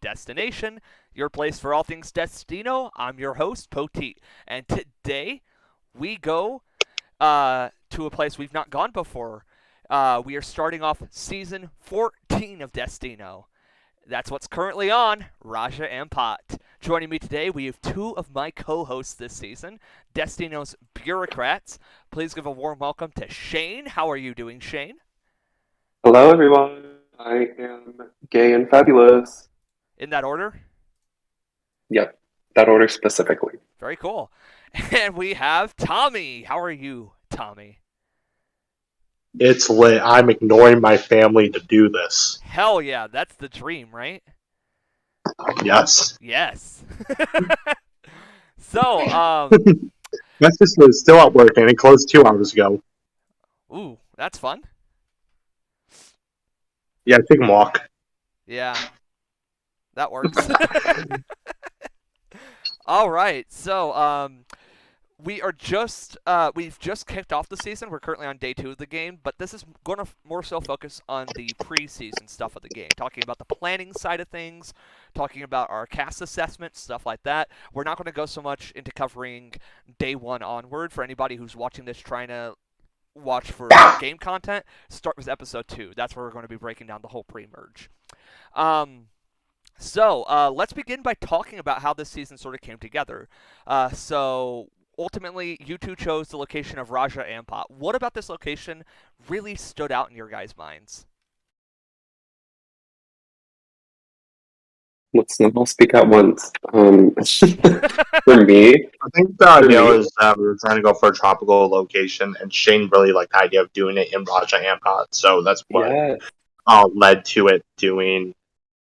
Destination, your place for all things Destino. I'm your host, Poteet, and today we go to a place we've not gone before. We are starting off season 14 of Destino. That's what's currently on, Raja Ampat. Joining me today, we have two of my co-hosts this season, Destino's bureaucrats. Please give a warm welcome to Shane. How are you doing, Shane? Hello, everyone. I am gay and fabulous. In that order? Yep, that order specifically. Very cool. And we have Tommy. How are you, Tommy? It's lit. I'm ignoring my family to do this. Hell yeah, that's the dream, right? Yes. Yes. So, My sister is still at work and it closed 2 hours ago. ooh, that's fun. Yeah, take a walk. Yeah, that works. All right, so we've just kicked off the season. We're currently on day 2 of the game, but this is going to more so focus on the preseason stuff of the game, talking about the planning side of things, talking about our cast assessment, stuff like that. We're not going to go so much into covering day 1 onward. For anybody who's watching this trying to watch for game content, start with episode 2. That's where we're going to be breaking down the whole pre-merge. So let's begin by talking about how this season sort of came together. So ultimately, you two chose the location of Raja Ampat. What about this location really stood out in your guys' minds? Let's not all speak at once. For me, I think the idea was that we were trying to go for a tropical location, and Shane really liked the idea of doing it in Raja Ampat, so that's what led to it doing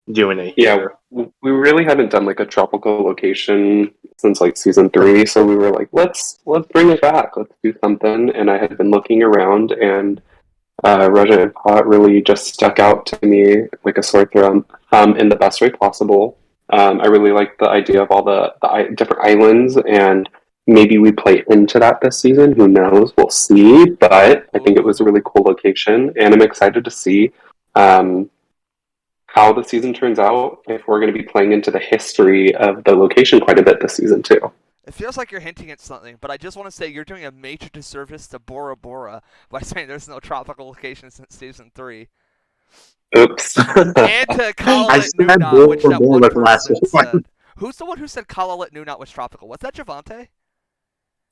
it here. Yeah, we really hadn't done like a tropical location since like season 3, so we were like, let's bring it back. Let's do something. And I had been looking around, and Raja and Pot really just stuck out to me like a sore thumb in the best way possible. I really like the idea of all the different islands, and maybe we play into that this season. Who knows? We'll see. But I think it was a really cool location, and I'm excited to see how the season turns out, if we're going to be playing into the history of the location quite a bit this season too. It feels like you're hinting at something, but I just want to say you're doing a major disservice to Bora Bora by saying there's no tropical location since season 3. Oops. And to Kalalit Nunat, which that one person said. Who's the one who said Kalalit Nunat was tropical? Was that Javante?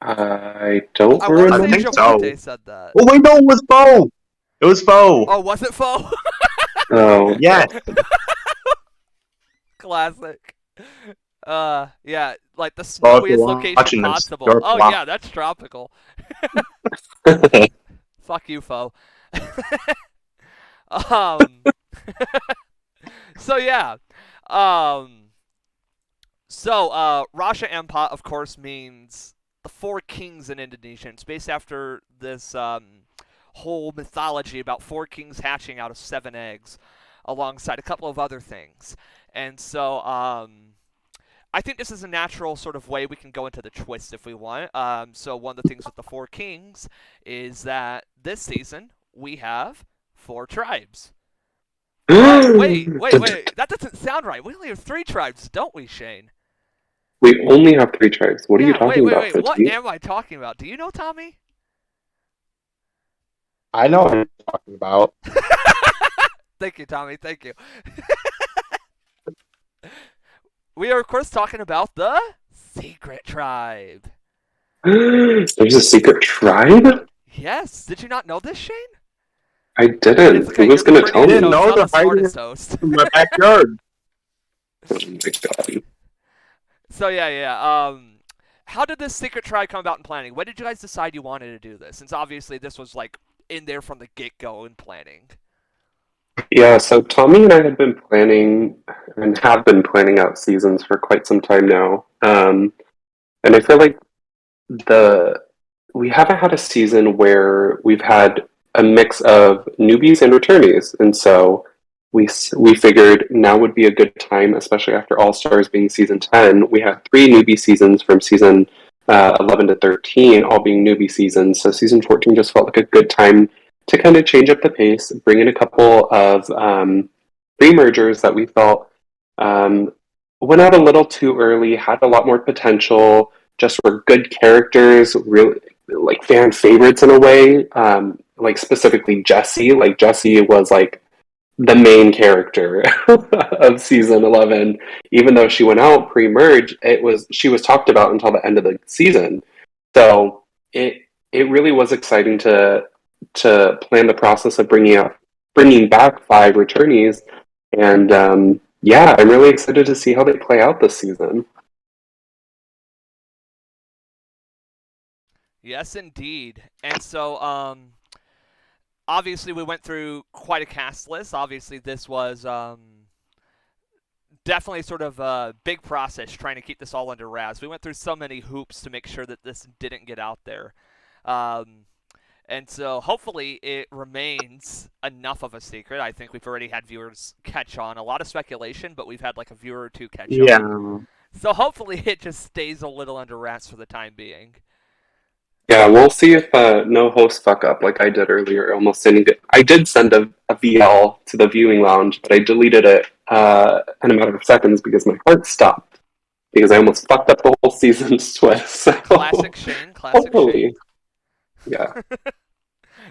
I don't I want to remember. say Javante said that. Oh wait, no, it was Fo! It was Fo! Oh, was it Fo? Oh. Yes! Classic. Yeah, like the snowiest location possible. Oh yeah, that's tropical. Fuck you, Fo. So yeah. Raja Ampat, of course, means the 4 kings in Indonesian. It's based after this whole mythology about 4 kings hatching out of 7 eggs, alongside a couple of other things. And so, I think this is a natural sort of way we can go into the twist if we want. So one of the things with the 4 kings is that this season we have 4 tribes. Wait. That doesn't sound right. We only have 3 tribes, don't we, Shane? We only have 3 tribes. What are you talking about? Wait. What am I talking about? Do you know, Tommy? I know what you're talking about. Thank you, Tommy. Thank you. We are, of course, talking about the Secret Tribe. There's a secret tribe? Yes. Did you not know this, Shane? I didn't. Okay, Who was going to tell me? didn't know the they're hiding host. in my backyard. Oh my god. So yeah. How did this Secret Tribe come about in planning? When did you guys decide you wanted to do this? Since obviously this was like in there from the get-go in planning. Yeah, so Tommy and I had been planning and have been planning out seasons for quite some time now. And I feel like we haven't had a season where we've had a mix of newbies and returnees. And so we figured now would be a good time, especially after All Stars being season 10. We had 3 newbie seasons from season 11 to 13, all being newbie seasons. So season 14 just felt like a good time to kind of change up the pace, bring in a couple of pre-mergers that we felt Um, went out a little too early, had a lot more potential, just were good characters, really like fan favorites in a way. Like specifically Jessie. Like Jessie was like the main character of season 11. Even though she went out pre-merge, she was talked about until the end of the season. So it really was exciting to plan the process of bringing back 5 returnees, and yeah, I'm really excited to see how they play out this season. Yes, indeed. And so, obviously, we went through quite a cast list. Obviously, this was definitely sort of a big process trying to keep this all under wraps. We went through so many hoops to make sure that this didn't get out there. And so hopefully it remains enough of a secret. I think we've already had viewers catch on. A lot of speculation, but we've had like a viewer or two catch on. So hopefully it just stays a little under wraps for the time being. Yeah, we'll see if no host fuck up like I did earlier. Almost sending it. I did send a VL to the viewing lounge, but I deleted it in a matter of seconds because my heart stopped. Because I almost fucked up the whole season's twist. So classic Shane. Classic Shane. Yeah.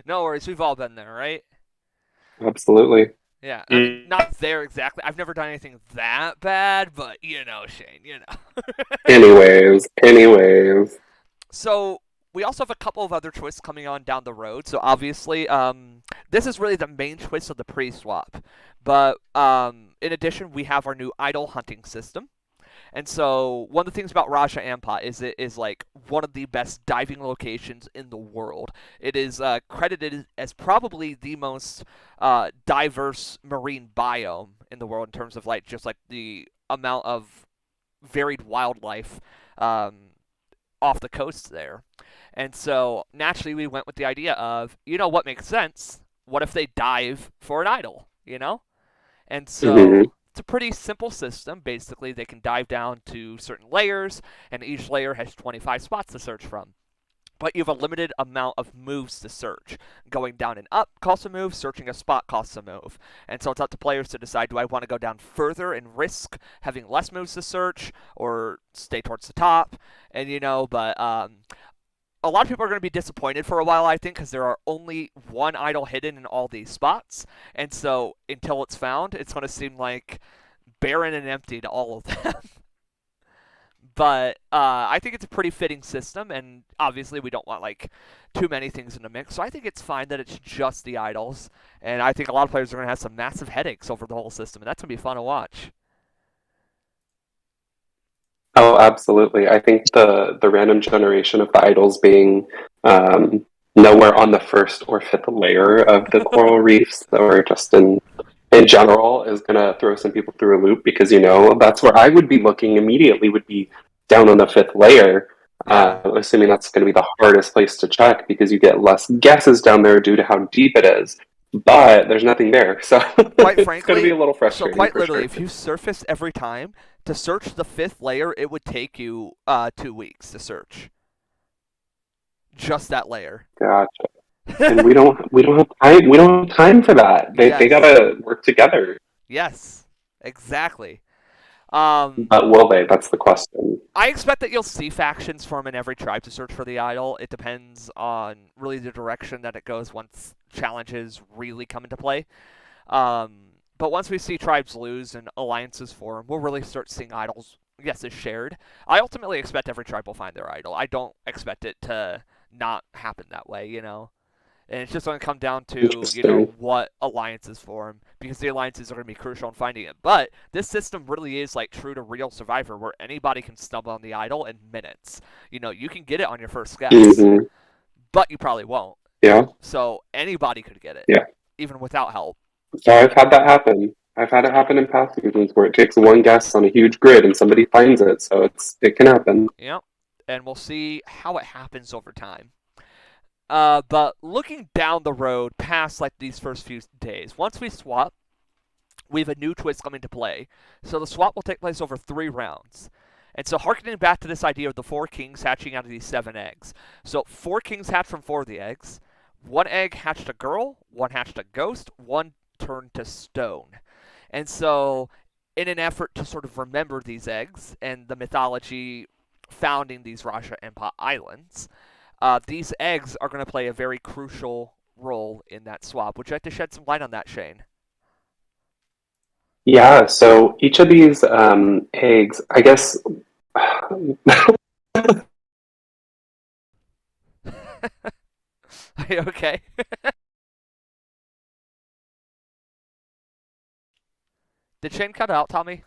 No worries. We've all been there, right? Absolutely. Yeah. I mean, not there exactly. I've never done anything that bad, but you know, Shane, you know. Anyways. So we also have a couple of other twists coming on down the road. So obviously, this is really the main twist of the pre-swap. But in addition, we have our new idol hunting system. And so one of the things about Raja Ampat is it is like one of the best diving locations in the world. It is credited as probably the most diverse marine biome in the world in terms of like just like the amount of varied wildlife off the coast there. And so naturally we went with the idea of, you know what makes sense? What if they dive for an idol, you know? And so it's a pretty simple system. Basically, they can dive down to certain layers, and each layer has 25 spots to search from. But you have a limited amount of moves to search. Going down and up costs a move, searching a spot costs a move. And so it's up to players to decide, do I want to go down further and risk having less moves to search, or stay towards the top? And, you know, but a lot of people are going to be disappointed for a while, I think, because there are only one idol hidden in all these spots. And so until it's found, it's going to seem like barren and empty to all of them. But I think it's a pretty fitting system, and obviously we don't want like too many things in the mix. So I think it's fine that it's just the idols. And I think a lot of players are going to have some massive headaches over the whole system, and that's going to be fun to watch. Oh, absolutely. I think the random generation of the idols being nowhere on the 1st or 5th layer of the coral reefs, or just in general, is going to throw some people through a loop, because, you know, that's where I would be looking immediately, would be down on the 5th layer, assuming that's going to be the hardest place to check, because you get less guesses down there due to how deep it is. But there's nothing there, so quite frankly, it's going to be a little frustrating. So quite literally, if you surface every time, to search the 5th layer, it would take you 2 weeks to search. Just that layer. Gotcha. And we don't have time. We don't have time for that. They gotta work together. Yes, exactly. But will they? That's the question. I expect that you'll see factions form in every tribe to search for the idol. It depends on really the direction that it goes once challenges really come into play. But once we see tribes lose and alliances form, we'll really start seeing idols, yes, as shared. I ultimately expect every tribe will find their idol. I don't expect it to not happen that way, you know? And it's just going to come down to, you know, what alliances form, because the alliances are going to be crucial in finding it. But this system really is like true to real Survivor, where anybody can stumble on the idol in minutes. You know, you can get it on your first guess, but you probably won't. Yeah. So anybody could get it, even without help. So I've had that happen. I've had it happen in past seasons where it takes one guess on a huge grid and somebody finds it. So it can happen. Yep. And we'll see how it happens over time. But looking down the road past like these first few days, once we swap, we have a new twist coming to play. So the swap will take place over 3 rounds. And so harkening back to this idea of the 4 kings hatching out of these 7 eggs. So 4 kings hatch from 4 of the eggs. 1 egg hatched a girl, 1 hatched a ghost, 1 turned to stone. And so in an effort to sort of remember these eggs and the mythology founding these Raja Ampat Islands, these eggs are going to play a very crucial role in that swap. Would you like to shed some light on that, Shane? Yeah, so each of these eggs, I guess. Are you okay? Did Shane cut out, Tommy?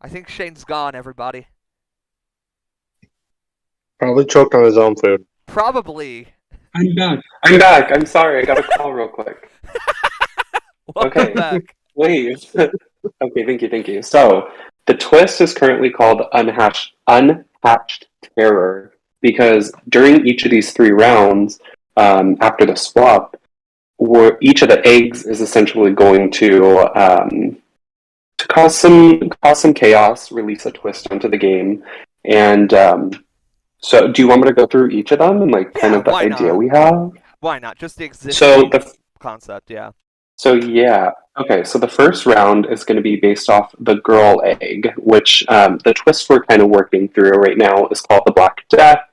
I think Shane's gone, everybody. Probably choked on his own food. Probably. I'm back. I'm sorry. I got a call real quick. Welcome back. Wait. Okay, thank you. So, the twist is currently called Unhatched Terror because during each of these 3 rounds, after the swap, each of the eggs is essentially going to cause some chaos, release a twist onto the game, and so do you want me to go through each of them and kind of the idea we have? Why not? Just the existing concept, yeah. So yeah, okay. So the first round is going to be based off the girl egg, which the twist we're kind of working through right now is called the Black Death,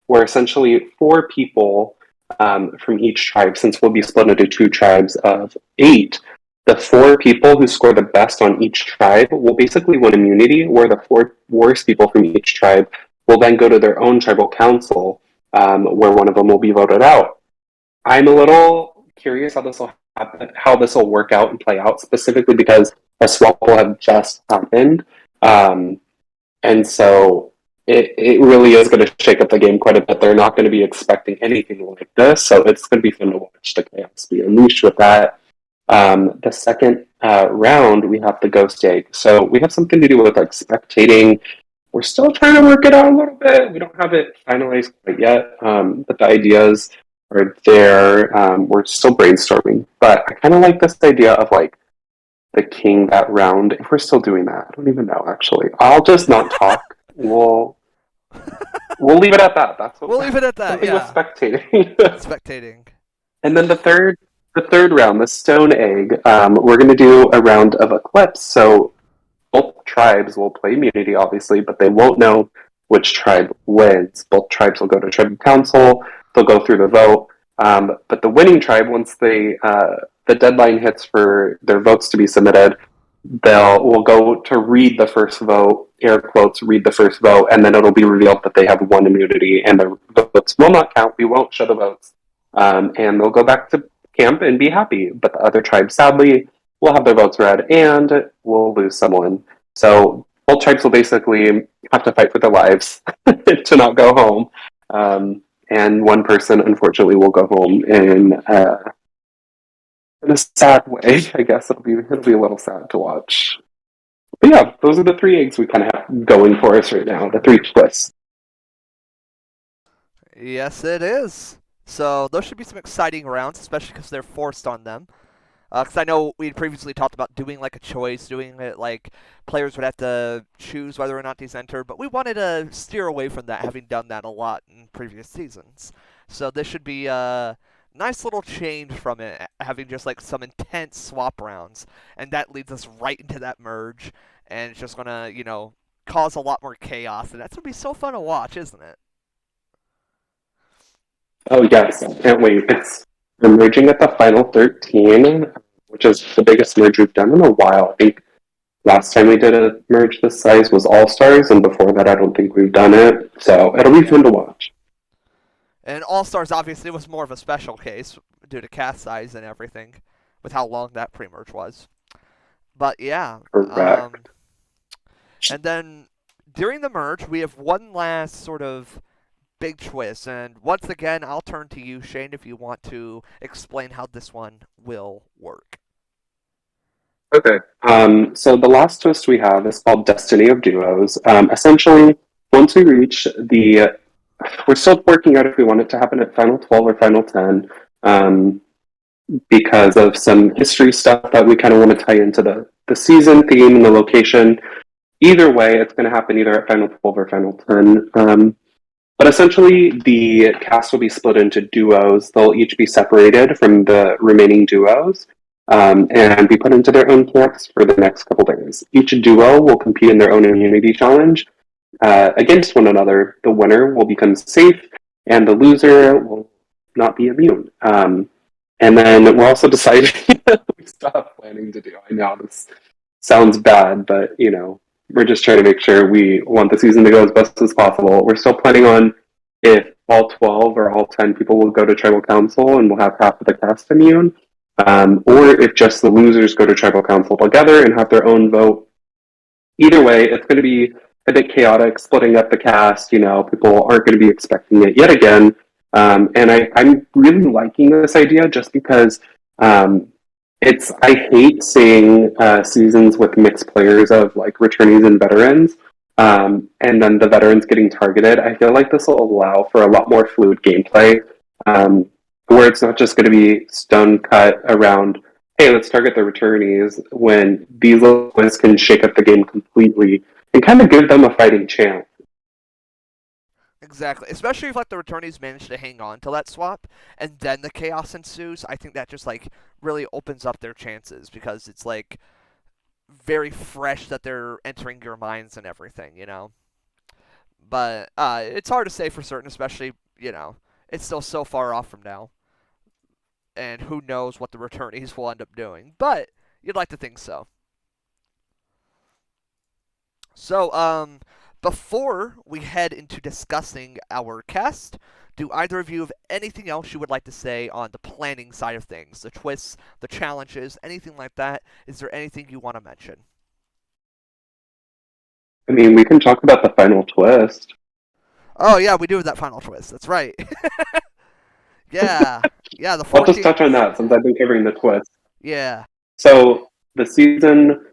where essentially 4 people from each tribe, since we'll be split into 2 tribes of 8, the 4 people who score the best on each tribe will basically win immunity, where the 4 worst people from each tribe will then go to their own tribal council, where one of them will be voted out. I'm a little curious how this will happen, how this will work out and play out, specifically because a swap will have just happened, and so it really is going to shake up the game quite a bit. They're not going to be expecting anything like this, so it's going to be fun to watch the chaos be unleashed with that. The second round, we have the ghost egg. So we have something to do with spectating. We're still trying to work it out a little bit. We don't have it finalized quite yet, but the ideas are there. We're still brainstorming, but I kind of like this idea of the king that round. If we're still doing that, I don't even know. Actually, I'll just not talk. We'll leave it at that. We'll leave it at that. Yeah. With spectating. Spectating. And then the third round, the stone egg. We're going to do a round of eclipse. So both tribes will play immunity, obviously, but they won't know which tribe wins. Both tribes will go to tribal council. They'll go through the vote. But the winning tribe, once the deadline hits for their votes to be submitted, will go to read the first vote, air quotes, read the first vote, and then it'll be revealed that they have 1 immunity, and the votes will not count. We won't show the votes. And they'll go back to camp and be happy. But the other tribe, sadly, will have their votes read, and will lose someone. So both tribes will basically have to fight for their lives to not go home. And one person, unfortunately, will go home in a sad way. I guess it'll be a little sad to watch. But yeah, those are the 3 eggs we kind of have going for us right now. The 3 twists. Yes, it is. So those should be some exciting rounds, especially because they're forced on them. Because I know we had previously talked about doing a choice, doing it players would have to choose whether or not these enter, but we wanted to steer away from that, having done that a lot in previous seasons. So this should be a nice little change from it, having just some intense swap rounds, and that leads us right into that merge, and it's just gonna, cause a lot more chaos, and that's gonna be so fun to watch, isn't it? Oh yes, I can't wait. We're merging at the final 13, which is the biggest merge we've done in a while. I think last time we did a merge this size was All-Stars, and before that I don't think we've done it. So it'll be fun to watch. And All-Stars obviously was more of a special case due to cast size and everything, with how long that pre-merge was. But yeah. Correct. And then during the merge, we have one last sort of big twist, and once again, I'll turn to you, Shane, if you want to explain how this one will work. Okay. So the last twist we have is called Destiny of Duos. Essentially, once we reach we're still working out if we want it to happen at Final 12 or Final 10, because of some history stuff that we kind of want to tie into the season theme and the location. Either way, it's going to happen either at Final 12 or Final 10. But essentially, the cast will be split into duos. They'll each be separated from the remaining duos. and be put into their own camps for the next couple days. Each duo will compete in their own immunity challenge against one another. The winner will become safe, and the loser will not be immune. And then we're also deciding we stop planning to do. I know this sounds bad, but we're just trying to make sure we want the season to go as best as possible. We're still planning on if all 12 or all 10 people will go to tribal council and we'll have half of the cast immune, or if just the losers go to tribal council together and have their own vote. Either way, it's going to be a bit chaotic, splitting up the cast. People aren't going to be expecting it yet again. And I'm really liking this idea just because I hate seeing seasons with mixed players of like returnees and veterans, and then the veterans getting targeted. I feel like this will allow for a lot more fluid gameplay, where it's not just going to be stone cut around, hey, let's target the returnees, when these little ones can shake up the game completely and kind of give them a fighting chance. Exactly. Especially if the returnees manage to hang on to that swap and then the chaos ensues. I think that just really opens up their chances because it's very fresh that they're entering your minds and everything, But it's hard to say for certain, especially, it's still so far off from now. And who knows what the returnees will end up doing. But you'd like to think so. So, before we head into discussing our cast, do either of you have anything else you would like to say on the planning side of things? The twists, the challenges, anything like that? Is there anything you want to mention? I mean, we can talk about the final twist. Oh, yeah, we do have that final twist. That's right. Yeah. Yeah, the 14th. I'll just touch on that since I've been covering the twist. Yeah. So, the season...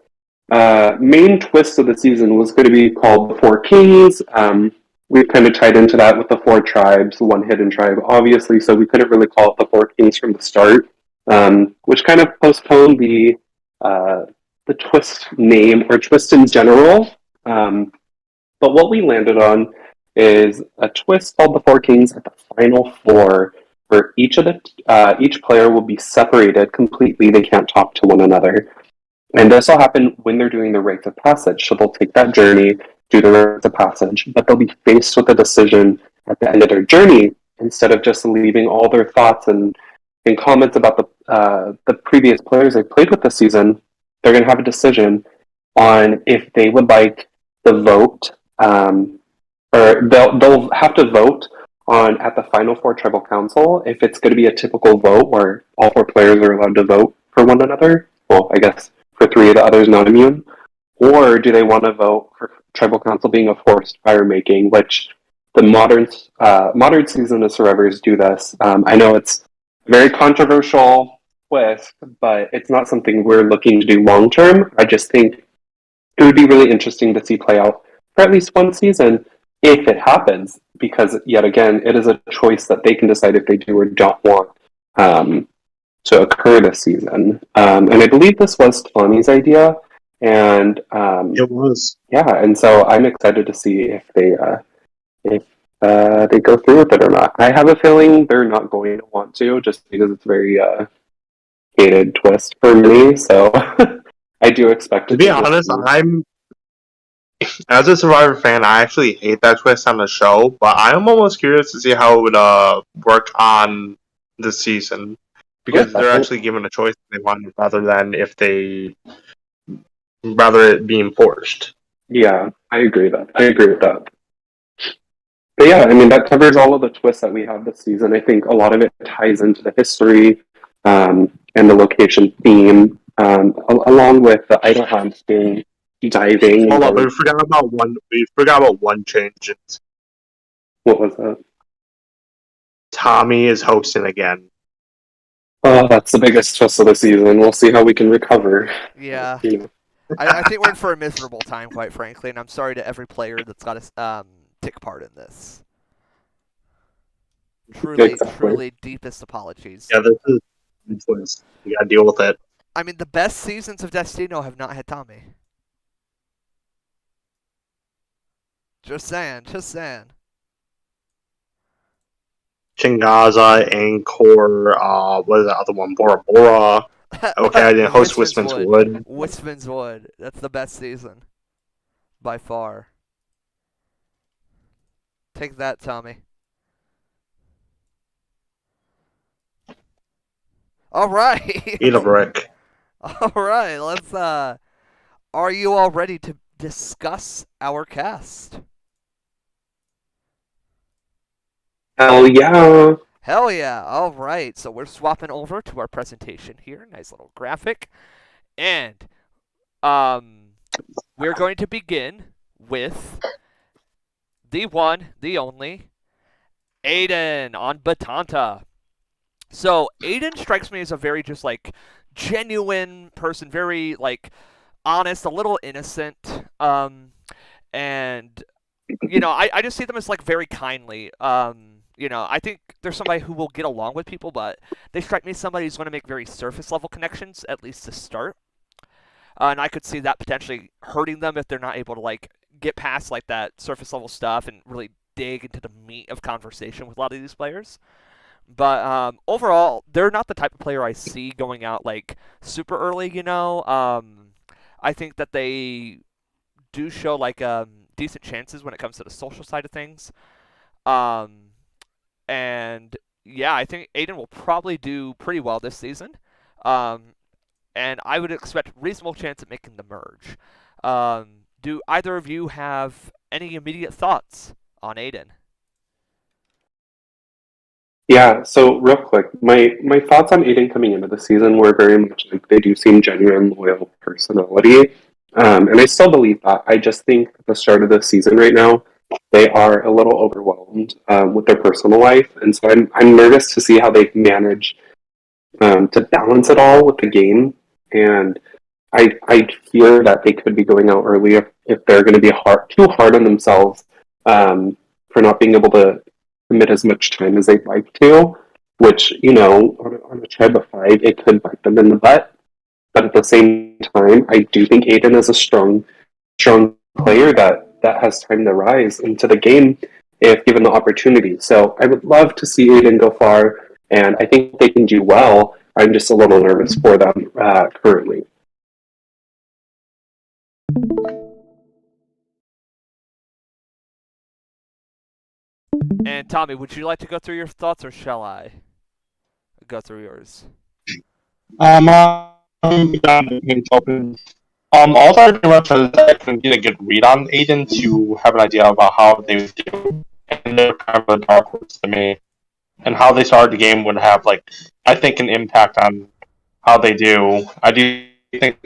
main twist of the season was going to be called the Four Kings. We've kind of tied into that with the four tribes, one hidden tribe, obviously, so we couldn't really call it the Four Kings from the start, which kind of postponed the twist name, or twist in general. But what we landed on is a twist called the Four Kings at the final four, where each player will be separated completely. They can't talk to one another. And this will happen when they're doing the rites of passage. So they'll take that journey, do the rites of passage, but they'll be faced with a decision at the end of their journey, instead of just leaving all their thoughts and comments about the previous players they played with this season. They're going to have a decision on if they would like the vote, or they'll have to vote on at the final four tribal council if it's going to be a typical vote where all four players are allowed to vote for one another. Well, I guess for three of the others not immune, or do they want to vote for tribal council being a forced fire making, which the modern season of Survivors do this. I know it's a very controversial twist, but it's not something we're looking to do long term. I just think it would be really interesting to see play out for at least one season if it happens, because yet again, it is a choice that they can decide if they do or don't want to occur this season. And I believe this was Tommy's idea, and it was. Yeah, and so I'm excited to see if they go through with it or not. I have a feeling they're not going to want to, just because it's a very hated twist for me. So I do expect it to be honest. I'm as a Survivor fan, I actually hate that twist on the show, but I'm almost curious to see how it would work on the season. Because they're actually given a choice they want, rather it being forced. Yeah, I agree with that. But yeah, I mean, that covers all of the twists that we have this season. I think a lot of it ties into the history and the location theme, along with the idle hunts being diving. Hold on, we forgot about one. We forgot about one change. What was that? Tommy is hosting again. Oh, that's the biggest twist of the season. We'll see how we can recover. Yeah. I think we're in for a miserable time, quite frankly, and I'm sorry to every player that's got to take part in this. Truly deepest apologies. Yeah, this is a twist. You gotta deal with it. I mean, the best seasons of Destino have not had Tommy. Just saying. Chingaza, Angkor, what is the other one? Bora Bora. Okay, I didn't host Wisman's Wood. Wisman's Wood. That's the best season. By far. Take that, Tommy. All right. Eat a brick. All right, let's are you all ready to discuss our cast? Hell yeah. Hell yeah. All right. So we're swapping over to our presentation here. Nice little graphic. And we're going to begin with the one, the only, Aiden on Batanta. So Aiden strikes me as a very just like genuine person, very like honest, a little innocent, and you know, I just see them as like very kindly. You know, I think there's somebody who will get along with people, but they strike me as somebody who's going to make very surface level connections, at least to start. And I could see that potentially hurting them if they're not able to like get past like that surface level stuff and really dig into the meat of conversation with a lot of these players. But overall, they're not the type of player I see going out like super early. You know, I think that they do show like decent chances when it comes to the social side of things. And yeah, I think Aiden will probably do pretty well this season. And I would expect reasonable chance at making the merge. Do either of you have any immediate thoughts on Aiden? Yeah, so real quick, my thoughts on Aiden coming into the season were very much like they do seem genuine, loyal personality. And I still believe that. I just think at the start of the season right now, they are a little overwhelmed with their personal life. And so I'm nervous to see how they manage to balance it all with the game. And I fear that they could be going out early if they're going to be too hard on themselves for not being able to commit as much time as they'd like to, which, you know, on a tribe of 5, it could bite them in the butt. But at the same time, I do think Aiden is a strong player that has time to rise into the game if given the opportunity. So I would love to see Aiden go far, and I think they can do well. I'm just a little nervous for them currently. And Tommy, would you like to go through your thoughts, or shall I go through yours? I'm open. Also, I pretty much I can get a good read on Aiden to have an idea about how they would do, and they're kind of a dark horse to me. And how they started the game would have, like, I think, an impact on how they do. I do think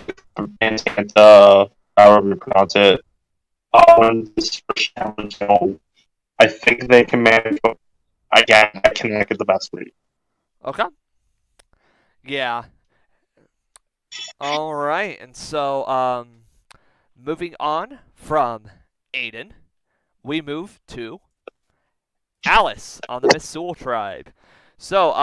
however you pronounce it, when this first challenge, I think they can manage, but again, I cannot get the best read. Okay. Yeah. All right, and so moving on from Aiden, we move to Alice on the Missoul tribe. So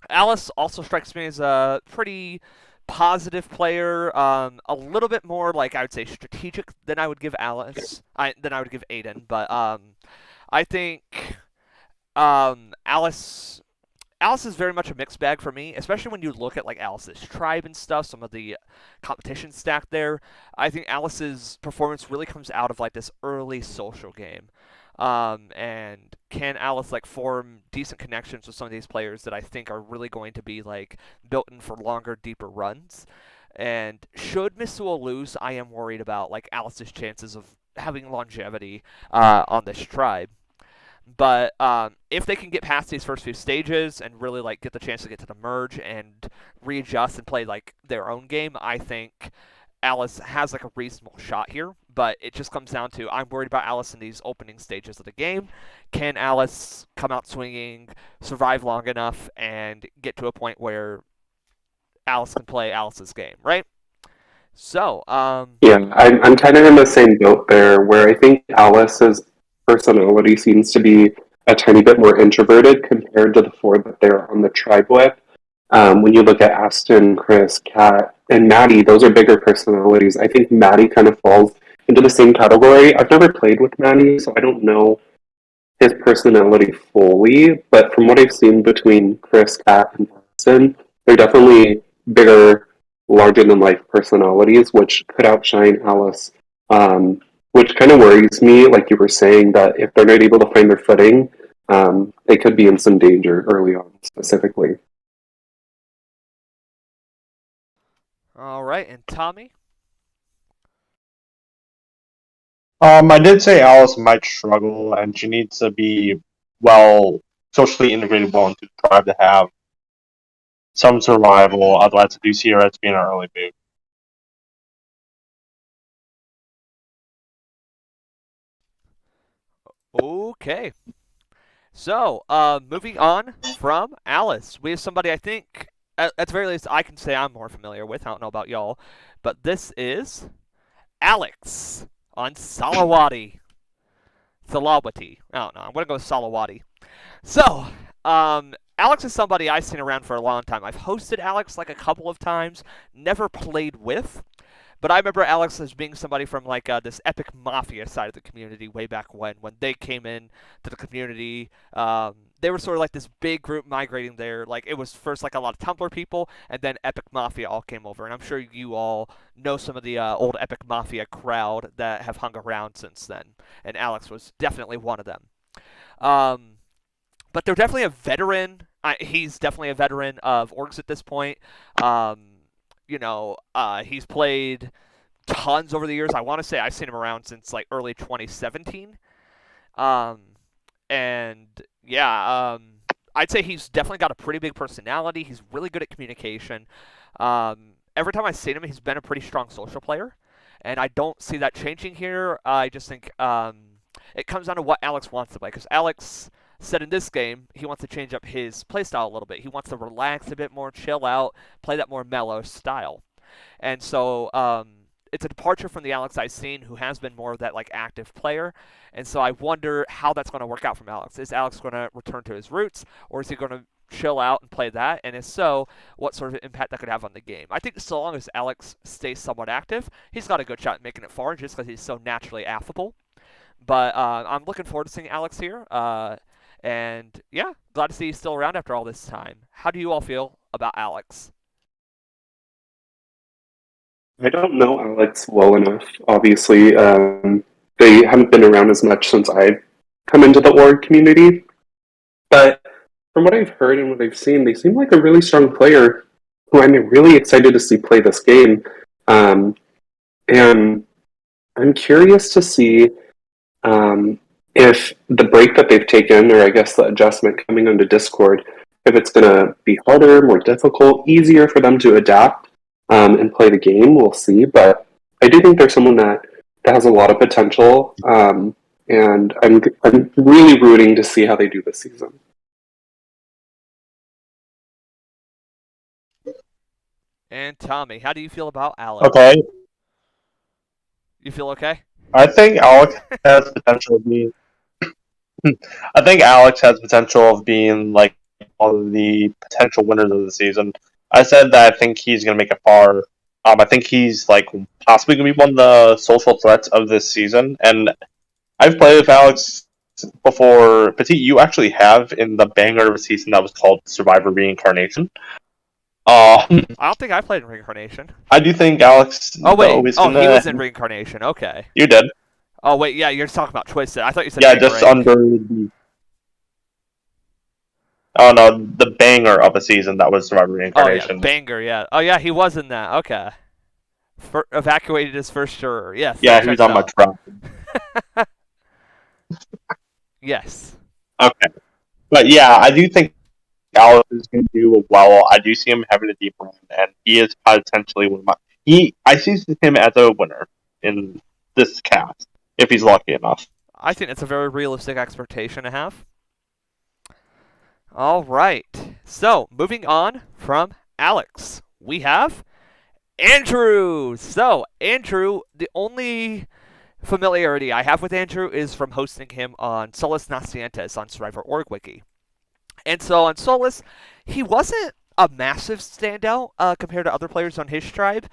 Alice also strikes me as a pretty positive player, a little bit more like I would say strategic than I would give than I would give Aiden, but I think Alice is very much a mixed bag for me, especially when you look at like Alice's tribe and stuff, some of the competition stack there. I think Alice's performance really comes out of like this early social game. And can Alice like form decent connections with some of these players that I think are really going to be like built in for longer, deeper runs? And should Missoul lose, I am worried about like Alice's chances of having longevity on this tribe. But if they can get past these first few stages and really like get the chance to get to the merge and readjust and play like their own game, I think Alice has like a reasonable shot here. But it just comes down to I'm worried about Alice in these opening stages of the game. Can Alice come out swinging, survive long enough, and get to a point where Alice can play Alice's game, right? So, yeah, I'm kind of in the same boat there, where I think Alice's personality seems to be a tiny bit more introverted compared to the 4 that they're on the tribe with. When you look at Aston, Chris, Kat, and Maddie, those are bigger personalities. I think Maddie kind of falls into the same category. I've never played with Maddie, so I don't know his personality fully, but from what I've seen between Chris, Kat, and Aston, they're definitely bigger, larger-than-life personalities, which could outshine Alice, which kind of worries me, like you were saying, that if they're not able to find their footing, they could be in some danger early on, specifically. All right, and Tommy? I did say Alice might struggle, and she needs to be socially integrated well into the tribe to have some survival. Otherwise, I do see her as being an early boot. Okay. So, moving on from Alice, we have somebody I think, at the very least, I can say I'm more familiar with. I don't know about y'all, but this is Alex on Salawati. Salawati. I don't know. I'm going to go with Salawati. So, Alex is somebody I've seen around for a long time. I've hosted Alex like a couple of times, never played with. But I remember Alex as being somebody from like this Epic Mafia side of the community way back when they came in to the community. They were sort of like this big group migrating there. Like it was first like a lot of Tumblr people, and then Epic Mafia all came over. And I'm sure you all know some of the old Epic Mafia crowd that have hung around since then. And Alex was definitely one of them. But they're definitely a veteran. He's definitely a veteran of orgs at this point. He's played tons over the years. I want to say I've seen him around since like early 2017. I'd say he's definitely got a pretty big personality. He's really good at communication. Every time I've seen him, he's been a pretty strong social player, and I don't see that changing here. I just think it comes down to what Alex wants to play, because Alex said in this game he wants to change up his playstyle a little bit. He wants to relax a bit more, chill out, play that more mellow style. And so it's a departure from the Alex I've seen, who has been more of that like active player. And so I wonder how that's going to work out from Alex. Is Alex going to return to his roots, or is he going to chill out and play that? And if so, what sort of impact that could have on the game? I think so long as Alex stays somewhat active, he's got a good shot at making it far, just because he's so naturally affable. But I'm looking forward to seeing Alex here. And yeah, glad to see he's still around after all this time. How do you all feel about Alex? I don't know Alex well enough, obviously. They haven't been around as much since I've come into the org community. But from what I've heard and what I've seen, they seem like a really strong player who I'm really excited to see play this game. And I'm curious to see if the break that they've taken, or I guess the adjustment coming onto Discord, if it's going to be harder, more difficult, easier for them to adapt and play the game. We'll see. But I do think there's someone that has a lot of potential, and I'm really rooting to see how they do this season. And Tommy, how do you feel about Alex? Okay. You feel okay? I think Alex has potential of being. I think Alex has potential of being like one of the potential winners of the season. I said that I think he's going to make it far. I think he's like possibly going to be one of the social threats of this season. And I've played with Alex before. Petit, you actually have in the banger of a season that was called Survivor Reincarnation. I don't think I played in Reincarnation. I do think Alex. Oh wait, he was in Reincarnation. Okay. You did. Oh wait, yeah, you're talking about Twisted. I thought you said. Yeah, just under the. Oh no, the banger of a season that was Survivor Reincarnation. Oh yeah, banger, yeah. Oh yeah, he was in that. Okay. Evacuated his first juror. Yes. Yeah, he was on my truck. Yes. Okay. But yeah, I do think Alex is going to do well. I do see him having a deep run, and he is potentially one of my. I see him as a winner in this cast if he's lucky enough. I think it's a very realistic expectation to have. All right. So moving on from Alex, we have Andrew. So Andrew, the only familiarity I have with Andrew is from hosting him on Solus Nacientes on Survivor Org Wiki. And so on Solus, he wasn't a massive standout compared to other players on his tribe.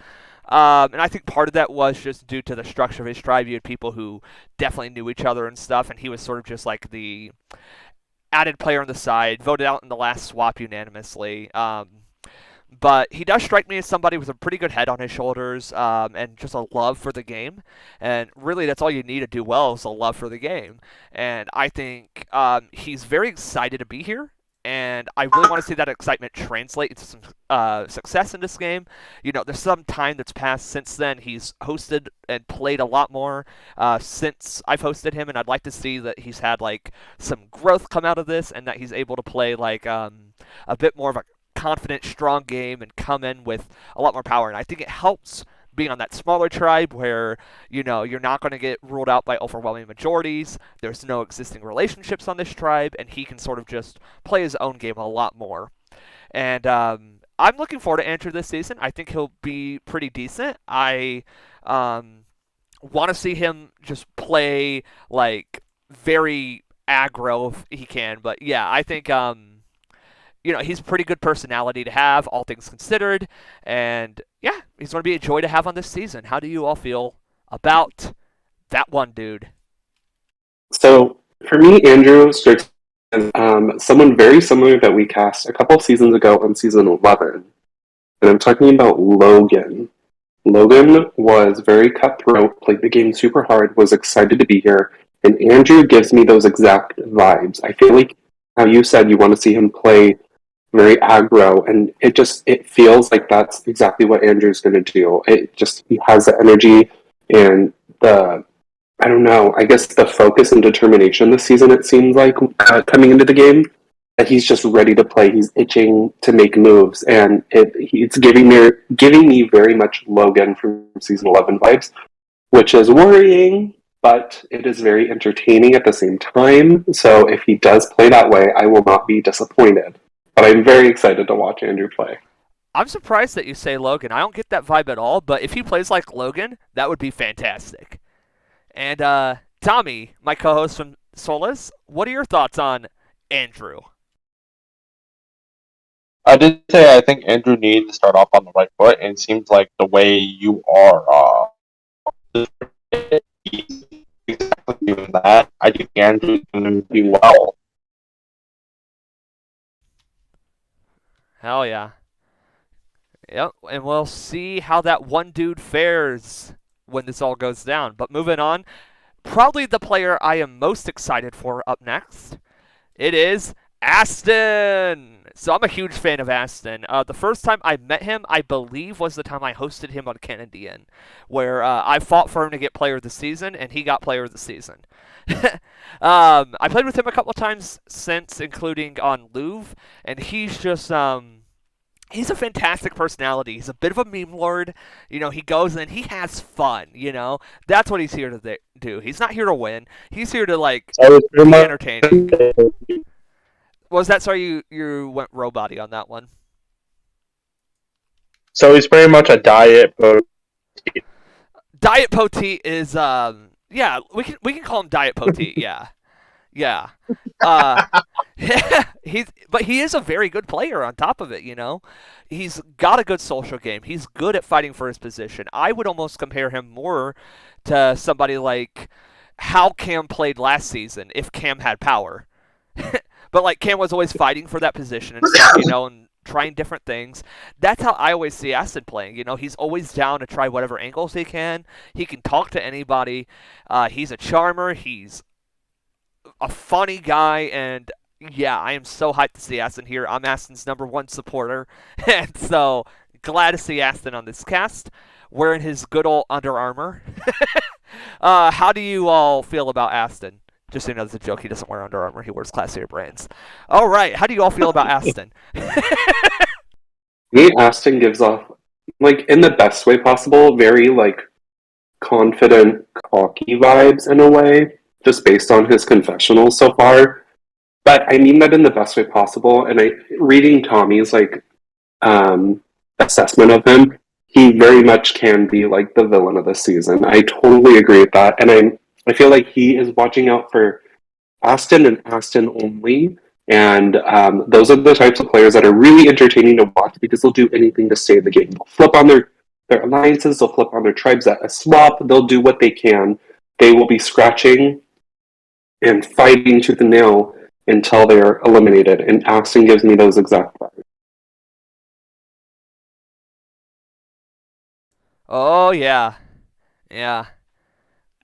And I think part of that was just due to the structure of his tribe. You had people who definitely knew each other and stuff, and he was sort of just like the added player on the side, voted out in the last swap unanimously. But he does strike me as somebody with a pretty good head on his shoulders, and just a love for the game. And really, that's all you need to do well is a love for the game. And I think he's very excited to be here. And I really want to see that excitement translate into some success in this game. There's some time that's passed since then. He's hosted and played a lot more since I've hosted him, and I'd like to see that he's had like some growth come out of this, and that he's able to play like a bit more of a confident, strong game and come in with a lot more power. And I think it helps being on that smaller tribe where, you're not going to get ruled out by overwhelming majorities. There's no existing relationships on this tribe, and he can sort of just play his own game a lot more. And I'm looking forward to Andrew this season. I think he'll be pretty decent. I want to see him just play like very aggro if he can. But yeah, I think he's a pretty good personality to have, all things considered. And yeah, he's going to be a joy to have on this season. How do you all feel about that one dude? So for me, Andrew strikes as someone very similar that we cast a couple seasons ago on season 11. And I'm talking about Logan. Logan was very cutthroat, played the game super hard, was excited to be here. And Andrew gives me those exact vibes. I feel like how you said you want to see him play very aggro, and it feels like that's exactly what Andrew's going to do. He has the energy and I don't know, I guess the focus and determination this season, it seems like, coming into the game, that he's just ready to play. He's itching to make moves, and it's giving me very much Logan from season 11 vibes, which is worrying, but it is very entertaining at the same time. So if he does play that way, I will not be disappointed. But I'm very excited to watch Andrew play. I'm surprised that you say Logan. I don't get that vibe at all, but if he plays like Logan, that would be fantastic. And Tommy, my co-host from Solus, what are your thoughts on Andrew? I did say I think Andrew needed to start off on the right foot, and it seems like the way you are exactly doing that. I think Andrew's going to do well. Hell yeah. Yep, and we'll see how that one dude fares when this all goes down. But moving on, probably the player I am most excited for up next, it is Aston. So I'm a huge fan of Aston. The first time I met him, I believe, was the time I hosted him on Canadian, where I fought for him to get Player of the Season, and he got Player of the Season. I played with him a couple of times since, including on Louvre, and he's just he's a fantastic personality. He's a bit of a meme lord. He goes and he has fun. That's what he's here to do. He's not here to win. He's here to be entertaining. What was that? Sorry, you went robot-y on that one. So he's pretty much a diet poteet. Diet poteet is yeah, we can call him Diet Poteet. Yeah. But he is a very good player on top of it. He's got a good social game. He's good at fighting for his position. I would almost compare him more to somebody like how Cam played last season if Cam had power. But Cam was always fighting for that position and stuff, and trying different things. That's how I always see Aston playing. He's always down to try whatever angles he can. He can talk to anybody. He's a charmer. He's a funny guy, and yeah, I am so hyped to see Aston here. I'm Aston's #1 supporter, and so glad to see Aston on this cast, wearing his good old Under Armour. How do you all feel about Aston? Just so you know, it's a joke. He doesn't wear Under Armour. He wears classier brands. All right. How do you all feel about Aston? Me, Aston gives off, in the best way possible, very, confident, cocky vibes in a way, just based on his confessionals so far. But I mean that in the best way possible. And reading Tommy's, assessment of him, he very much can be, the villain of the season. I totally agree with that. And I feel like he is watching out for Aston and Aston only. And those are the types of players that are really entertaining to watch because they'll do anything to stay in the game. They'll flip on their alliances, they'll flip on their tribes at a swap, they'll do what they can. They will be scratching and fighting tooth and nail until they're eliminated. And Aston gives me those exact vibes. Oh, yeah. Yeah.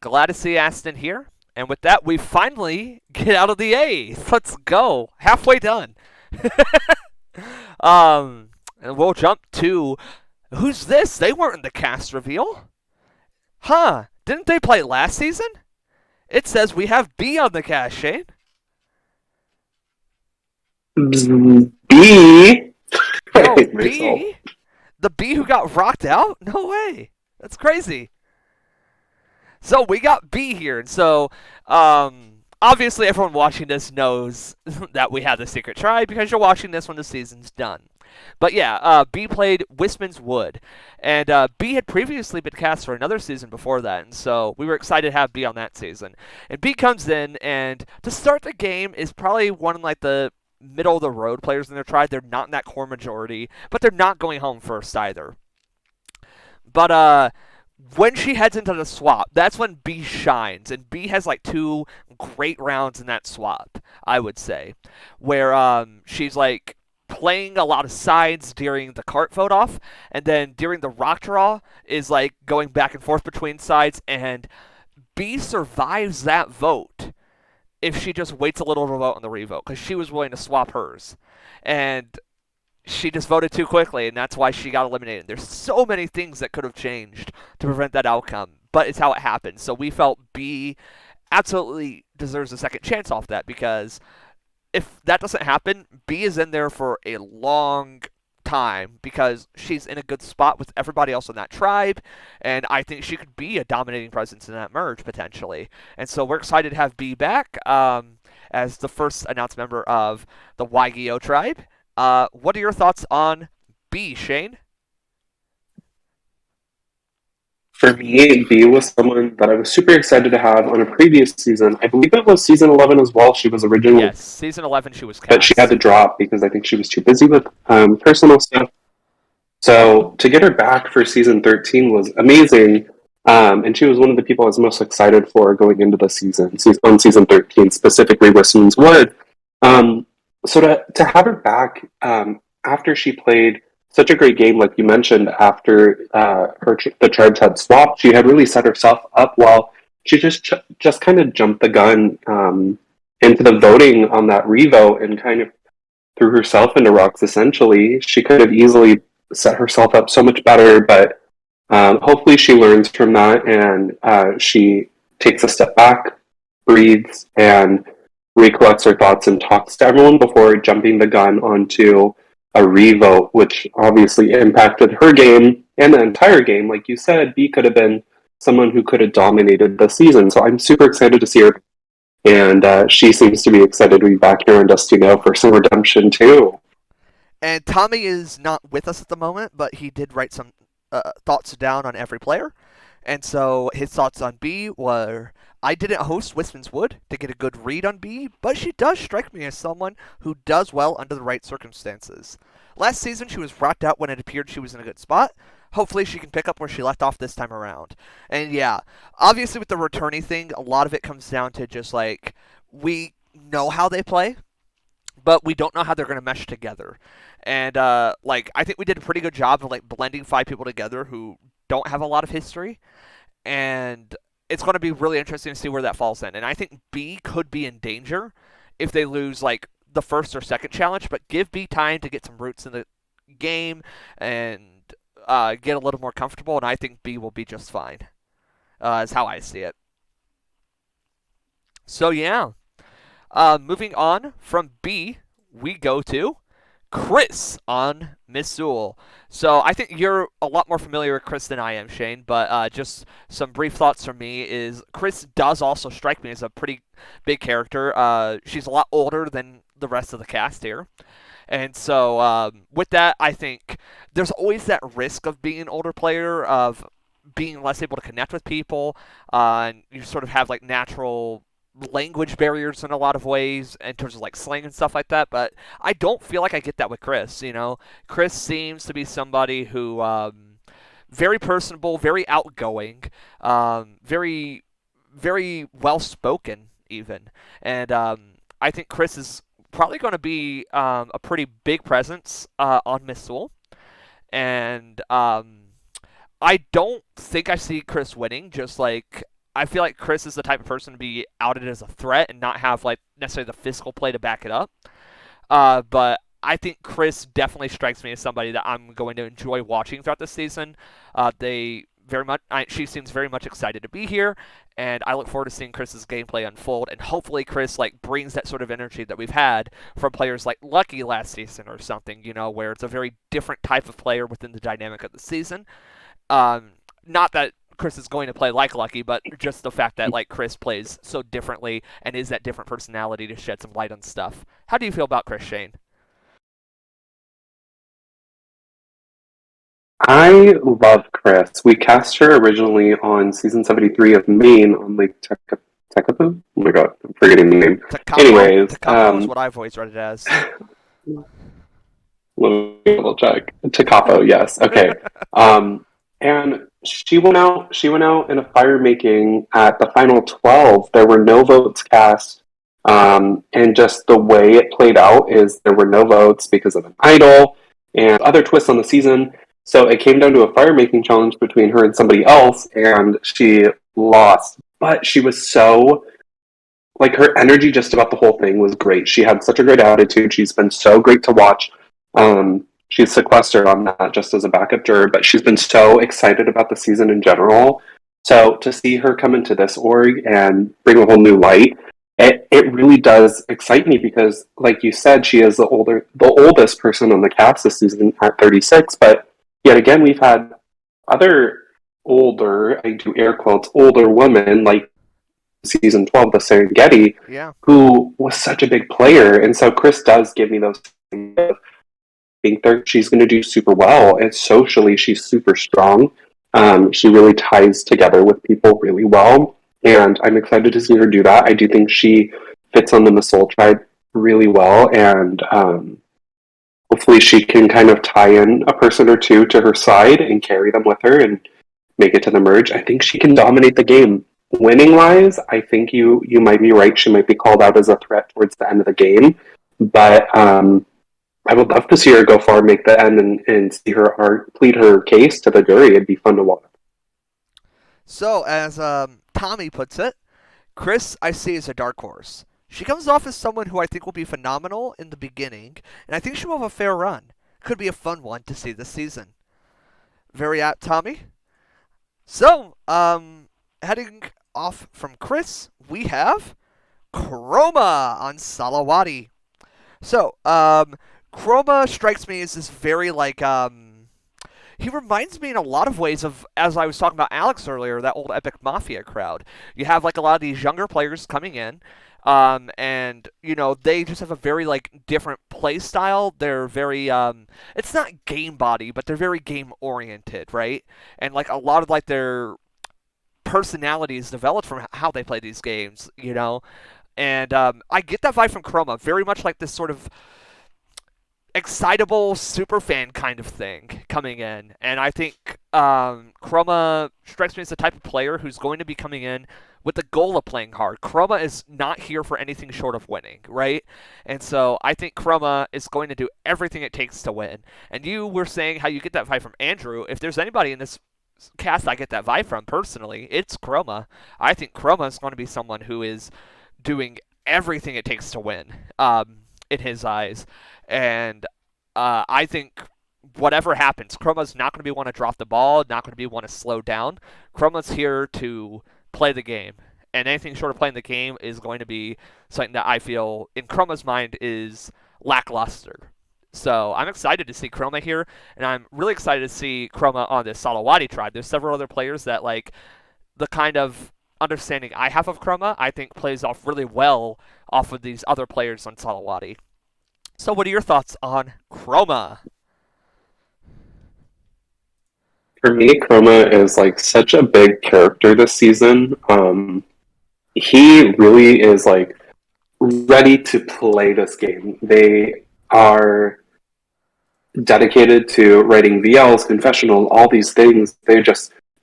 Glad to see Aston here. And with that, we finally get out of the A. Let's go. Halfway done. And we'll jump to who's this? They weren't in the cast reveal. Huh. Didn't they play last season? It says we have B on the cast, Shane. B. Yo, B? The B who got rocked out? No way. That's crazy. So we got B here, and so obviously everyone watching this knows that we have the secret tribe because you're watching this when the season's done. But yeah, B played Wisman's Wood, and B had previously been cast for another season before that, and so we were excited to have B on that season. And B comes in, and to start the game is probably one of like the middle of the road players in their tribe. They're not in that core majority, but they're not going home first either. But when she heads into the swap, that's when B shines, and B has like 2 great rounds in that swap, I would say, where she's like playing a lot of sides during the cart vote off, and then during the rock draw is like going back and forth between sides, and B survives that vote if she just waits a little to vote on the revote, because she was willing to swap hers. And she just voted too quickly, and that's why she got eliminated. There's so many things that could have changed to prevent that outcome, but it's how it happened. So we felt B absolutely deserves a second chance off that, because if that doesn't happen, B is in there for a long time because she's in a good spot with everybody else in that tribe, and I think she could be a dominating presence in that merge potentially. And so we're excited to have B back as the first announced member of the YGO tribe. What are your thoughts on B, Shane? For me, B was someone that I was super excited to have on a previous season. I believe it was season 11 as well. She was originally. Yes, season 11 she was cast. But she had to drop because I think she was too busy with personal stuff. So to get her back for season 13 was amazing. And she was one of the people I was most excited for going into the season, on season 13, specifically Wisman's Wood. So to have her back after she played such a great game, like you mentioned, after the tribes had swapped, she had really set herself up well. She just kind of jumped the gun into the voting on that revote and kind of threw herself into rocks, essentially. She could have easily set herself up so much better, but hopefully she learns from that and she takes a step back, breathes, and recollects her thoughts and talks to everyone before jumping the gun onto a revote, which obviously impacted her game and the entire game. Like you said, B could have been someone who could have dominated the season. So I'm super excited to see her. And she seems to be excited to be back here on Destino for some redemption too. And Tommy is not with us at the moment, but he did write some thoughts down on every player. And so his thoughts on B were, I didn't host Wisman's Wood to get a good read on B, but she does strike me as someone who does well under the right circumstances. Last season she was rocked out when it appeared she was in a good spot. Hopefully she can pick up where she left off this time around. And yeah, obviously with the returning thing, a lot of it comes down to just like, we know how they play, but we don't know how they're going to mesh together. And like, I think we did a pretty good job of like blending 5 people together who don't have a lot of history, and it's going to be really interesting to see where that falls in. And I think B could be in danger if they lose like the first or second challenge, but give B time to get some roots in the game and get a little more comfortable, and I think B will be just fine, is how I see it. So yeah, moving on from B, we go to Chris on Missoul. So I think you're a lot more familiar with Chris than I am, Shane, but just some brief thoughts from me is Chris does also strike me as a pretty big character. She's a lot older than the rest of the cast here. And so with that, I think there's always that risk of being an older player, of being less able to connect with people, and you sort of have like natural language barriers in a lot of ways in terms of like slang and stuff like that, but I don't feel like I get that with Chris. Chris seems to be somebody who very personable, very outgoing, very very well spoken even, and I think Chris is probably going to be a pretty big presence on Miss Sewell, and I don't think I see Chris winning, just like I feel like Chris is the type of person to be outed as a threat and not have like necessarily the physical play to back it up. But I think Chris definitely strikes me as somebody that I'm going to enjoy watching throughout the season. She seems very much excited to be here, and I look forward to seeing Chris's gameplay unfold. And hopefully, Chris like brings that sort of energy that we've had from players like Lucky last season or something, where it's a very different type of player within the dynamic of the season. Not that Chris is going to play like Lucky, but just the fact that like Chris plays so differently and is that different personality to shed some light on stuff. How do you feel about Chris, Shane? I love Chris. We cast her originally on season 73 of Maine on Lake Tekapo? Oh my god, I'm forgetting the name. Anyways, Tekapo is what I've always read it as. Let me double check. Tekapo, yes. Okay. And she went out in a fire making at the final 12. There were no votes cast. And just the way it played out is there were no votes because of an idol and other twists on the season. So it came down to a fire making challenge between her and somebody else, and she lost. But she was so, like, her energy just about the whole thing was great. She had such a great attitude. She's been so great to watch. She's sequestered on that just as a backup juror, but she's been so excited about the season in general. So to see her come into this org and bring a whole new light, it really does excite me because, like you said, she is the oldest person on the cast this season at 36. But yet again, we've had other older, I do air quotes, older women like season 12, the Serengeti, who was such a big player. And so Chris does give me those things. I think she's going to do super well, and socially she's super strong. She really ties together with people really well, and I'm excited to see her do that. I do think she fits on the Soul Tribe really well, and hopefully she can kind of tie in a person or two to her side and carry them with her and make it to the merge. I think she can dominate the game. Winning wise, I think you might be right. She might be called out as a threat towards the end of the game, but I would love to see her go far, make the end, and see her plead her case to the jury. It'd be fun to watch. So, as Tommy puts it, Chris I see as a dark horse. She comes off as someone who I think will be phenomenal in the beginning, and I think she'll have a fair run. Could be a fun one to see this season. Very apt, Tommy. So, heading off from Chris, we have Chroma on Salawati. So, Chroma strikes me as this very, he reminds me in a lot of ways of, as I was talking about Alex earlier, that old Epic Mafia crowd. You have, a lot of these younger players coming in, and, they just have a very, different play style. They're very, it's not game body, but they're very game-oriented, right? And, a lot of, their personalities developed from how they play these games, And I get that vibe from Chroma, very much like this sort of excitable superfan kind of thing coming in. And I think Chroma strikes me as the type of player who's going to be coming in with the goal of playing hard. Chroma is not here for anything short of winning, right? And so I think Chroma is going to do everything it takes to win. And you were saying how you get that vibe from Andrew. If there's anybody in this cast I get that vibe from personally, it's Chroma. I think Chroma is going to be someone who is doing everything it takes to win in his eyes. And I think whatever happens, Chroma's not going to be one to drop the ball, not going to be one to slow down. Chroma's here to play the game. And anything short of playing the game is going to be something that I feel, in Chroma's mind, is lackluster. So I'm excited to see Chroma here, and I'm really excited to see Chroma on the Salawati tribe. There's several other players that, the kind of understanding I have of Chroma, I think plays off really well off of these other players on Salawati. So what are your thoughts on Chroma? For me, Chroma is such a big character this season. He really is ready to play this game. They are dedicated to writing VLs, confessional, all these things. They're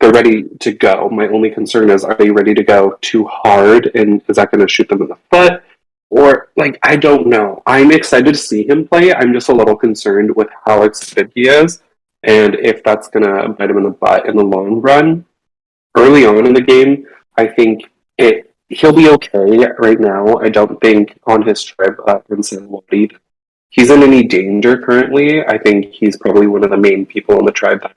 ready to go. My only concern is, are they ready to go too hard, and is that going to shoot them in the foot? Or, I don't know. I'm excited to see him play. I'm just a little concerned with how excited he is. and if that's going to bite him in the butt in the long run. Early on in the game, I think he'll be okay right now. I don't think on his trip in San Wadi he's in any danger currently. I think he's probably one of the main people on the tribe that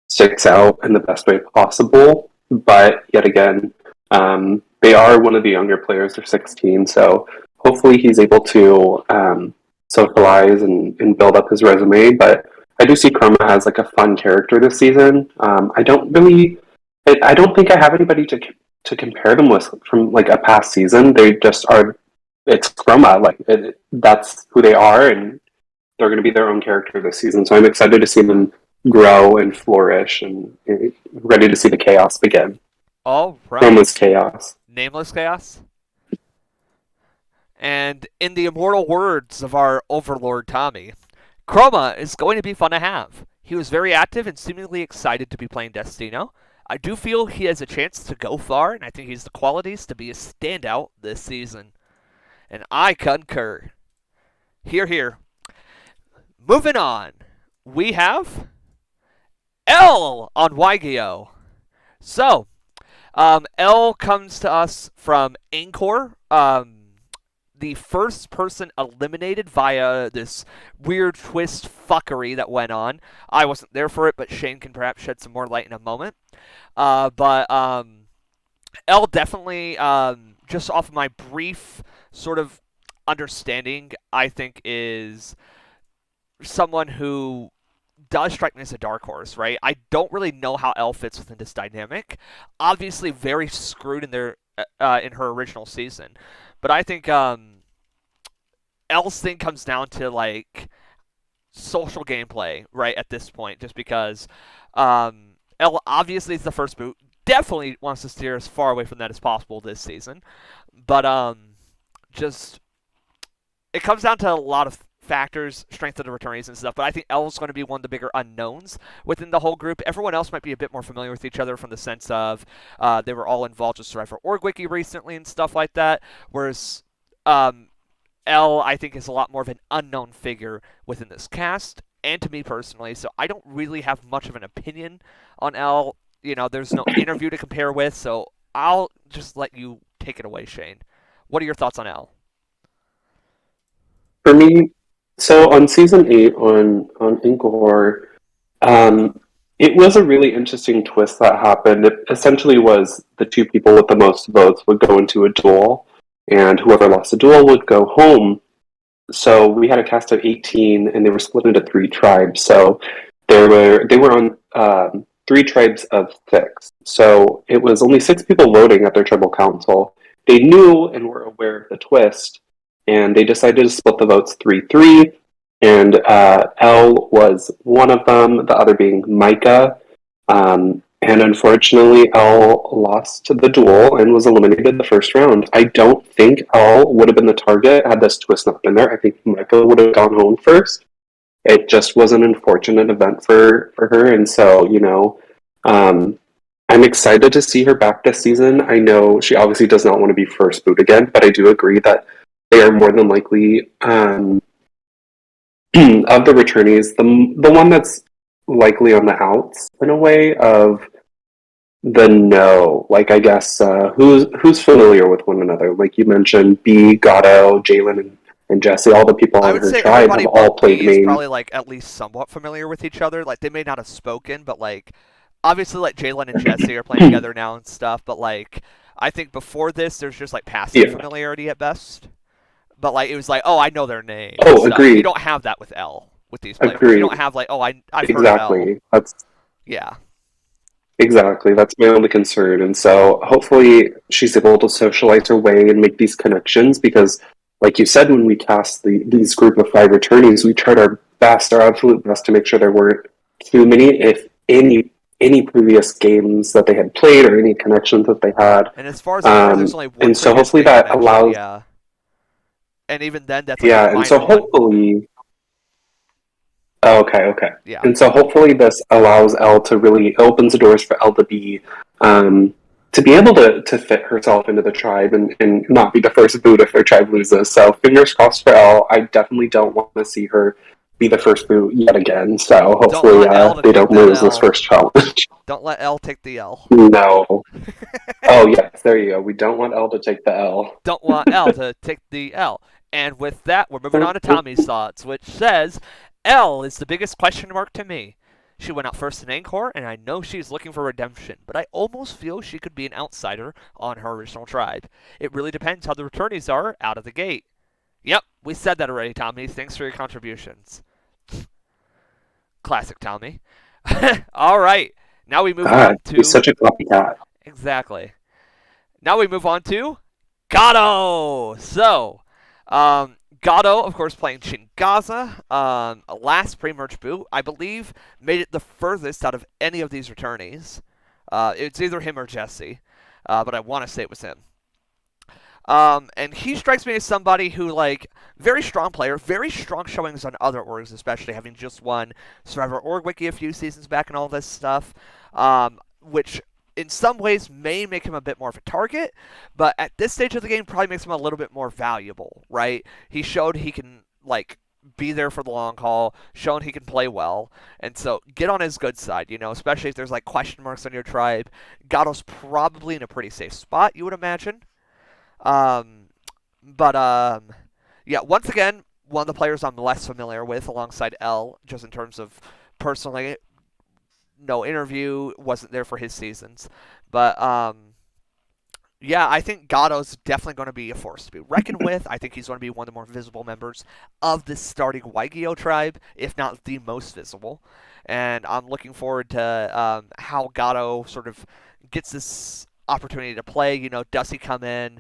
sticks out in the best way possible. But yet again, they are one of the younger players. They're 16, so hopefully he's able to socialize and build up his resume. But I do see Chroma as like a fun character this season. I don't think I have anybody to compare them with from like a past season. They just are. It's Chroma. That's who they are, and they're going to be their own character this season. So I'm excited to see them grow and flourish, and ready to see the chaos begin. All right. Chroma's chaos. Nameless chaos. And in the immortal words of our overlord Tommy, Chroma is going to be fun to have. He was very active and seemingly excited to be playing Destino. I do feel he has a chance to go far, and I think he has the qualities to be a standout this season. And I concur. Hear, hear. Moving on, we have L on Wygeo. So, L comes to us from Anchor, the first person eliminated via this weird twist fuckery that went on. I wasn't there for it, but Shane can perhaps shed some more light in a moment. But L definitely, just off of my brief sort of understanding, I think is someone who does strike me as a dark horse, right? I don't really know how L fits within this dynamic. Obviously very screwed in their in her original season. But I think L's thing comes down to like social gameplay, right, at this point, just because L obviously is the first boot. Definitely wants to steer as far away from that as possible this season. But just it comes down to a lot of factors, strength of the returnees and stuff, but I think L's going to be one of the bigger unknowns within the whole group. Everyone else might be a bit more familiar with each other from the sense of they were all involved with Survivor Org Wiki recently and stuff like that, whereas L, I think, is a lot more of an unknown figure within this cast, and to me personally, so I don't really have much of an opinion on L. You know, there's no interview to compare with, so I'll just let you take it away, Shane. What are your thoughts on L? For me, so on season 8 on Inkor, it was a really interesting twist that happened. It essentially was the two people with the most votes would go into a duel, and whoever lost the duel would go home. So we had a cast of 18, and they were split into 3 tribes. So they were on 3 tribes of 6. So it was only 6 people voting at their tribal council. They knew and were aware of the twist, and they decided to split the votes 3-3, and L was one of them, the other being Micah, and unfortunately L lost the duel and was eliminated the first round. I don't think L would have been the target had this twist not been there. I think Micah would have gone home first. It just was an unfortunate event for her, and so, you know, I'm excited to see her back this season. I know she obviously does not want to be first boot again, but I do agree that they are more than likely, of the returnees, the one that's likely on the outs in a way of the no. Like, I guess, who's familiar with one another? Like you mentioned, B, Gatto, Jalen, and Jesse, all the people on her tribe have all played main. Probably like at least somewhat familiar with each other. Like, they may not have spoken, but like obviously like Jalen and Jesse are playing together now and stuff. But like I think before this, there's just like passive familiarity at best. But like it was like, oh, I know their name. Oh, agreed. You don't have that with L with these players. Agreed. You don't have like, oh, I've heard of L. Yeah. Exactly. That's my only concern. And so hopefully she's able to socialize her way and make these connections because, like you said, when we cast these group of 5 returnees, we tried our best, our absolute best, to make sure there weren't too many, if any previous games that they had played or any connections that they had. And as far as I know, there's only one. And so hopefully that allows. Yeah. And even then, that's and so hopefully. Okay. Yeah. And so hopefully this allows Elle to really opens the doors for Elle to be able to fit herself into the tribe and not be the first boot if their tribe loses. So fingers crossed for Elle. I definitely don't want to see her be the first boot yet again. So Don't hopefully let Elle they take don't that lose this L. first challenge. Don't let Elle take the L. No. Oh yes, there you go. We don't want Elle to take the L. Don't want Elle to take the L. And with that, we're moving on to Tommy's thoughts, which says, Elle is the biggest question mark to me. She went out first in Angkor, and I know she's looking for redemption, but I almost feel she could be an outsider on her original tribe. It really depends how the returnees are out of the gate. Yep, we said that already, Tommy. Thanks for your contributions. Classic Tommy. All right, now we move on to... He's such a copycat. Exactly. Now we move on to Gato. So, Gato, of course, playing Shingaza. Last pre-merge boot, I believe, made it the furthest out of any of these returnees. It's either him or Jesse, but I want to say it was him. And he strikes me as somebody who, like, very strong player, very strong showings on other orgs, especially having just won Survivor Org Wiki a few seasons back and all this stuff, which in some ways may make him a bit more of a target, but at this stage of the game probably makes him a little bit more valuable, right? He showed he can, like, be there for the long haul, shown he can play well, and so get on his good side, you know, especially if there's, like, question marks on your tribe. Gato's probably in a pretty safe spot, you would imagine. Yeah, once again, one of the players I'm less familiar with alongside Elle, just in terms of personally, no interview, wasn't there for his seasons. But, yeah, I think Gato's definitely going to be a force to be reckoned with. I think he's going to be one of the more visible members of the starting Waigeo tribe, if not the most visible. And I'm looking forward to how Gato sort of gets this opportunity to play. You know, does he come in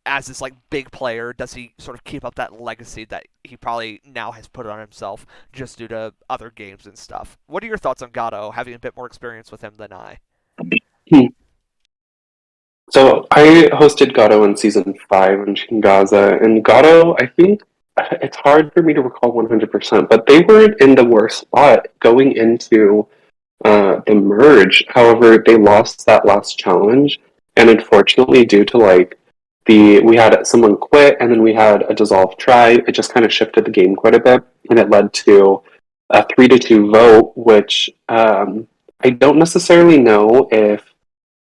as this, like, big player? Does he sort of keep up that legacy that he probably now has put on himself just due to other games and stuff? What are your thoughts on Gato, having a bit more experience with him than I? So I hosted Gato in season 5 in Shingaza, and Gato, I think it's hard for me to recall 100%, but they weren't in the worst spot going into the merge. However, they lost that last challenge, and unfortunately, due to, like, we had someone quit, and then we had a dissolved tribe, it just kind of shifted the game quite a bit, and it led to a 3-2 vote, which I don't necessarily know if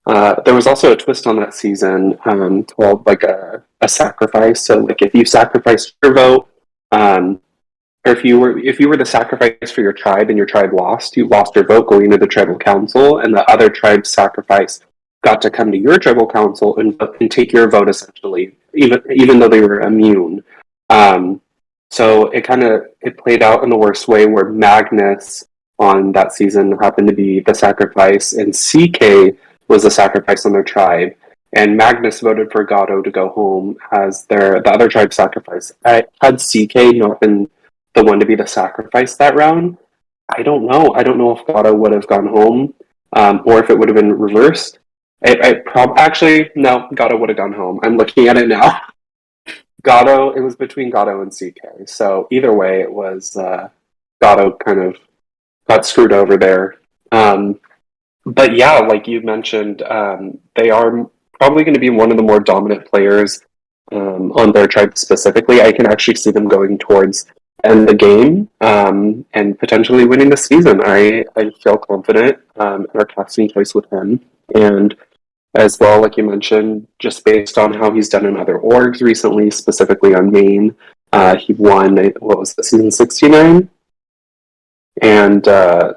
there was also a twist on that season called, like, a sacrifice. So, like, if you sacrificed your vote, or if you were the sacrifice for your tribe and your tribe lost, you lost your vote going into the tribal council, and the other tribe's sacrifice got to come to your tribal council and take your vote, essentially, even though they were immune. So it played out in the worst way, where Magnus on that season happened to be the sacrifice, and CK was the sacrifice on their tribe. And Magnus voted for Gato to go home as the other tribe's sacrifice. Had CK not been the one to be the sacrifice that round, I don't know. I don't know if Gato would have gone home, or if it would have been reversed. Actually, no, Gato would have gone home. I'm looking at it now. It was between Gato and CK. So either way, it was Gato kind of got screwed over there. But yeah, like you mentioned, they are probably going to be one of the more dominant players on their tribe specifically. I can actually see them going towards end the game and potentially winning the season. I feel confident in our casting choice with him. And as well, like you mentioned, just based on how he's done in other orgs recently, specifically on main, he won, what was it, season 69? And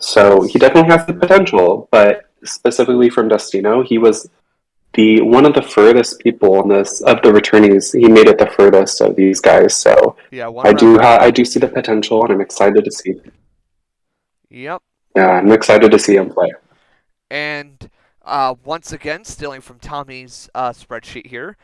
so he definitely has the potential, but specifically from Destino, he was one of the furthest people on this of the returnees. He made it the furthest of these guys, so yeah, I do see the potential, and I'm excited to see. Yep. Yeah, I'm excited to see him play. And once again, stealing from Tommy's spreadsheet here,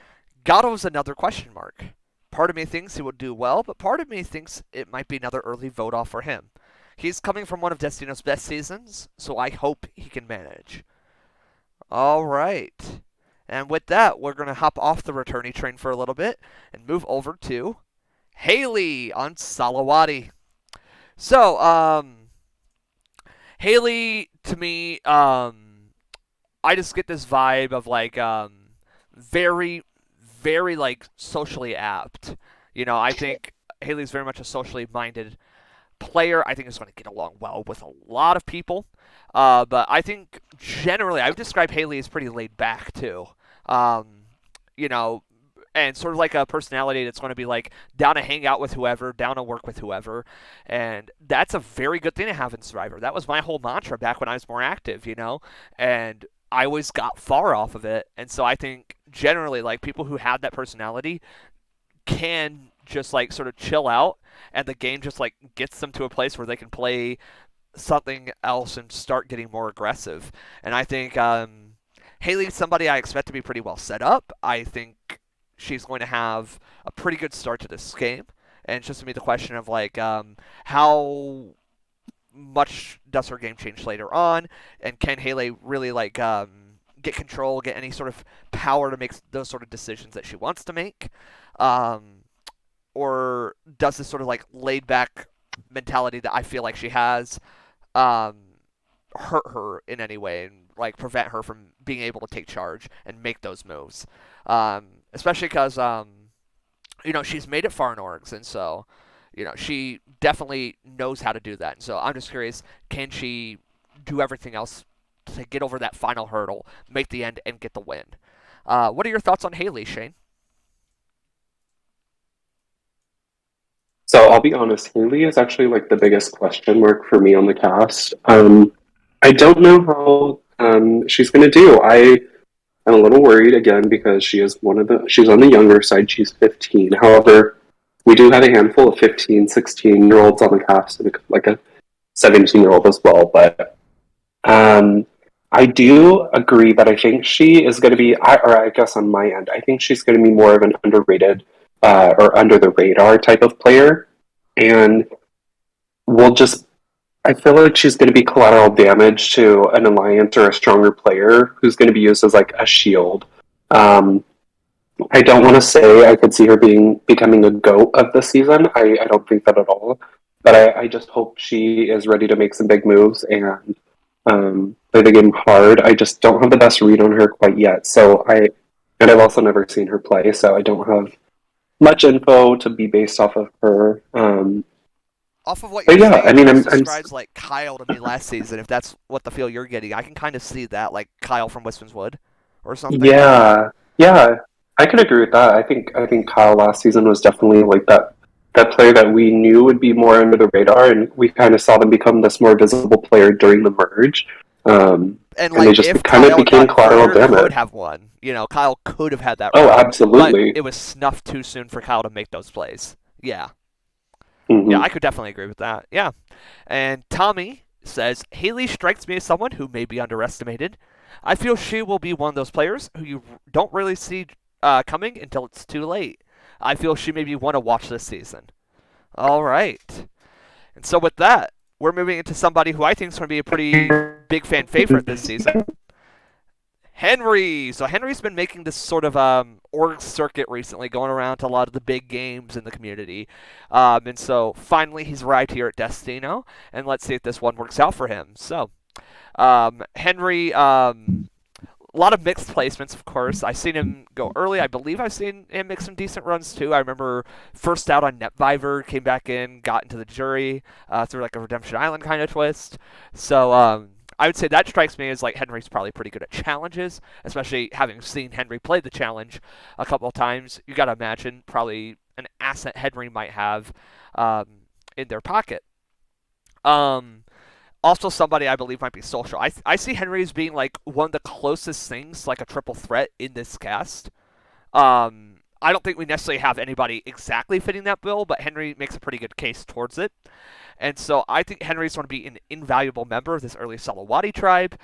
Gato's another question mark. Part of me thinks he would do well, but part of me thinks it might be another early vote off for him. He's coming from one of Destino's best seasons, so I hope he can manage. All right. And with that, we're going to hop off the returnee train for a little bit and move over to Haley on Salawati. So, Haley, to me, I just get this vibe of, like, very, very, like, socially apt. You know, I think Haley's very much a socially minded player. I think is going to get along well with a lot of people. But I think generally, I would describe Haley as pretty laid back too. You know, and sort of like a personality that's going to be like down to hang out with whoever, down to work with whoever, and that's a very good thing to have in Survivor. That was my whole mantra back when I was more active, and I always got far off of it. And so I think generally, like people who have that personality can just like sort of chill out, and the game just like gets them to a place where they can play something else and start getting more aggressive. And I think Haley's somebody I expect to be pretty well set up. I think she's going to have a pretty good start to this game. And it's just going to be the question of like how much does her game change later on, and can Haley really like get control, get any sort of power to make those sort of decisions that she wants to make, or does this sort of like laid back mentality that I feel like she has hurt her in any way and like prevent her from being able to take charge and make those moves, especially because she's made it far in orgs, and so she definitely knows how to do that. And so I'm just curious, can she do everything else to get over that final hurdle, make the end, and get the win? What are your thoughts on Haley, Shane? So I'll be honest, Haley is actually like the biggest question mark for me on the cast. I don't know how she's going to do. I'm a little worried again because she's on the younger side. She's 15. However, we do have a handful of 15, 16-year-olds on the cast, and like a 17-year-old as well. But I do agree that I think she is going to be, or I guess on my end, I think she's going to be more of an underrated or under the radar type of player. And I feel like she's going to be collateral damage to an alliance or a stronger player who's going to be used as like a shield. I don't want to say I could see her becoming a GOAT of the season. I don't think that at all. But I just hope she is ready to make some big moves and play the game hard. I just don't have the best read on her quite yet. And I've also never seen her play, so I don't have much info to be based off of her. Off of what you're saying, I mean, describes like Kyle to me last season. If that's what the feel you're getting, I can kind of see that, like Kyle from Wispen's Wood, or something. Yeah, I can agree with that. I think Kyle last season was definitely like that player that we knew would be more under the radar, and we kind of saw them become this more visible player during the merge. And like, they just if kind Kyle of became collateral damage. Could have won. Kyle could have had that. Oh, run, absolutely. But it was snuffed too soon for Kyle to make those plays. Yeah. Mm-hmm. Yeah, I could definitely agree with that. Yeah. And Tommy says, Haley strikes me as someone who may be underestimated. I feel she will be one of those players who you don't really see coming until it's too late. I feel she may be one to watch this season. All right. And so with that, we're moving into somebody who I think is going to be a pretty big fan favorite this season. Henry. So Henry's been making this sort of org circuit recently, going around to a lot of the big games in the community. And so finally he's arrived here at Destino, and let's see if this one works out for him. So Henry, a lot of mixed placements, of course. I've seen him go early. I believe I've seen him make some decent runs too. I remember first out on Netviver, came back in, got into the jury through like a Redemption Island kind of twist. So I would say that strikes me as like Henry's probably pretty good at challenges, especially having seen Henry play the challenge a couple of times. You got to imagine probably an asset Henry might have in their pocket. Also somebody I believe might be social. I see Henry as being like one of the closest things, like a triple threat in this cast. I don't think we necessarily have anybody exactly fitting that bill, but Henry makes a pretty good case towards it. And so I think Henry's going to be an invaluable member of this early Salawati tribe,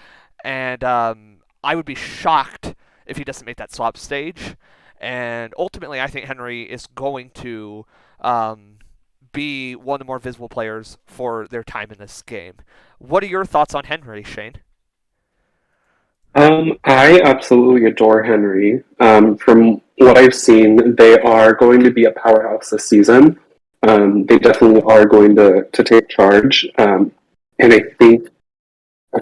and I would be shocked if he doesn't make that swap stage. And ultimately, I think Henry is going to be one of the more visible players for their time in this game. What are your thoughts on Henry, Shane? I absolutely adore Henry. From what I've seen, they are going to be a powerhouse this season. They definitely are going to take charge, and I think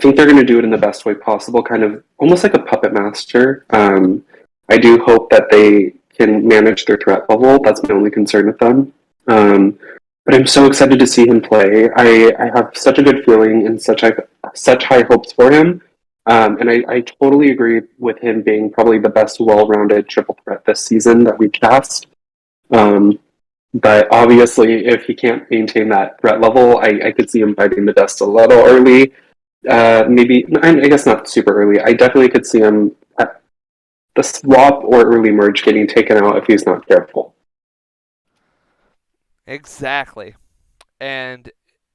they're going to do it in the best way possible, kind of almost like a puppet master. I do hope that they can manage their threat level. That's my only concern with them. But I'm so excited to see him play. I have such a good feeling and such high hopes for him. And I totally agree with him being probably the best well-rounded triple threat this season that we've cast. But obviously, if he can't maintain that threat level, I could see him biting the dust a little early. Maybe, I guess not super early. I definitely could see him at the swap or early merge getting taken out if he's not careful. Exactly. And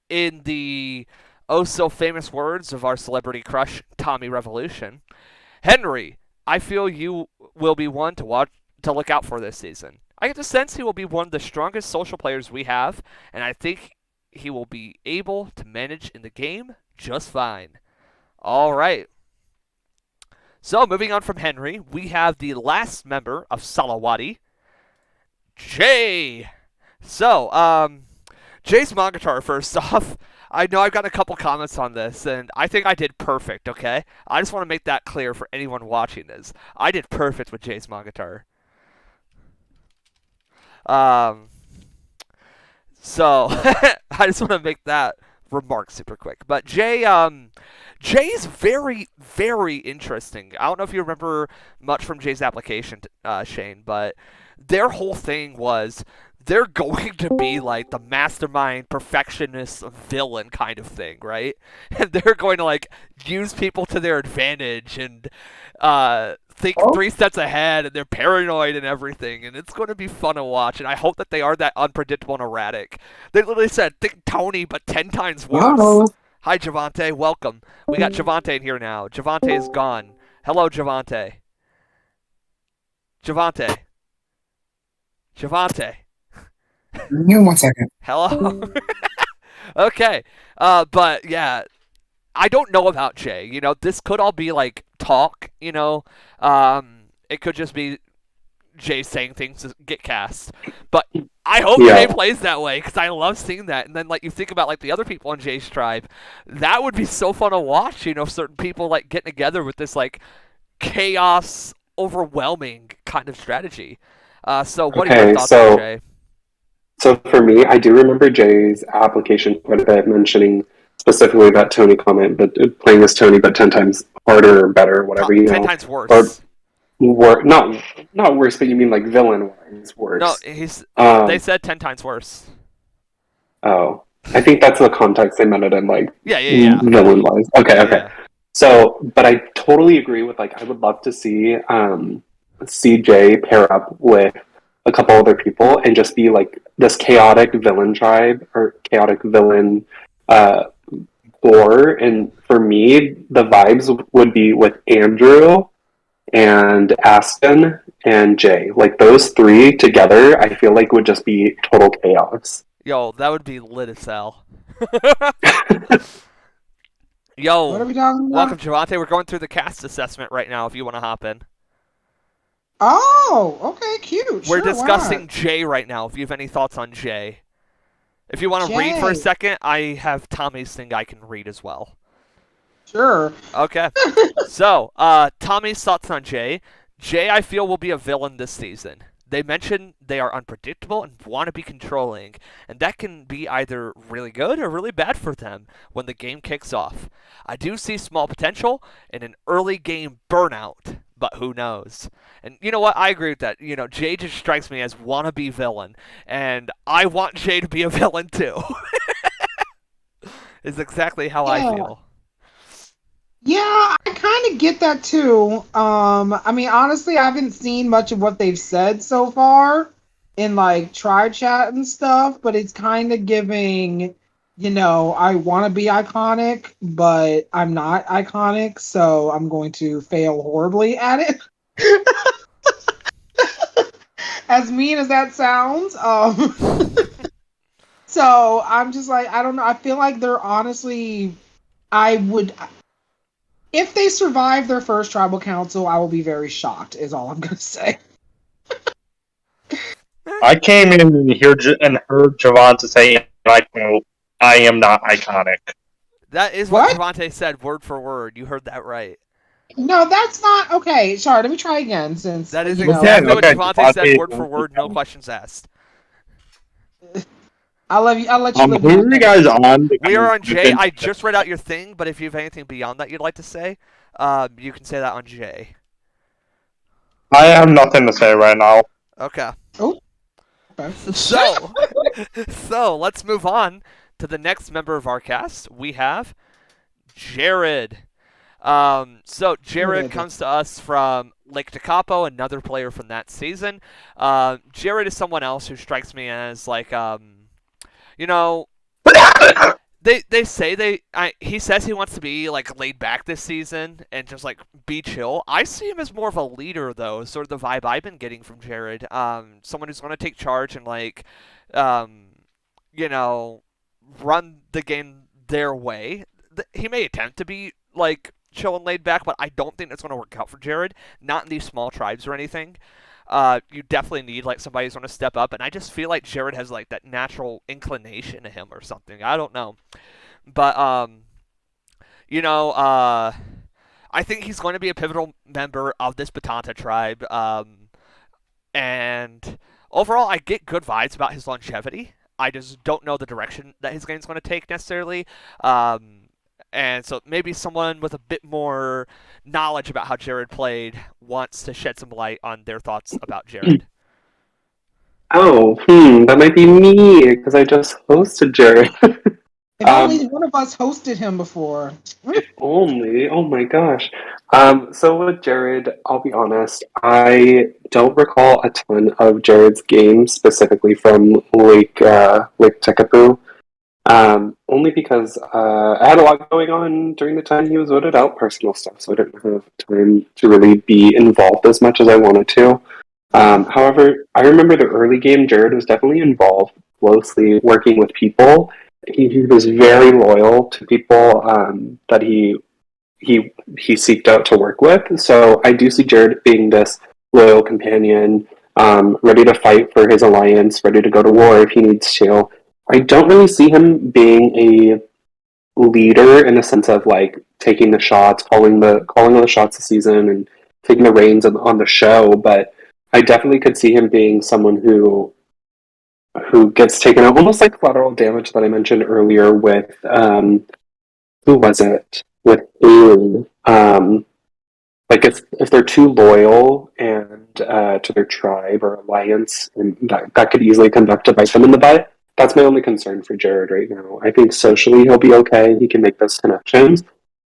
in the oh-so-famous words of our celebrity crush, Tommy Revolution, Henry, I feel you will be one to look out for this season. I get the sense he will be one of the strongest social players we have, and I think he will be able to manage in the game just fine. All right. So, moving on from Henry, we have the last member of Salawati, Jay. So, Jay's Monogatari, first off, I know I've got a couple comments on this, and I think I did perfect, okay? I just want to make that clear for anyone watching this. I did perfect with Jay's Monogatari. So, I just want to make that remark super quick. But Jay's very, very interesting. I don't know if you remember much from Jay's application, Shane, but their whole thing was they're going to be like the mastermind, perfectionist villain kind of thing, right? And they're going to like use people to their advantage and think 3 steps ahead, and they're paranoid and everything, and it's going to be fun to watch, and I hope that they are that unpredictable and erratic. They literally said, think Tony, but 10 times worse. Wow. Hi, Javante. Welcome. We got Javante in here now. Javante is gone. Hello, Javante. Javante. Javante. Give me 1 second. Hello? Okay. But, yeah, I don't know about Jay. You know, this could all be, like, talk, you know. It could just be Jay saying things to get cast. But I hope Jay plays that way, because I love seeing that. And then, like, you think about, like, the other people on Jay's tribe. That would be so fun to watch, you know, certain people, like, getting together with this, like, chaos, overwhelming kind of strategy. So what are your thoughts on Jay? So for me, I do remember Jay's application quite a bit, mentioning specifically that Tony comment, but playing as Tony, but 10 times harder or better, whatever, you know. 10 times worse. Or not worse, but you mean like villain-wise worse. No, they said 10 times worse. Oh. I think that's the context they meant it in, like, yeah. villain-wise. Okay. Yeah. So, but I totally agree with, like, I would love to see Jay pair up with a couple other people and just be like this chaotic villain tribe or chaotic villain core. And for me, the vibes would be with Andrew and Aston and Jay. Like, those 3 together, I feel like would just be total chaos. Yo, that would be lit as hell. Yo, What are we talking about? welcome, Javante. We're going through the cast assessment right now if you want to hop in. Oh, okay, cute. We're Sure, why discussing not? Jay right now, if you have any thoughts on Jay. If you want to read for a Jay. second, I have Tommy's thing I can read as well. Sure. Okay. So, Tommy's thoughts on Jay. Jay, I feel, will be a villain this season. They mention they are unpredictable and want to be controlling, and that can be either really good or really bad for them when the game kicks off. I do see small potential in an early game burnout, but who knows? And you know what? I agree with that. You know, Jay just strikes me as wannabe villain, and I want Jay to be a villain too. Is exactly how I feel. Yeah, I kind of get that too. I mean, honestly, I haven't seen much of what they've said so far in like Tri Chat and stuff, but it's kind of giving, you know, I want to be iconic, but I'm not iconic, so I'm going to fail horribly at it. As mean as that sounds, so I'm just like, I don't know. I feel like they're honestly, if they survive their first tribal council, I will be very shocked, is all I'm going to say. I came in and heard Javante say, I am not iconic. That is what Javante said, word for word. You heard that right. No, that's not... Okay, sorry, let me try again, since... That is you know, exactly what Javante said, word for word, no questions asked. I'll let you live Who in are you that guys on? We are on Jay. I just read out your thing, but if you have anything beyond that you'd like to say, you can say that on Jay. I have nothing to say right now. Okay. Oh. Okay. So let's move on to the next member of our cast. We have Jared. So Jared comes to us from Lake Tekapo, another player from that season. Jared is someone else who strikes me as like, you know, they say he says he wants to be like laid back this season and just like be chill. I see him as more of a leader though, sort of the vibe I've been getting from Jared. Someone who's going to take charge and like, you know, run the game their way. He may attempt to be like chill and laid back, but I don't think that's going to work out for Jared. Not in these small tribes or anything. You definitely need like somebody who's going to step up, and I just feel like Jared has like that natural inclination to him or something. I don't know, but you know, I think he's going to be a pivotal member of this Batanta tribe. And overall, I get good vibes about his longevity. I just don't know the direction that his game's going to take necessarily. And so maybe someone with a bit more knowledge about how Jared played wants to shed some light on their thoughts about Jared. Oh, that might be me, because I just hosted Jared. If only one of us hosted him before. If only. Oh my gosh. So with Jared, I'll be honest, I don't recall a ton of Jared's games, specifically from Lake Tekapu. Only because I had a lot going on during the time he was voted out, personal stuff, so I didn't have time to really be involved as much as I wanted to. However, I remember the early game, Jared was definitely involved closely working with people. He was very loyal to people that he seeked out to work with. So I do see Jared being this loyal companion, ready to fight for his alliance, ready to go to war if he needs to. I don't really see him being a leader in the sense of like taking the shots, calling all the shots this season, and taking the reins on the show. But I definitely could see him being someone who gets taken out, almost like collateral damage that I mentioned earlier with who was it? With Ailey. Like if they're too loyal and to their tribe or alliance, and that could easily come back to bite them in the butt. That's my only concern for Jared right now. I think socially he'll be okay. He can make those connections.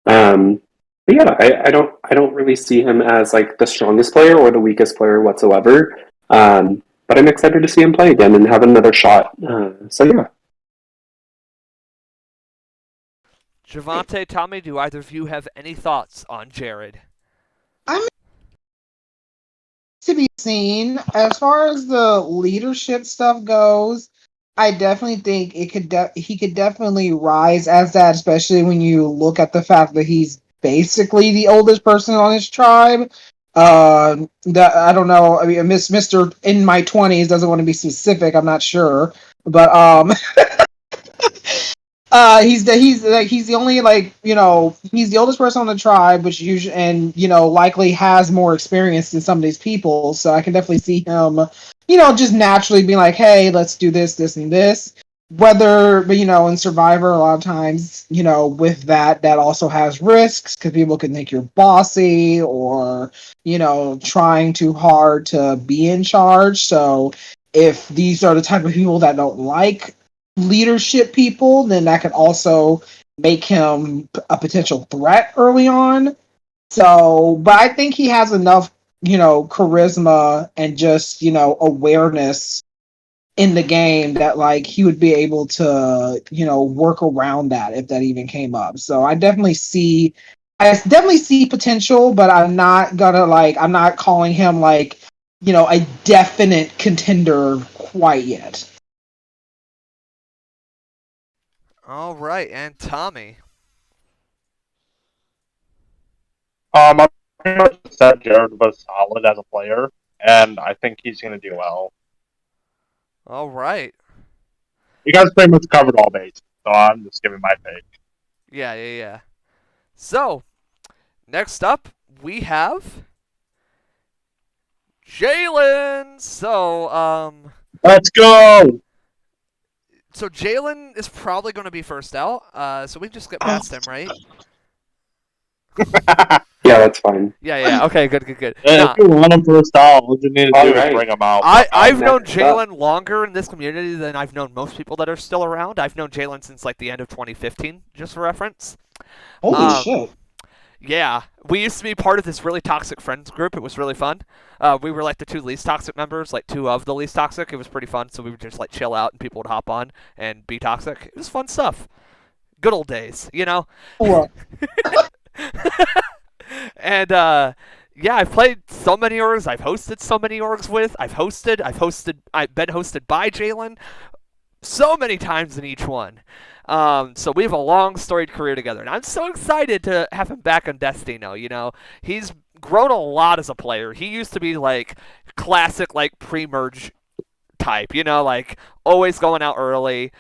But yeah, I don't really see him as like the strongest player or the weakest player whatsoever. But I'm excited to see him play again and have another shot. So yeah. Javante, Tommy, do either of you have any thoughts on Jared? I'm to be seen. As far as the leadership stuff goes, I definitely think he could definitely rise as that, especially when you look at the fact that he's basically the oldest person on his tribe. That I don't know. I mean, Mister in my 20s doesn't want to be specific. I'm not sure, but he's the only he's the oldest person on the tribe, which usually and likely has more experience than some of these people. So I can definitely see him, just naturally being like, hey, let's do this, this, and this. But in Survivor, a lot of times, with that also has risks because people can think you're bossy or trying too hard to be in charge. So if these are the type of people that don't like leadership people, then that could also make him a potential threat early on. So, but I think he has enough, charisma and just, awareness in the game that like he would be able to, work around that if that even came up. So I definitely see potential, but I'm not calling him like, a definite contender quite yet. All right, and Tommy. I pretty much said Jared was solid as a player, and I think he's going to do well. All right. You guys pretty much covered all bases, so I'm just giving my take. Yeah. So, next up, we have Jalen. So, Let's go! So Jalen is probably going to be first out. So we can just get past him, right? Yeah, that's fine. Yeah. Okay, good. If you want him first out, all you need to do is bring him out. I've known Jalen longer in this community than I've known most people that are still around. I've known Jalen since like the end of 2015, just for reference. Holy shit. Yeah, we used to be part of this really toxic friends group. It was really fun. We were like the 2 least toxic members, like 2 of the least toxic. It was pretty fun. So we would just like chill out and people would hop on and be toxic. It was fun stuff. Good old days, you know? What? And yeah, I've played so many orgs. I've hosted so many orgs with. I've been hosted by Jalen so many times in each one. So we have a long storied career together, and I'm so excited to have him back on Destino. You know, he's grown a lot as a player. He used to be like classic like pre-merge type, you know, like always going out early.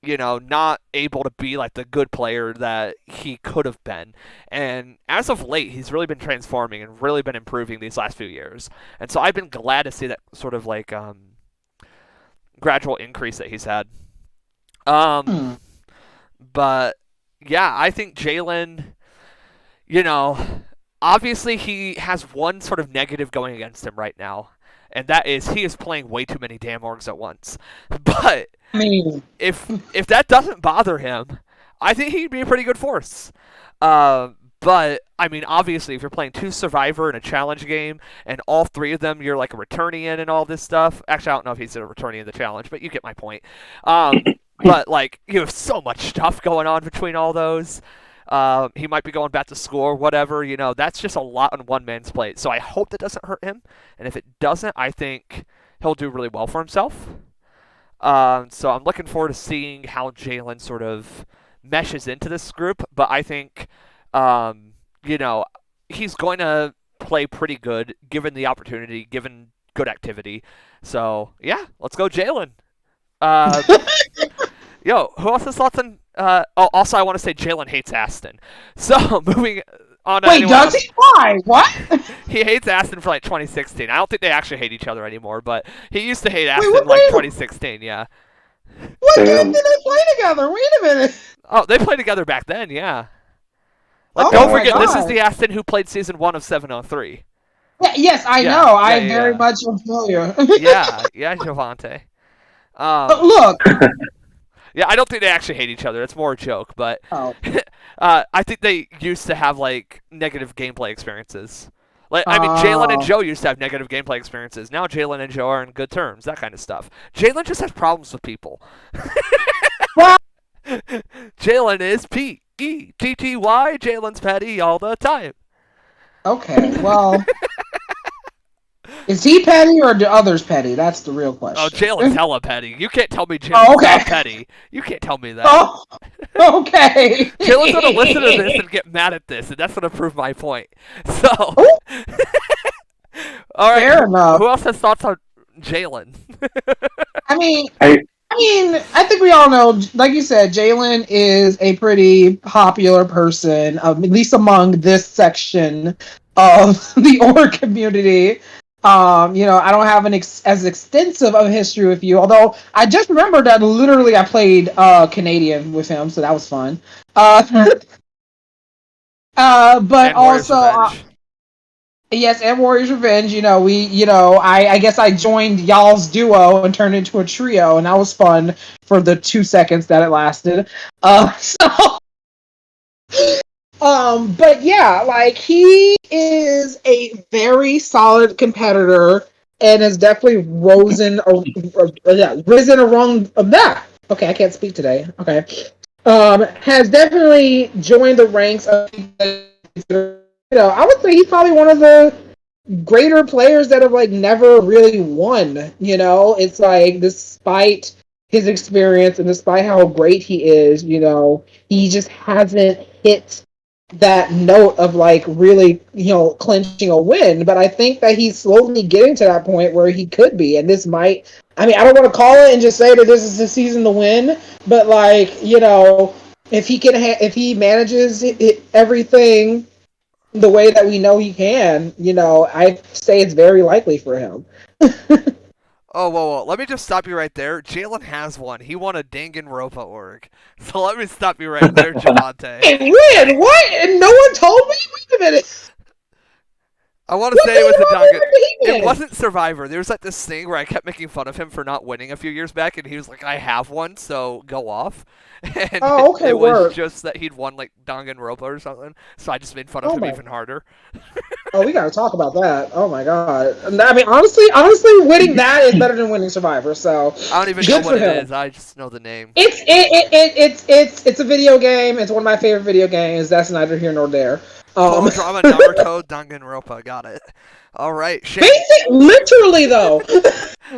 You know, not able to be like the good player that he could have been. And as of late, he's really been transforming and really been improving these last few years. And so I've been glad to see that sort of like gradual increase that he's had. But yeah, I think Jalen, you know, obviously he has one sort of negative going against him right now. And that is he is playing way too many damn orgs at once. But I mean, if that doesn't bother him, I think he'd be a pretty good force. But I mean, obviously, if you're playing 2 Survivor in a challenge game, and all 3 of them you're like a returnee in and all this stuff. Actually, I don't know if he's a returnee in the challenge, but you get my point. But like, you have so much stuff going on between all those. He might be going back to school or whatever, you know, that's just a lot on one man's plate. So I hope that doesn't hurt him. And if it doesn't, I think he'll do really well for himself. So I'm looking forward to seeing how Jalen sort of meshes into this group. But I think, you know, he's going to play pretty good given the opportunity, given good activity. So yeah, let's go Jalen. Yo, who else has thoughts on... also, I want to say Jalen hates Aston. So, moving on to wait, does he? Why? What? He hates Aston for, like, 2016. I don't think they actually hate each other anymore, but he used to hate Aston, like, 2016, yeah. What game did they play together? Wait a minute. Oh, they played together back then, yeah. Like, Oh don't my forget, this is God. the Aston who played Season 1 of 703. Yeah, yes, I Yeah, know. yeah, I yeah, very yeah. much am familiar. Yeah, Javante. But look. Yeah, I don't think they actually hate each other. It's more a joke, but Oh. I think they used to have like negative gameplay experiences. Like, I mean, Jalen and Joe used to have negative gameplay experiences. Now Jalen and Joe are in good terms, that kind of stuff. Jalen just has problems with people. Jalen is Petty. Jalen's petty all the time. Okay, well. Is he petty or do others petty? That's the real question. Oh, Jalen's hella petty. You can't tell me Jalen's not petty. You can't tell me that. Oh, okay. Jalen's going to listen to this and get mad at this, and that's going to prove my point. So, all right. Fair enough. Who else has thoughts on Jalen? I mean, I think we all know, like you said, Jalen is a pretty popular person, at least among this section of the org community. You know, I don't have as extensive of a history with you, although I just remembered that literally I played Canadian with him, so that was fun. But And Warriors also, Revenge. yes, and Warriors Revenge. You know, I guess I joined y'all's duo and turned into a trio, and that was fun for the 2 seconds that it lasted. But yeah, like, he is a very solid competitor and has definitely risen around of that. Okay, I can't speak today. Okay. Has definitely joined the ranks of, you know, I would say he's probably one of the greater players that have like never really won. You know, it's like, despite his experience and despite how great he is, you know, he just hasn't hit that note of like really, you know, clinching a win. But I think that he's slowly getting to that point where he could be, and this might, I mean, I don't want to call it and just say that this is the season to win, but like, you know, if he can if he manages everything the way that we know he can, you know, I say it's very likely for him. Oh, whoa. Let me just stop you right there. Jalen has one. He won a Danganronpa org. So let me stop you right there, Javante. And when? What? And no one told me? Wait a minute. I want to say it was a Dangan. It wasn't Survivor. There was like this thing where I kept making fun of him for not winning a few years back, and he was like, "I have one, so go off." And okay, it was just that he'd won like Danganronpa or something. So I just made fun of him even harder. Oh, we gotta talk about that. Oh my god. I mean, honestly, winning that is better than winning Survivor. So I don't even know what it is. I just know the name. It's a video game. It's one of my favorite video games. That's neither here nor there. Drama Naruto Danganronpa. Got it. All right, Shane. Literally though.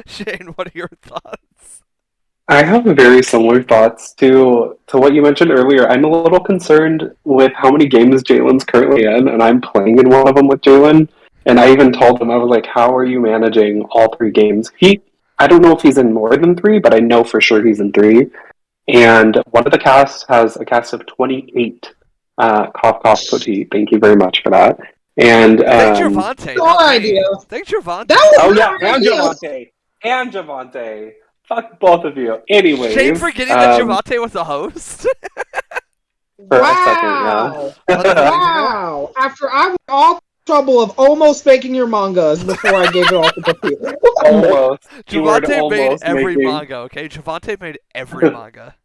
Shane, what are your thoughts? I have very similar thoughts to what you mentioned earlier. I'm a little concerned with how many games Jalen's currently in, and I'm playing in one of them with Jalen. And I even told him, I was like, "How are you managing all 3 games?" I don't know if he's in more than 3, but I know for sure he's in 3. And one of the casts has a cast of 28. Cough, cough, putty. Thank you very much for that. And thanks, Javante. No idea. Thanks, Javante. And Javante. Fuck both of you. Anyway, Shane forgetting that Javante was a host. Wow. Wow. After I went all the trouble of almost faking your mangas before I gave it all to computer. Almost. Javante made every manga. Okay, Javante made every manga.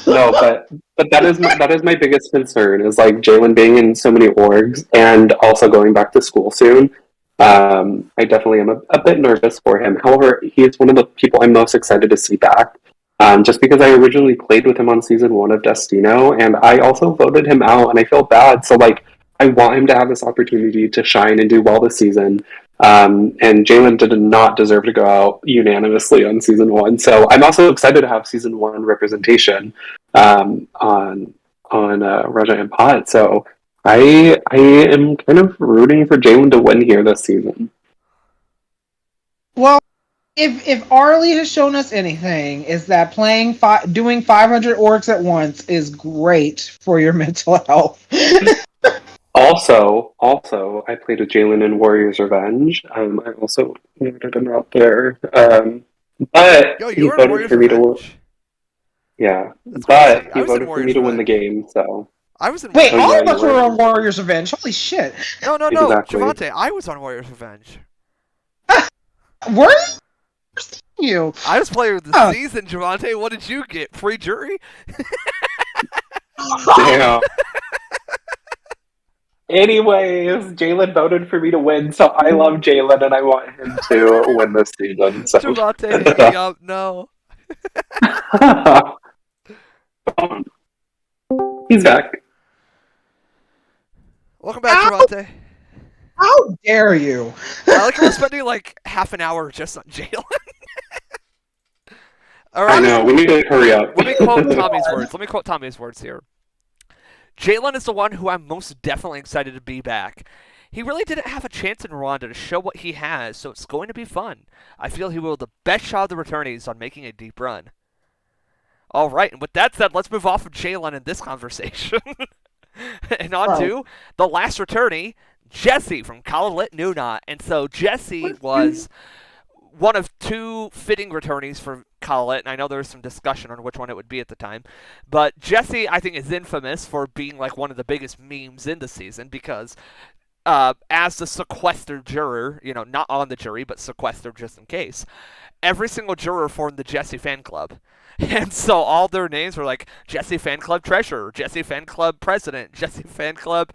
No, but that is my biggest concern is like Jalen being in so many orgs and also going back to school soon. I definitely am a bit nervous for him. However, he is one of the people I'm most excited to see back. Just because I originally played with him on season 1 of Destino, and I also voted him out, and I feel bad. So like, I want him to have this opportunity to shine and do well this season. And Jalen did not deserve to go out unanimously on season 1. So I'm also excited to have season 1 representation on Raja and Pot. So I am kind of rooting for Jalen to win here this season. Well, if Arlie has shown us anything, is that doing 500 orcs at once is great for your mental health. Also, I played with Jalen in Warrior's Revenge. I also noted him out there. But he voted for me to win. Yeah, but he voted for me to win the game, so... I was in Wait, all of us were on Warrior's Revenge. Holy shit. No. Exactly. Javante, I was on Warrior's Revenge. Were you? I was player of the season, Javante. What did you get? Free jury? Damn. Anyways, Jalen voted for me to win, so I love Jalen and I want him to win this season. So. Javante, hit me up. No. He's back. Welcome back, Javante. How dare you? I like we're spending like half an hour just on Jalen. All right. I know, we need to hurry up. Let me quote Tommy's words here. Jalen is the one who I'm most definitely excited to be back. He really didn't have a chance in Rwanda to show what he has, so it's going to be fun. I feel he will have the best shot of the returnees on making a deep run. All right, and with that said, let's move off of Jalen in this conversation. And on to the last returnee, Jesse from Kalalit Nuna. And so Jesse was one of 2 fitting returnees for Kalalit, and I know there was some discussion on which one it would be at the time. But Jesse, I think, is infamous for being like one of the biggest memes in the season because as the sequestered juror, not on the jury, but sequestered just in case, every single juror formed the Jesse fan club. And so all their names were like Jesse Fan Club Treasurer, Jesse Fan Club President, Jesse Fan Club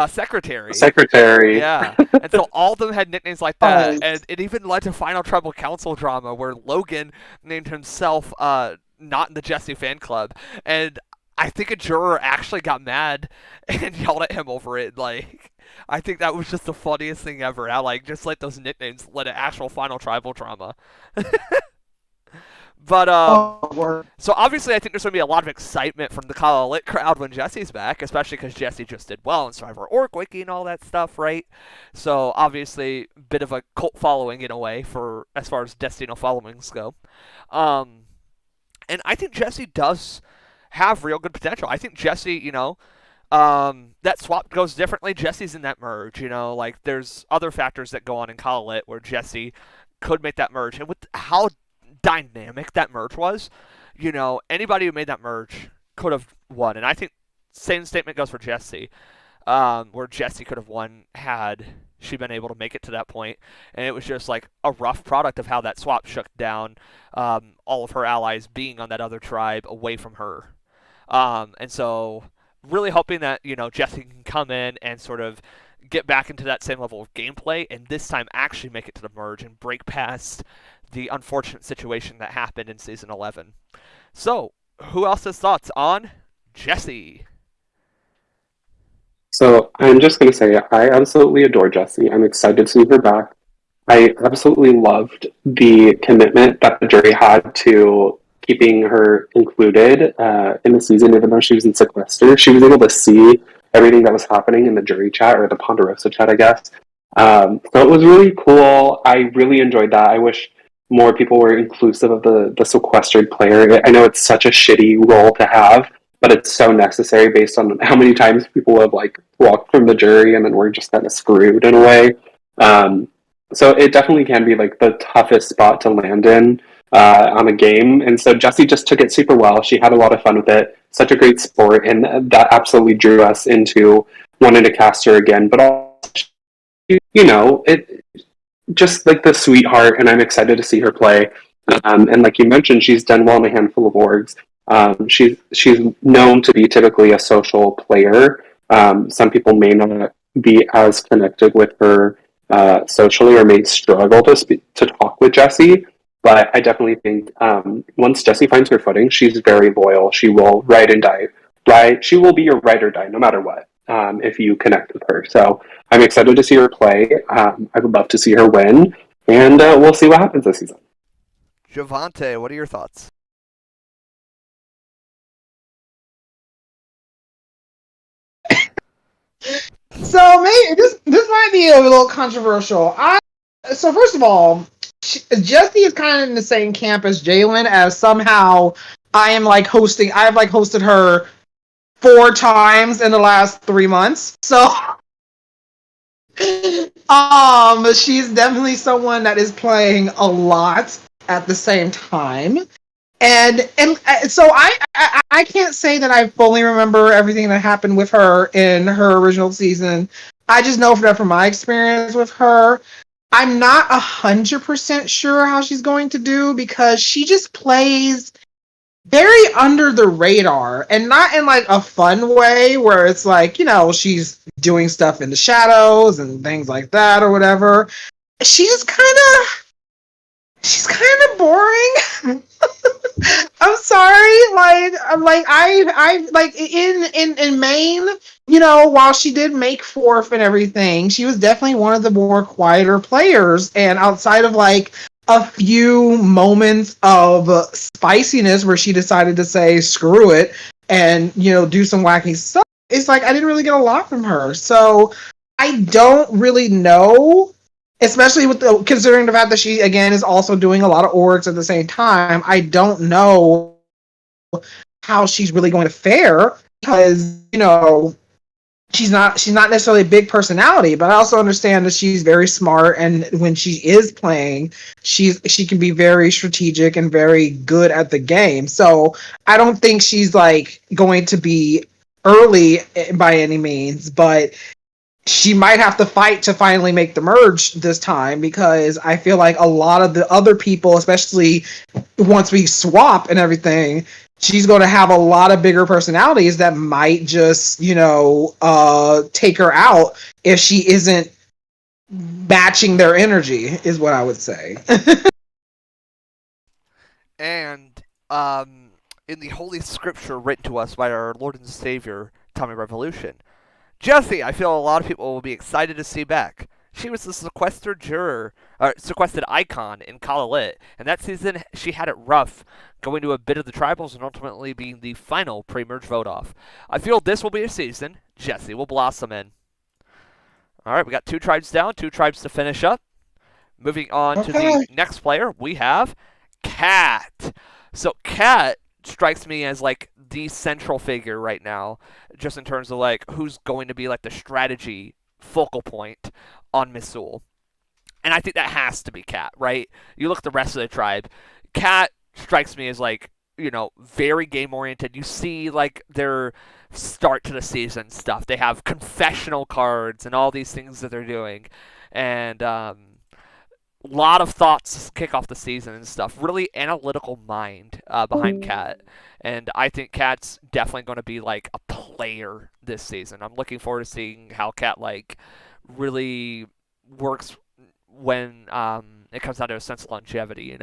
Secretary. Yeah. And so all of them had nicknames like that. And it even led to Final Tribal Council drama where Logan named himself not in the Jesse Fan Club. And I think a juror actually got mad and yelled at him over it. Like, I think that was just the funniest thing ever. How, just those nicknames led to actual Final Tribal drama. But, so obviously I think there's going to be a lot of excitement from the Kalalit crowd when Jesse's back, especially because Jesse just did well in Survivor Orc Wiki and all that stuff, right? So, obviously, a bit of a cult following in a way for as far as Destino followings go. And I think Jesse does have real good potential. I think Jesse, that swap goes differently. Jesse's in that merge, there's other factors that go on in Kalalit where Jesse could make that merge. And with how dynamic that merge was, anybody who made that merge could have won. And I think same statement goes for Jessie, where Jessie could have won had she been able to make it to that point. And it was just like a rough product of how that swap shook down all of her allies being on that other tribe away from her. And so really hoping that, Jessie can come in and sort of get back into that same level of gameplay and this time actually make it to the merge and break past the unfortunate situation that happened in Season 11. So, who else has thoughts on Jessie? So I'm just going to say I absolutely adore Jessie. I'm excited to see her back. I absolutely loved the commitment that the jury had to keeping her included in the season, even though she was in sequester. She was able to see everything that was happening in the jury chat, or the Ponderosa chat, I guess. So it was really cool. I really enjoyed that. I wish more people were inclusive of the sequestered player. I know it's such a shitty role to have, but it's so necessary based on how many times people have walked from the jury and then we're just kind of screwed in a way. So it definitely can be the toughest spot to land in on a game. And so Jessie just took it super well. She had a lot of fun with it. Such a great sport, and that absolutely drew us into wanting to cast her again. But also, it just the sweetheart, and I'm excited to see her play. And like you mentioned, she's done well in a handful of orgs. She's known to be typically a social player. Some people may not be as connected with her socially, or may struggle to talk with Jessie. But I definitely think once Jessie finds her footing, she's very loyal. She will ride and die. She will be your ride or die, no matter what, if you connect with her. So I'm excited to see her play. I would love to see her win, and we'll see what happens this season. Javante, what are your thoughts? So maybe this might be a little controversial. So first of all, Jessie is kind of in the same camp as Jalen, as somehow I've hosted her 4 times in the last 3 months. So she's definitely someone that is playing a lot at the same time. And so I can't say that I fully remember everything that happened with her in her original season. I just know from my experience with her, I'm not 100% sure how she's going to do, because she just plays very under the radar, and not in a fun way where it's she's doing stuff in the shadows and things like that or whatever. She's kind of boring. I'm sorry, in Maine, while she did make fourth and everything, she was definitely one of the more quieter players. And outside of a few moments of spiciness where she decided to say screw it and do some wacky stuff, it's I didn't really get a lot from her. So I don't really know. Especially considering the fact that she, again, is also doing a lot of orgs at the same time, I don't know how she's really going to fare, because, she's not necessarily a big personality, but I also understand that she's very smart, and when she is playing, she can be very strategic and very good at the game. So I don't think she's going to be early by any means, but she might have to fight to finally make the merge this time, because I feel like a lot of the other people, especially once we swap and everything, she's going to have a lot of bigger personalities that might just, take her out if she isn't matching their energy, is what I would say. And in the Holy Scripture written to us by our Lord and Savior, Tommy Revolution, Jessie, I feel a lot of people will be excited to see back. She was the sequestered icon in Call Lit, and that season she had it rough, going to a bit of the tribals and ultimately being the final pre-merge vote-off. I feel this will be a season Jessie will blossom in. Alright, we got 2 tribes down, 2 tribes to finish up. Moving on to the next player, we have Kat. So Kat strikes me as the central figure right now, just in terms of who's going to be the strategy focal point on Missoul. And I think that has to be Cat, right? You look at the rest of the tribe. Cat strikes me as like, very game oriented. You see like their start to the season stuff. They have confessional cards and all these things that they're doing, and lot of thoughts to kick off the season and stuff. Really analytical mind behind Cat, and I think Cat's definitely going to be like a player this season. I'm looking forward to seeing how Cat like really works when it comes down to a sense of longevity.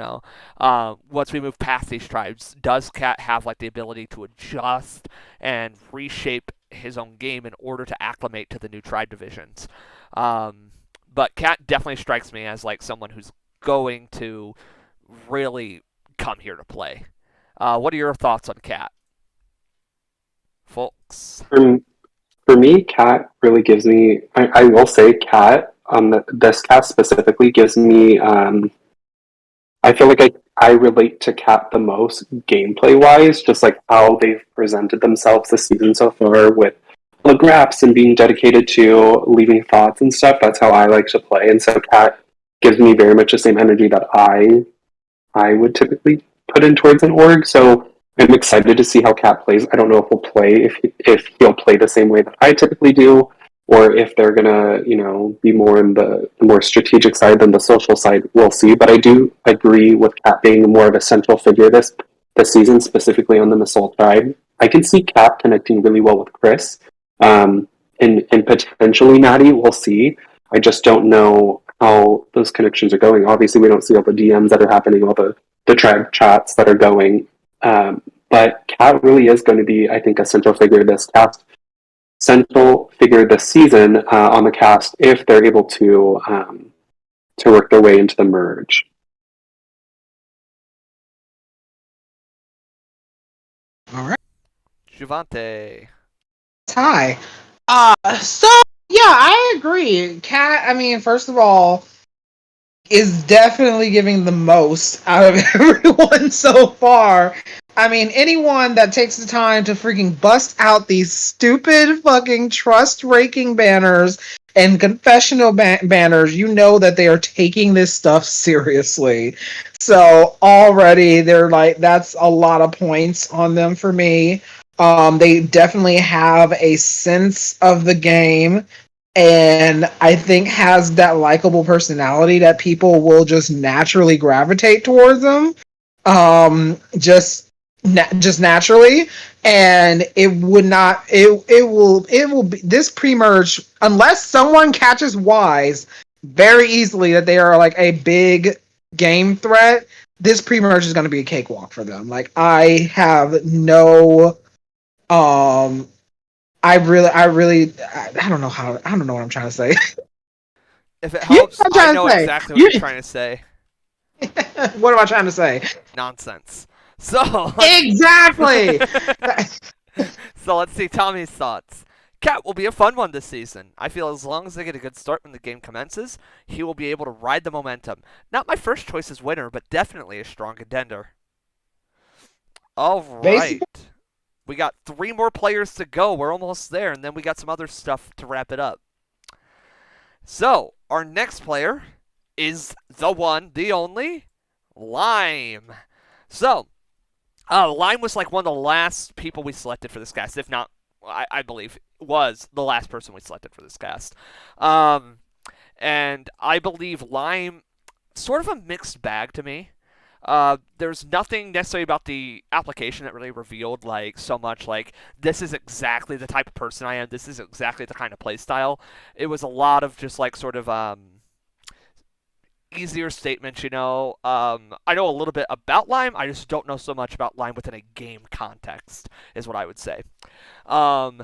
Once we move past these tribes, does Cat have like the ability to adjust and reshape his own game in order to acclimate to the new tribe divisions? But Cat definitely strikes me as like someone who's going to really come here to play. What are your thoughts on Cat, folks? For me, Cat really gives me. I will say, Cat on this cast specifically gives me. I feel like I relate to Cat the most gameplay wise, just like how they've presented themselves this season so far with the graphs and being dedicated to leaving thoughts and stuff. That's how I like to play, and so Cat gives me very much the same energy that I would typically put in towards an org. So I'm excited to see how Cat plays. I don't know if he'll play if he'll play the same way that I typically do, or if they're gonna be more in the more strategic side than the social side. We'll see. But I do agree with Cat being more of a central figure this season, specifically on the Missile tribe. I can see Cat connecting really well with Chris. And potentially Maddie, we'll see. I just don't know how those connections are going. Obviously, we don't see all the DMs that are happening, all the tribe chats that are going. But Cat really is going to be, I think, a central figure this season on the cast if they're able to work their way into the merge. All right. Javante. Hi. So yeah, I agree. Cat, I mean, first of all, is definitely giving the most out of everyone so far. I mean, anyone that takes the time to freaking bust out these stupid fucking trust-raking banners and confessional banners, you know that they are taking this stuff seriously. So already they're like, that's a lot of points on them for me. They definitely have a sense of the game, and I think has that likable personality that people will just naturally gravitate towards them. Just naturally, and it will be this pre-merge, unless someone catches wise very easily that they are like a big game threat. This pre-merge is going to be a cakewalk for them. Like, I have no I don't know what I'm trying to say. If it helps, I know exactly what you're trying to say. What am I trying to say? Nonsense. So exactly. So let's see Tommy's thoughts. Cat will be a fun one this season. I feel as long as they get a good start when the game commences, he will be able to ride the momentum. Not my first choice as winner, but definitely a strong contender. All right. We got 3 more players to go. We're almost there, and then we got some other stuff to wrap it up. So, our next player is the one, the only, Lime. So, Lime was like one of the last people we selected for this cast, if not, I believe, was the last person we selected for this cast. And I believe Lime, sort of a mixed bag to me. There's nothing necessarily about the application that really revealed like so much like this is exactly the type of person I am, this is exactly the kind of play style. It was a lot of just like sort of easier statements, I know a little bit about Lime, I just don't know so much about Lime within a game context, is what I would say. And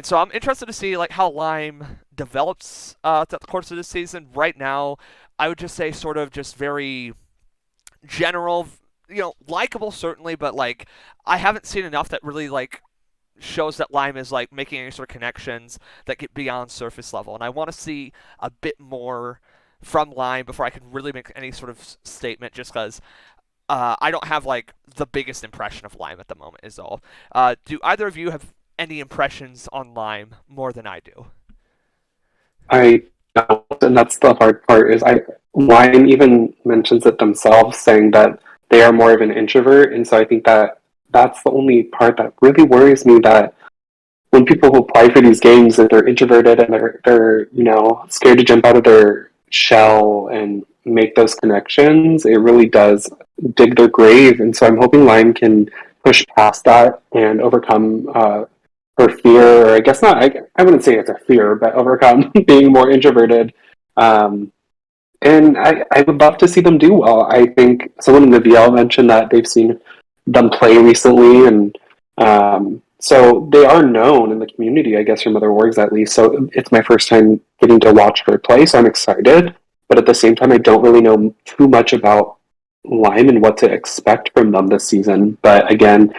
so I'm interested to see like how Lime develops throughout the course of this season. Right now, I would just say sort of just very general, likable certainly, but like I haven't seen enough that really like shows that Lime is like making any sort of connections that get beyond surface level, and I want to see a bit more from Lime before I can really make any sort of statement, just because I don't have like the biggest impression of Lime at the moment is all. Do either of you have any impressions on Lime more than I do? I don't, and that's the hard part, is Lime even mentions it themselves, saying that they are more of an introvert, and so I think that that's the only part that really worries me, that when people apply for these games, that they're introverted and they're scared to jump out of their shell and make those connections. It really does dig their grave, and so I'm hoping Lime can push past that and overcome her fear, or I guess not. I wouldn't say it's a fear, but overcome being more introverted. And I would love to see them do well. I think someone in the VL mentioned that they've seen them play recently, and so they are known in the community, I guess, from other orgs at least. So it's my first time getting to watch her play, so I'm excited. But at the same time, I don't really know too much about Lime and what to expect from them this season. But again,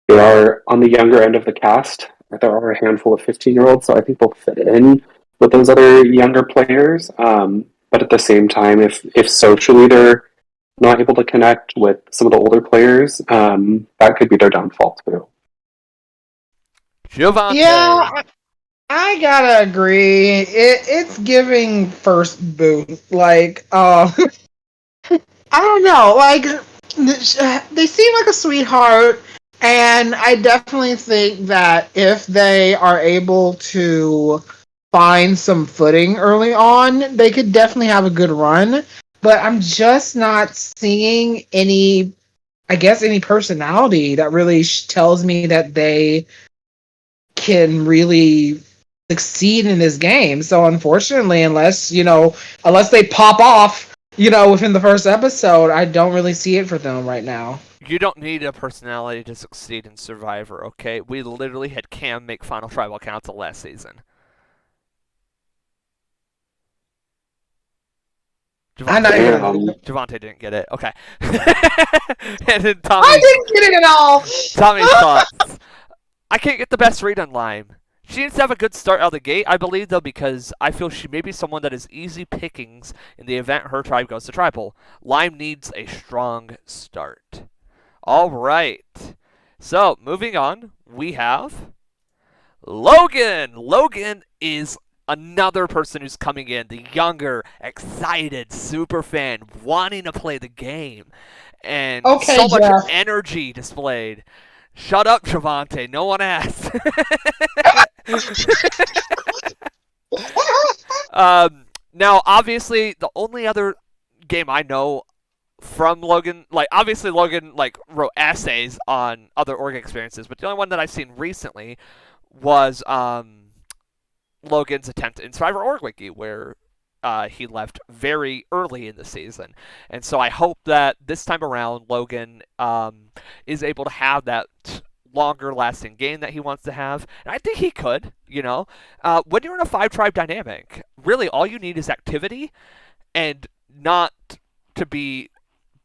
they are on the younger end of the cast. There are a handful of 15-year-olds, so I think they'll fit in with those other younger players. But at the same time, if socially they're not able to connect with some of the older players, that could be their downfall too. Giovanni. Yeah, I gotta agree. It's giving first boot. Like, I don't know. Like, they seem like a sweetheart, and I definitely think that if they are able to find some footing early on, they could definitely have a good run. But I'm just not seeing any personality that really tells me that they can really succeed in this game. So unfortunately, unless they pop off, within the first episode, I don't really see it for them right now. You don't need a personality to succeed in Survivor, okay? We literally had Cam make Final Tribal Council last season. Javante didn't get it. Okay. And then Tommy, I didn't get it at all. Tommy's thoughts. I can't get the best read on Lime. She needs to have a good start out of the gate, I believe, though, because I feel she may be someone that is easy pickings in the event her tribe goes to tribal. Lime needs a strong start. All right. So, moving on, we have Logan. Logan is another person who's coming in, the younger, excited super fan, wanting to play the game, and so much energy displayed. Shut up, Javante. No one asked. Now, obviously, the only other game I know from Logan, obviously Logan, wrote essays on other org experiences, but the only one that I've seen recently was Logan's attempt in Survivor Org Wiki, where he left very early in the season. And so I hope that this time around, Logan is able to have that longer-lasting game that he wants to have. And I think he could, when you're in a 5-tribe dynamic, really all you need is activity and not to be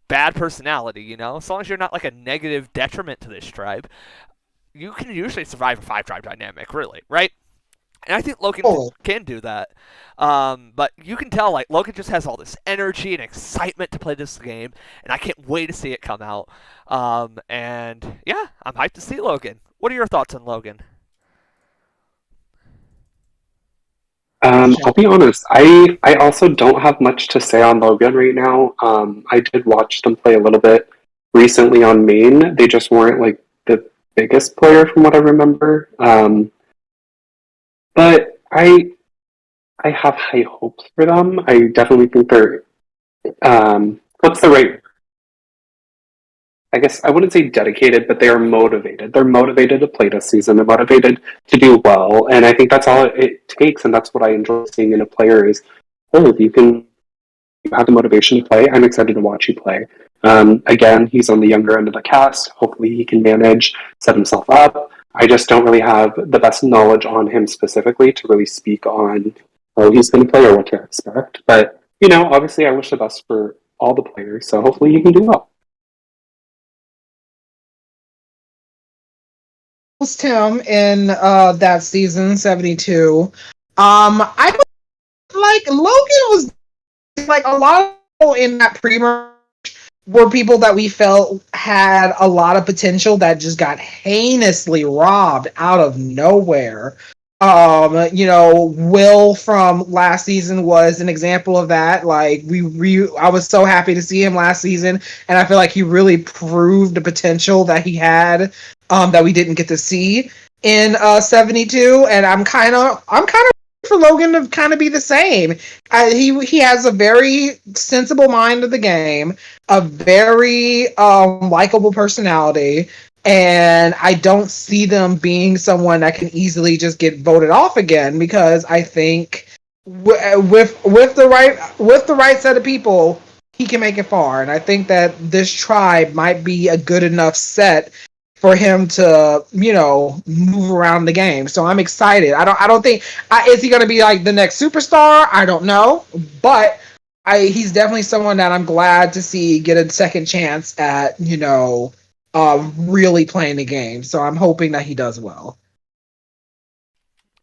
bad personality, As long as you're not a negative detriment to this tribe, you can usually survive a 5-tribe dynamic, really, right? And I think Logan can do that. But you can tell, Logan just has all this energy and excitement to play this game, and I can't wait to see it come out. And, yeah, I'm hyped to see Logan. What are your thoughts on Logan? I'll be honest. I also don't have much to say on Logan right now. I did watch them play a little bit recently on main. They just weren't, the biggest player from what I remember. But I have high hopes for them. I definitely think they're what's the right? I guess I wouldn't say dedicated, but they are motivated. They're motivated to play this season. They're motivated to do well, and I think that's all it takes. And that's what I enjoy seeing in a player is, if you have the motivation to play, I'm excited to watch you play. Again, he's on the younger end of the cast. Hopefully, he can manage, set himself up. I just don't really have the best knowledge on him specifically to really speak on how he's going to play or what to expect. But, obviously I wish the best for all the players, so hopefully he can do well. Tim in that season 72. I Logan was a lot of people in that pre-merge were people that we felt had a lot of potential that just got heinously robbed out of nowhere. Will from last season was an example of that. Like I was so happy to see him last season, and I feel like he really proved the potential that he had, that we didn't get to see in 72. And I'm kind of for Logan to kind of be the same. He has a very sensible mind of the game, a very likable personality, and I don't see them being someone that can easily just get voted off again, because I think with the right set of people, he can make it far. And I think that this tribe might be a good enough set for him to, move around the game. So I'm excited. I don't think is he going to be like the next superstar? I don't know, but he's definitely someone that I'm glad to see get a second chance at, really playing the game. So I'm hoping that he does well.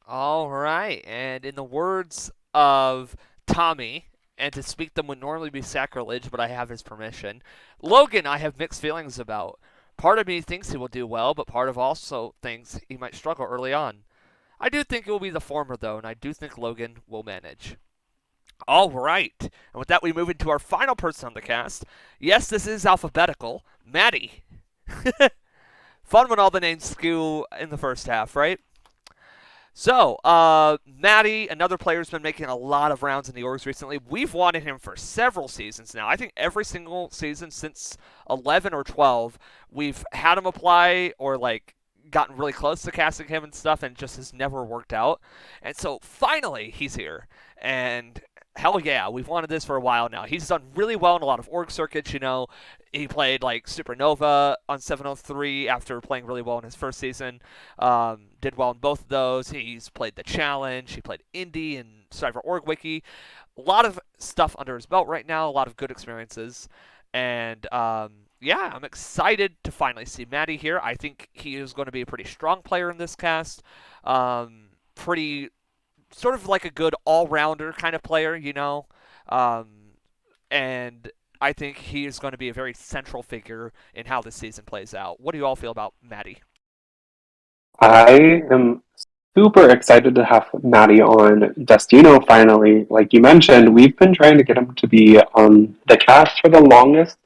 All right, and in the words of Tommy, and to speak them would normally be sacrilege, but I have his permission, Logan I have mixed feelings about. Part of me thinks he will do well, but part of also thinks he might struggle early on. I do think it will be the former, though, and I do think Logan will manage. All right, and with that we move into our final person on the cast. Yes, this is alphabetical. Maddie. Fun when all the names skew in the first half, right? So, Maddie, another player who's been making a lot of rounds in the orgs recently. We've wanted him for several seasons now. I think every single season since 11 or 12, we've had him apply or, gotten really close to casting him and stuff, and it just has never worked out. And so, finally, he's here. And hell yeah, we've wanted this for a while now. He's done really well in a lot of org circuits, He played Supernova on 703 after playing really well in his first season. Did well in both of those. He's played the Challenge. He played Indie and Cyber Org Wiki. A lot of stuff under his belt right now. A lot of good experiences. And yeah, I'm excited to finally see Maddie here. I think he is going to be a pretty strong player in this cast. Pretty sort of like a good all-rounder kind of player, and I think he is going to be a very central figure in how this season plays out. What do you all feel about Maddie? I am super excited to have Maddie on Destino finally. Like you mentioned, we've been trying to get him to be on the cast for the longest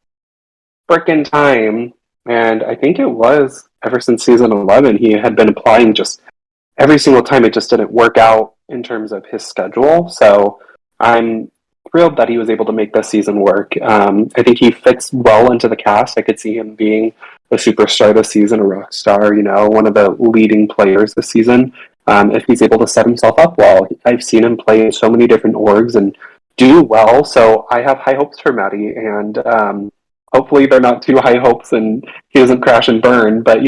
frickin' time, and I think it was ever since season 11 he had been applying just every single time. It just didn't work out in terms of his schedule, so I'm thrilled that he was able to make this season work. I think he fits well into the cast. I could see him being a superstar this season, a rock star, one of the leading players this season, if he's able to set himself up well. I've seen him play in so many different orgs and do well, so I have high hopes for Maddie, and hopefully they're not too high hopes and he doesn't crash and burn, but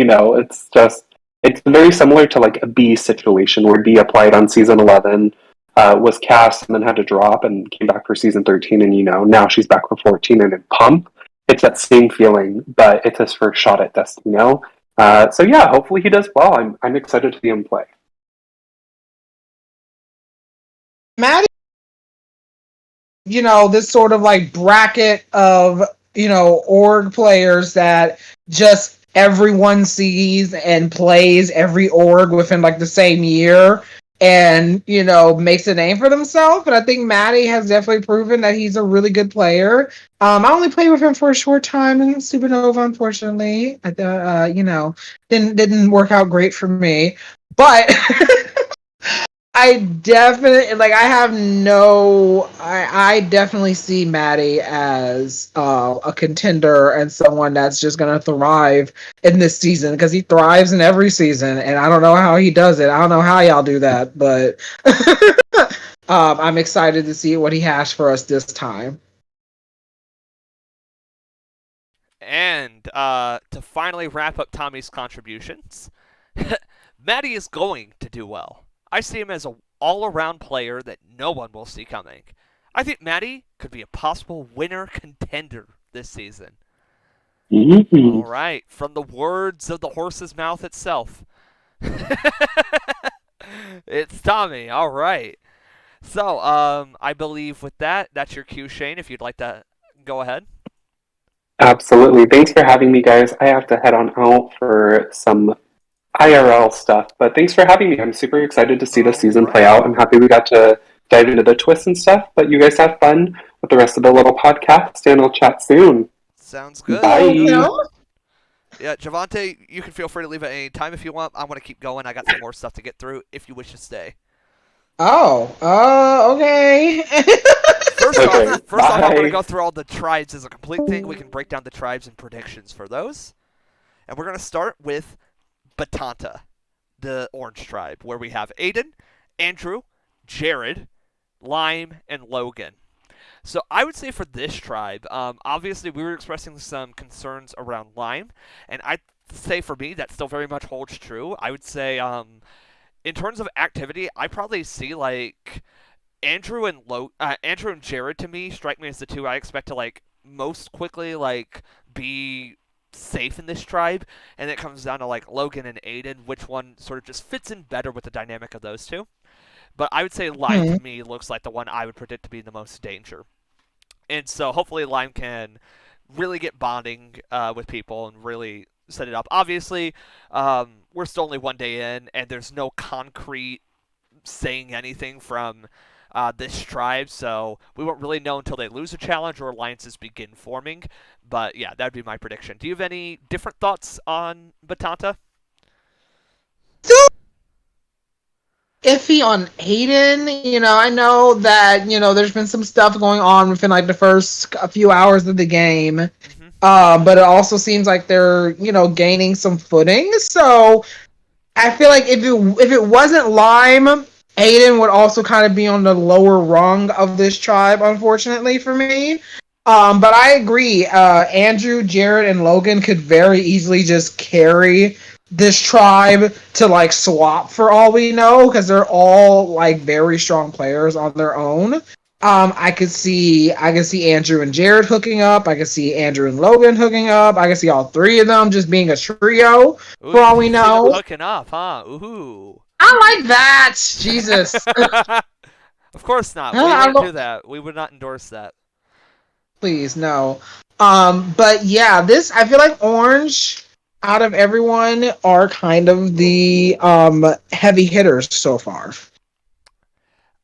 it's very similar to like a B situation where B applied on season 11, was cast and then had to drop and came back for season 13, and now she's back for 14 and in Pump. It's that same feeling, but it's his first shot at Destino. So yeah, hopefully he does well. I'm excited to see him play. Maddie, this sort of like bracket of, org players that just everyone sees and plays every org within like the same year and, makes a name for themselves. But I think Maddie has definitely proven that he's a really good player. I only played with him for a short time in Supernova, unfortunately. Didn't work out great for me. But I definitely I definitely see Maddie as a contender and someone that's just gonna thrive in this season, because he thrives in every season, and I don't know how he does it. I don't know how y'all do that, but I'm excited to see what he has for us this time. And to finally wrap up Tommy's contributions, Maddie is going to do well. I see him as an all-around player that no one will see coming. I think Maddie could be a possible winner contender this season. Mm-hmm. All right, from the words of the horse's mouth itself. It's Tommy, all right. So, I believe with that, that's your cue, Shane, if you'd like to go ahead. Absolutely. Thanks for having me, guys. I have to head on out for some IRL stuff. But thanks for having me. I'm super excited to see the season play out. I'm happy we got to dive into the twists and stuff. But you guys have fun with the rest of the little podcast, and I'll chat soon. Sounds good. Bye. Yeah, Javante, you can feel free to leave at any time if you want. I'm going to keep going. I got some more stuff to get through if you wish to stay. Okay. First off, I'm going to go through all the tribes as a complete thing. We can break down the tribes and predictions for those. And we're going to start with Batanta, the orange tribe, where we have Aiden, Andrew, Jared, Lime, and Logan. So I would say for this tribe, obviously we were expressing some concerns around Lime, and I'd say for me that still very much holds true. I would say in terms of activity, I probably see like Andrew and Jared to me strike me as the two I expect to like most quickly like be safe in this tribe, and it comes down to like Logan and Aiden, which one sort of just fits in better with the dynamic of those two. But I would say Lime to me looks like the one I would predict to be the most danger. And so hopefully Lime can really get bonding with people and really set it up. Obviously, we're still only one day in, and there's no concrete saying anything from this tribe, so we won't really know until they lose a challenge or alliances begin forming. But yeah, that would be my prediction. Do you have any different thoughts on Batanta? Iffy on Aiden. I know that, there's been some stuff going on within like the first few hours of the game. Mm-hmm. But it also seems like they're, gaining some footing. So I feel like if it wasn't Lime, Aiden would also kind of be on the lower rung of this tribe, unfortunately for me. But I agree. Andrew, Jared, and Logan could very easily just carry this tribe to like swap for all we know, because they're all like very strong players on their own. I could see Andrew and Jared hooking up. I could see Andrew and Logan hooking up. I could see all three of them just being a trio for all we know. Hooking up, huh? Ooh. I like that. Jesus. Of course not. We wouldn't do that. We would not endorse that. Please, no. But yeah, I feel like Orange, out of everyone, are kind of the heavy hitters so far.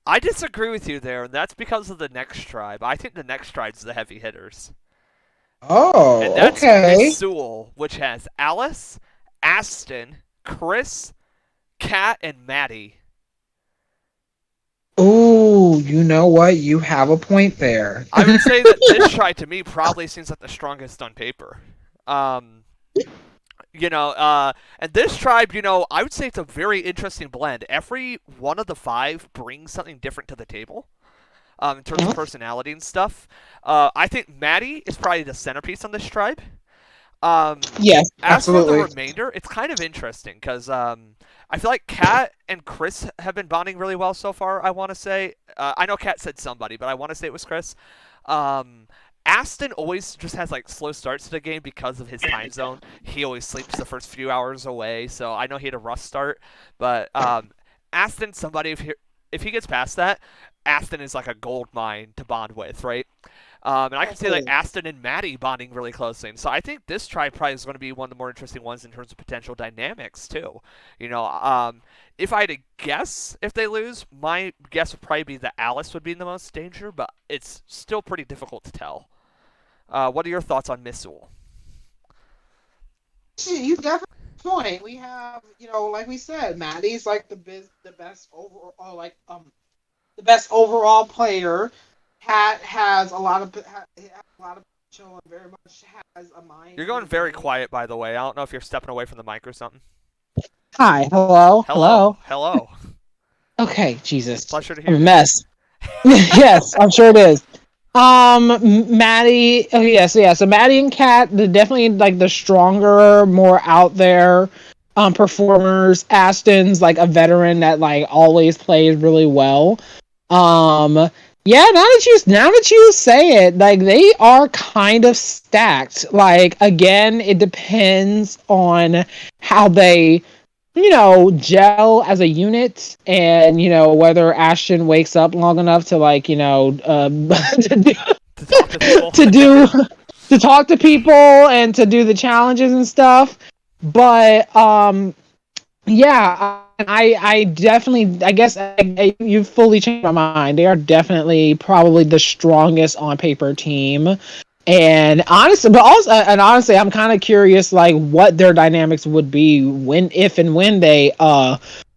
I disagree with you there, and that's because of the next tribe. I think the next tribe's the heavy hitters. Oh, and that's okay. Miss Sewell, which has Alice, Aston, Chris, Kat, and Maddie. Ooh, you know what? You have a point there. I would say that this tribe, to me, probably seems like the strongest on paper. And this tribe, I would say it's a very interesting blend. Every one of the five brings something different to the table in terms of personality and stuff. I think Maddie is probably the centerpiece on this tribe. Yes, absolutely. As for the remainder, it's kind of interesting because I feel like Kat and Chris have been bonding really well so far, I want to say. I know Kat said somebody, but I want to say it was Chris. Aston always just has like slow starts to the game because of his time zone. He always sleeps the first few hours away, so I know he had a rough start. But Aston, somebody, if he gets past that, Aston is like a gold mine to bond with, right? And I can see like Aston and Maddie bonding really closely. And so I think this tribe probably is going to be one of the more interesting ones in terms of potential dynamics too. If I had to guess if they lose, my guess would probably be that Alice would be in the most danger, but it's still pretty difficult to tell. What are your thoughts on Miss Sewell? You definitely have a point. We have, like we said, Maddie's like the best overall, the best overall player. Kat has a lot of potential and very much has a mind. You're going very quiet, by the way. I don't know if you're stepping away from the mic or something. Hi, hello. Okay, Jesus. Pleasure to hear. I'm a mess. Yes, I'm sure it is. Maddie. Oh yes, yeah. So Maddie and Kat, they're definitely like the stronger, more out there performers. Aston's like a veteran that like always plays really well. Yeah, now that you say it, like they are kind of stacked. Like again, it depends on how they, gel as a unit, and whether Ashton wakes up long enough to like to talk to people and to do the challenges and stuff. But Yeah, I definitely, I guess you fully changed my mind. They are definitely probably the strongest on paper team. And honestly, I'm kind of curious, like, what their dynamics would be if and when they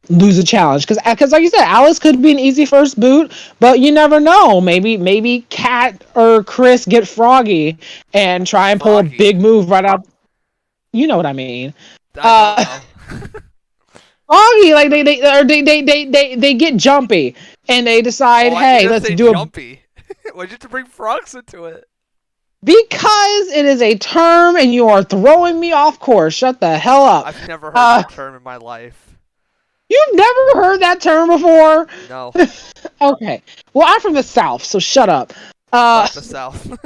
lose a challenge. Because like you said, Alice could be an easy first boot, but you never know. Maybe Kat or Chris get froggy and try and pull a big move right out. You know what I mean? I don't know. Froggy, like they get jumpy and they decide, hey, let's do jumpy. Why'd you have to bring frogs into it? Because it is a term and you are throwing me off course. Shut the hell up. I've never heard that term in my life. You've never heard that term before? No. Okay. Well, I'm from the South, so shut up. Not the South.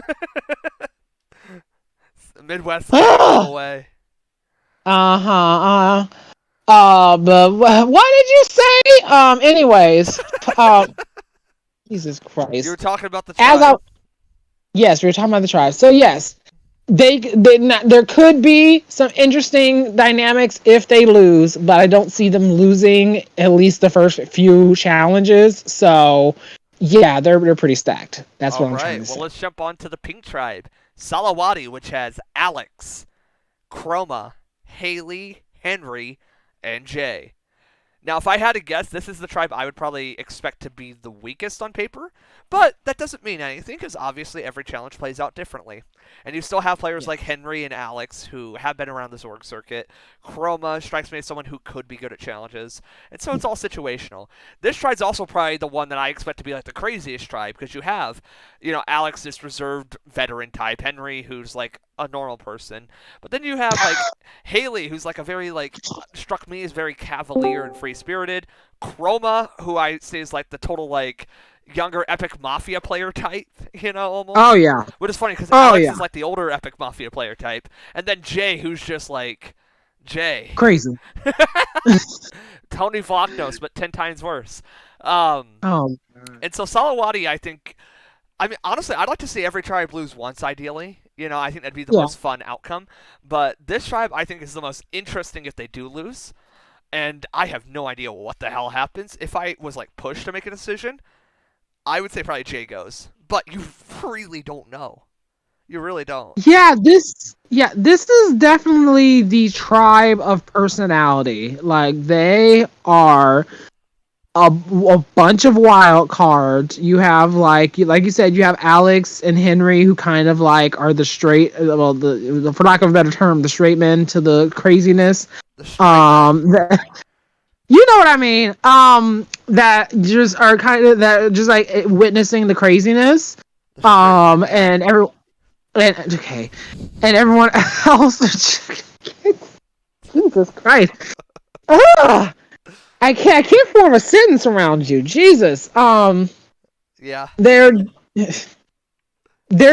The Midwest all the way. But what did you say? Anyways. Jesus Christ. You were talking about the tribe. Yes, we were talking about the tribe. So yes, there could be some interesting dynamics if they lose, but I don't see them losing at least the first few challenges. So yeah, they're pretty stacked. That's what I'm trying to say. Well, let's jump on to the pink tribe. Salawati, which has Alex, Chroma, Haley, Henry, and Jay. Now, if I had to guess, this is the tribe I would probably expect to be the weakest on paper, but that doesn't mean anything because obviously every challenge plays out differently. And you still have players like Henry and Alex who have been around this org circuit. Chroma strikes me as someone who could be good at challenges, and so it's all situational. This tribe's also probably the one that I expect to be like the craziest tribe because you have, Alex, this reserved veteran type, Henry, who's like a normal person, but then you have like Haley, who's like a very struck me as very cavalier and free-spirited. Chroma, who I say is like the total younger Epic Mafia player type, almost. Oh yeah. Which is funny because Alex is like the older Epic Mafia player type, and then Jay, who's just like Jay. Crazy. Tony Vlognos, but 10 times worse. And so Salawati, I mean, honestly, I'd like to see every tribe lose once, ideally. I think that'd be the most fun outcome. But this tribe, I think, is the most interesting if they do lose. And I have no idea what the hell happens. If I was, pushed to make a decision, I would say probably Jay goes. But you really don't know. You really don't. Yeah, this is definitely the tribe of personality. They are a bunch of wild cards. You have like you said, you have Alex and Henry who kind of are the straight, for lack of a better term, the straight men to the craziness. You know what I mean? That just are kind of witnessing the craziness. And everyone else. Jesus Christ. I can't form a sentence around you. Jesus. Yeah. They're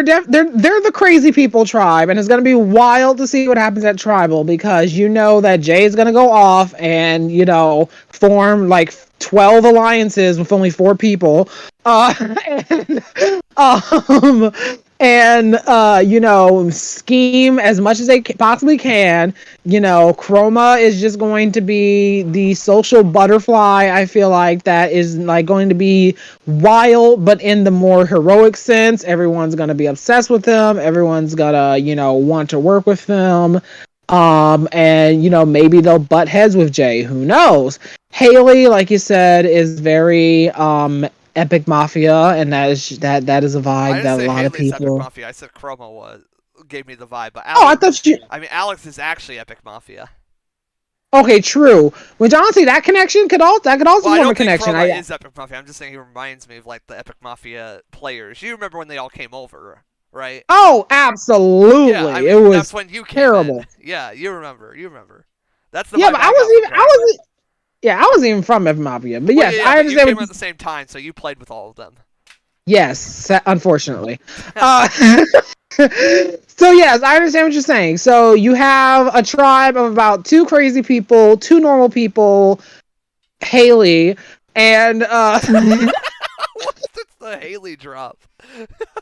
the crazy people tribe, and it's gonna be wild to see what happens at tribal because that Jay is gonna go off and form 12 alliances with only 4 people, and scheme as much as they possibly can. Chroma is just going to be the social butterfly. I feel like that is going to be wild, but in the more heroic sense. Everyone's going to be obsessed with him. Everyone's gonna, want to work with him. And maybe they'll butt heads with Jay. Who knows? Haley, like you said, is very Epic Mafia, and that is a vibe that a lot of people. Epic Mafia. I said Chroma gave me the vibe, but Alex, I thought you. I mean, Alex is actually Epic Mafia. Okay, true. Which honestly, that connection could also form a connection. Chroma is Epic Mafia. I'm just saying he reminds me of the Epic Mafia players. You remember when they all came over, right? Oh, absolutely! Yeah, it was that's when you came terrible. In. Yeah, you remember. That's the but I wasn't even from Epic Mafia. But yes, I understand. You came at the same time, so you played with all of them. Yes, unfortunately. So yes, I understand what you're saying. So you have a tribe of about 2 crazy people, 2 normal people, Haley, and What's the Haley drop?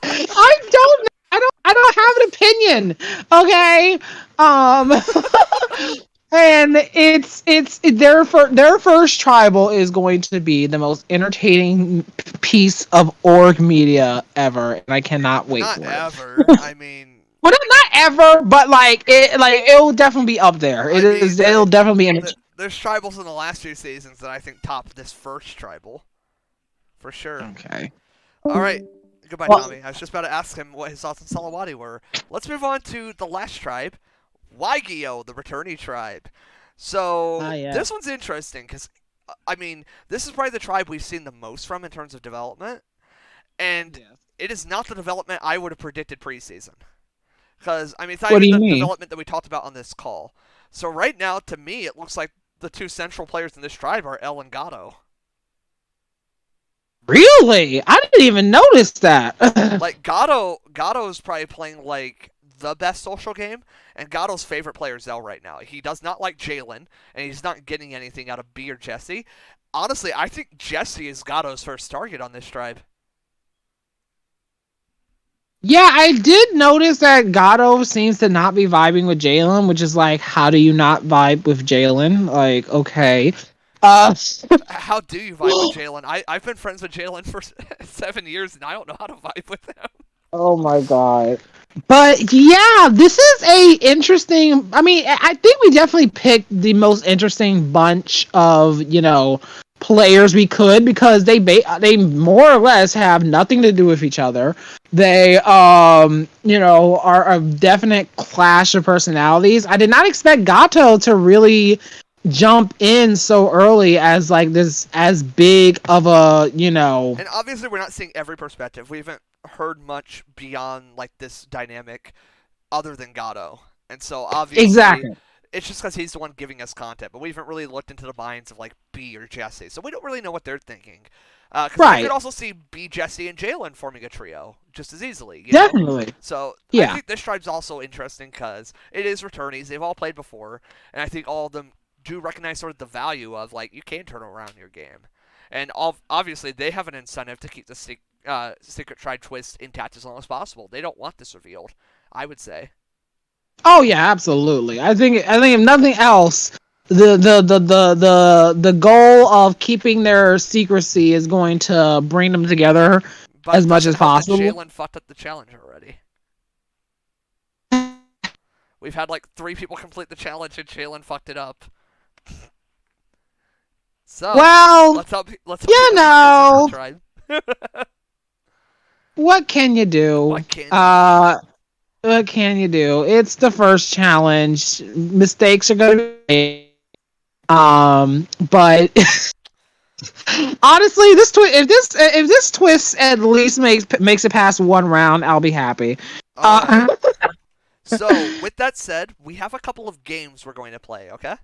I don't know. I don't have an opinion. Okay. And it's their first tribal is going to be the most entertaining piece of org media ever, and I cannot wait Not for ever. it. I mean, well, not ever, but it'll definitely be up there. It'll definitely be entertaining. There's tribals in the last few seasons that I think top this first tribal, for sure. Okay. All right. Goodbye, Tommy. I was just about to ask him what his thoughts on Salawati were. Let's move on to the last tribe, Waigeo, the Returnee tribe. So this one's interesting because, I mean, this is probably the tribe we've seen the most from in terms of development, and it is not the development I would have predicted preseason. Because, I mean, it's not even the development that we talked about on this call. So right now, to me, it looks like the two central players in this tribe are El and Gato. Really? I didn't even notice that. Like, Gato's probably playing, like, the best social game, and Gato's favorite player is El right now. He does not like Jalen, and he's not getting anything out of B or Jesse. Honestly, I think Jesse is Gato's first target on this tribe. Yeah, I did notice that Gato seems to not be vibing with Jalen, which is like, how do you not vibe with Jalen? Like, okay. How do you vibe with Jalen? I've been friends with Jalen for 7 years, and I don't know how to vibe with him. Oh my god. But yeah, this is a interesting. I mean, I think we definitely picked the most interesting bunch of, players we could, because they more or less have nothing to do with each other. They are a definite clash of personalities. I did not expect Gato to really jump in so early as like this, as big of a, And obviously we're not seeing every perspective. We haven't heard much beyond like this dynamic other than Gato. And so obviously exactly. It's just because he's the one giving us content, but we haven't really looked into the minds of like B or Jesse, so we don't really know what they're thinking. Because we could also see B, Jesse, and Jalen forming a trio just as easily. Definitely. Know? So yeah. I think this tribe's also interesting because it is returnees. They've all played before, and I think all of them do recognize sort of the value of like you can turn around your game, and obviously they have an incentive to keep the secret tribe twist intact as long as possible. They don't want this revealed, I would say. Oh yeah, absolutely. I think if nothing else, the goal of keeping their secrecy is going to bring them together as much as possible. Jalen fucked up the challenge already. We've had like 3 people complete the challenge and Jalen fucked it up. So let's hope try. What can you do? What can you do? It's the first challenge. Mistakes are going to be made. But honestly, if this twist at least makes it past one round, I'll be happy. So, with that said, we have a couple of games we're going to play, okay?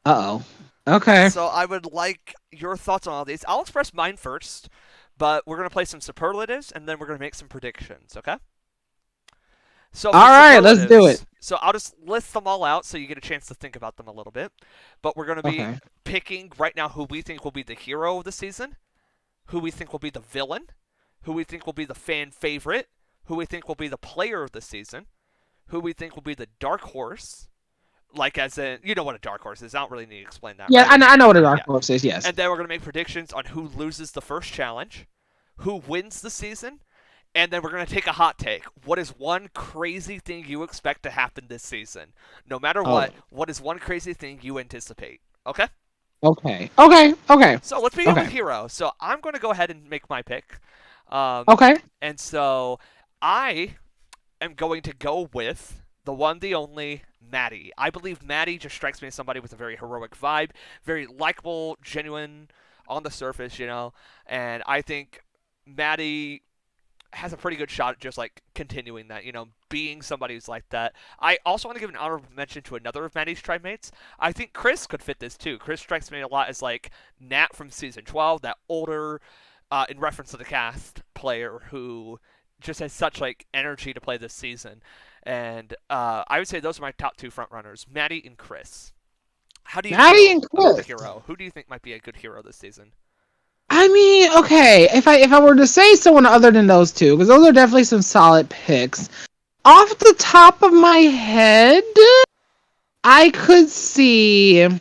Uh-oh. Okay. So, I would like your thoughts on all these. I'll express mine first, but we're going to play some superlatives, and then we're going to make some predictions, okay? So, all right, let's do it. So, I'll just list them all out so you get a chance to think about them a little bit. But we're going to be picking right now who we think will be the hero of the season, who we think will be the villain, who we think will be the fan favorite, who we think will be the player of the season, who we think will be the dark horse, like as in, you know what a dark horse is. I don't really need to explain that. Yeah, right? I know what a dark horse is, yes. And then we're going to make predictions on who loses the first challenge, who wins the season, and then we're going to take a hot take. What is one crazy thing you expect to happen this season? No matter what is one crazy thing you anticipate? Okay? Okay. So let's begin with hero. So I'm going to go ahead and make my pick. Okay. And so I am going to go with the one, the only, Maddie. I believe Maddie just strikes me as somebody with a very heroic vibe, very likable, genuine on the surface, and I think Maddie has a pretty good shot at just like continuing that, being somebody who's like that. I also want to give an honorable mention to another of Maddie's tribe mates. I think Chris could fit this too. Chris strikes me a lot as like Nat from season 12, that older, in reference to the cast, player who just has such like energy to play this season. And I would say those are my top 2 front runners, Maddie and Chris. How do you feel about the hero? Who do you think might be a good hero this season? I mean, okay, if I were to say someone other than those two, because those are definitely some solid picks. Off the top of my head, I could see. It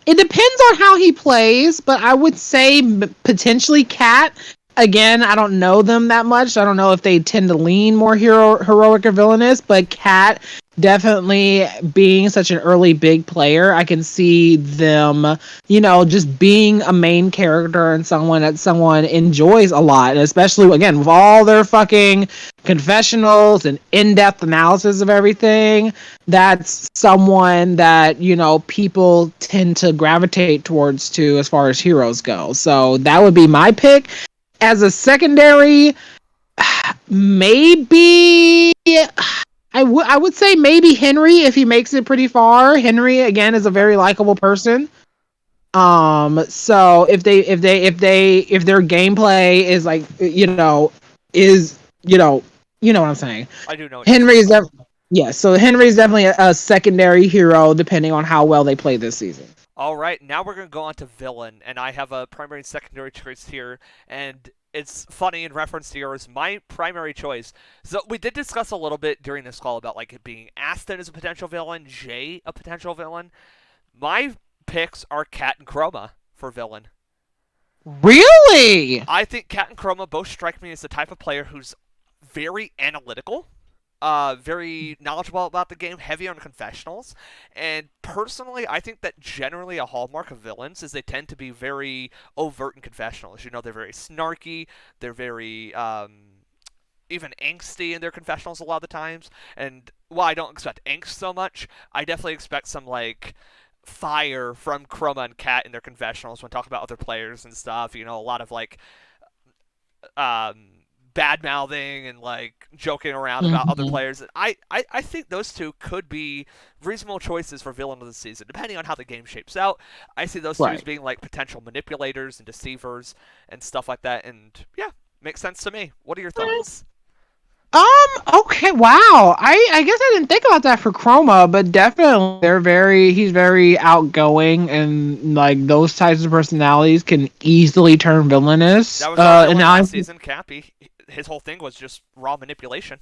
depends on how he plays, but I would say potentially Cat. Again, I don't know them that much. I don't know if they tend to lean more heroic or villainous, but Cat definitely being such an early big player, I can see them, just being a main character and someone that someone enjoys a lot. And especially, again, with all their fucking confessionals and in-depth analysis of everything, that's someone that, people tend to gravitate towards too as far as heroes go. So that would be my pick. As a secondary, maybe I would say maybe Henry if he makes it pretty far. Henry again is a very likable person. So if their gameplay is like what I'm saying. I do know. Henry's so Henry's definitely a secondary hero depending on how well they play this season. All right, now we're going to go on to villain, and I have a primary and secondary choice here, and it's funny in reference to yours. My primary choice, so we did discuss a little bit during this call about like it being Aston as a potential villain, Jay a potential villain. My picks are Cat and Chroma for villain. Really? I think Cat and Chroma both strike me as the type of player who's very analytical. Very knowledgeable about the game, heavy on confessionals, and personally, I think that generally a hallmark of villains is they tend to be very overt in confessionals. They're very snarky, they're very, even angsty in their confessionals a lot of the times, and while I don't expect angst so much, I definitely expect some, fire from Chroma and Cat in their confessionals when talking about other players and stuff, a lot of, bad-mouthing and joking around about other players. I think those two could be reasonable choices for villain of the season, depending on how the game shapes out. I see those two as being potential manipulators and deceivers and stuff like that, and yeah, makes sense to me. What are your thoughts? Okay, wow. I guess I didn't think about that for Chroma, but definitely he's very outgoing, and those types of personalities can easily turn villainous. That was our villain last season, Cappy. His whole thing was just raw manipulation.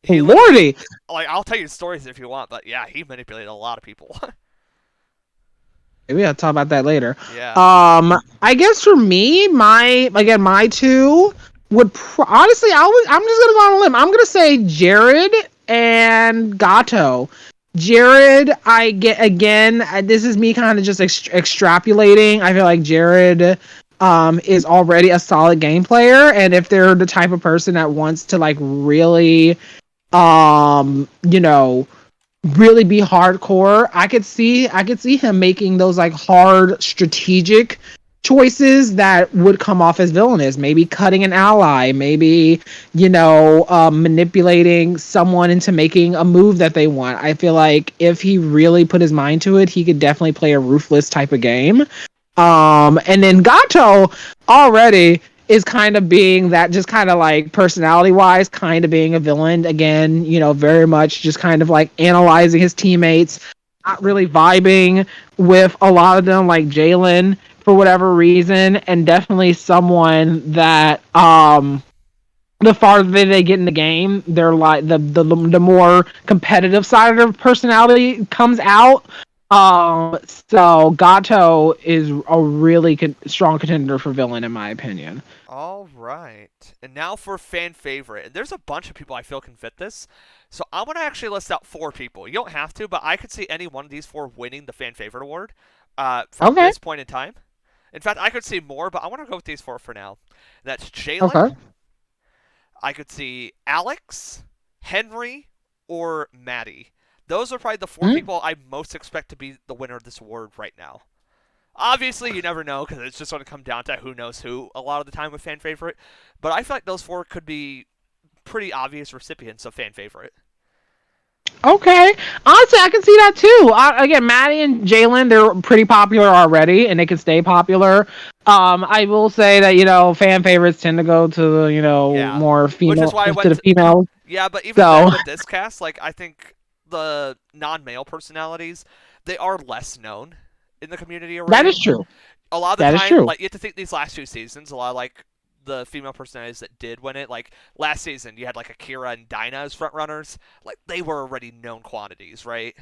Lordy! I'll tell you stories if you want, but yeah, he manipulated a lot of people. Maybe I'll talk about that later. Yeah. I guess for me, my two would honestly, I'm just gonna go on a limb. I'm gonna say Jared and Gato. Jared, I get again. This is me kind of just extrapolating. I feel like Jared is already a solid game player, and if they're the type of person that wants to really really be hardcore, I could see him making those hard strategic choices that would come off as villainous. Maybe cutting an ally, maybe manipulating someone into making a move that they want. I feel like if he really put his mind to it, he could definitely play a ruthless type of game. And then Gato already is kind of being that, just kind of personality wise, kind of being a villain again, very much just kind of analyzing his teammates, not really vibing with a lot of them, like Jalen for whatever reason, and definitely someone that the farther they get in the game, they're the more competitive side of their personality comes out. So Gato is a really strong contender for villain, in my opinion. All right, and now for fan favorite. And there's a bunch of people I feel can fit this, so I'm gonna actually list out 4 people. You don't have to, but I could see any one of these 4 winning the fan favorite award. From this point in time. In fact, I could see more, but I want to go with these 4 for now. That's Jalen. Okay. I could see Alex, Henry, or Maddie. Those are probably the 4 people I most expect to be the winner of this award right now. Obviously, you never know, because it's just going to come down to who knows who a lot of the time with fan favorite. But I feel like those 4 could be pretty obvious recipients of fan favorite. Okay. Honestly, I can see that too. Again, Maddie and Jalen, they're pretty popular already, and they can stay popular. I will say that, fan favorites tend to go to the, more female, which is why I went to the females. Yeah, but even then with this cast, I think the non-male personalities, they are less known in the community already. That is true. A lot of the time, you have to think these last 2 seasons, a lot of, the female personalities that did win it. Like last season, you had like Akira and Dinah as front runners. Like they were already known quantities, right?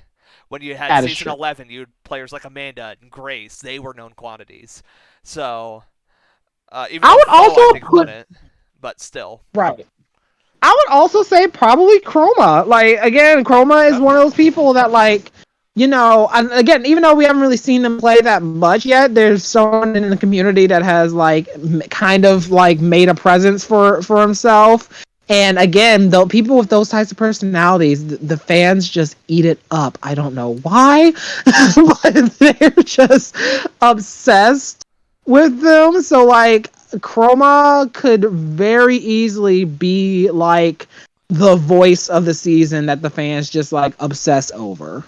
When you had season 11, you had players like Amanda and Grace. They were known quantities. So even I would also won it, but still. Right. I would also say probably Chroma. Like, again, Chroma is one of those people that, like, you know, and again, even though we haven't really seen them play that much yet, there's someone in the community that has, like, kind of, like, made a presence for himself. And again, though, people with those types of personalities, the fans just eat it up. I don't know why, but they're just obsessed with them. So, like, Chroma could very easily be like the voice of the season that the fans just like obsess over.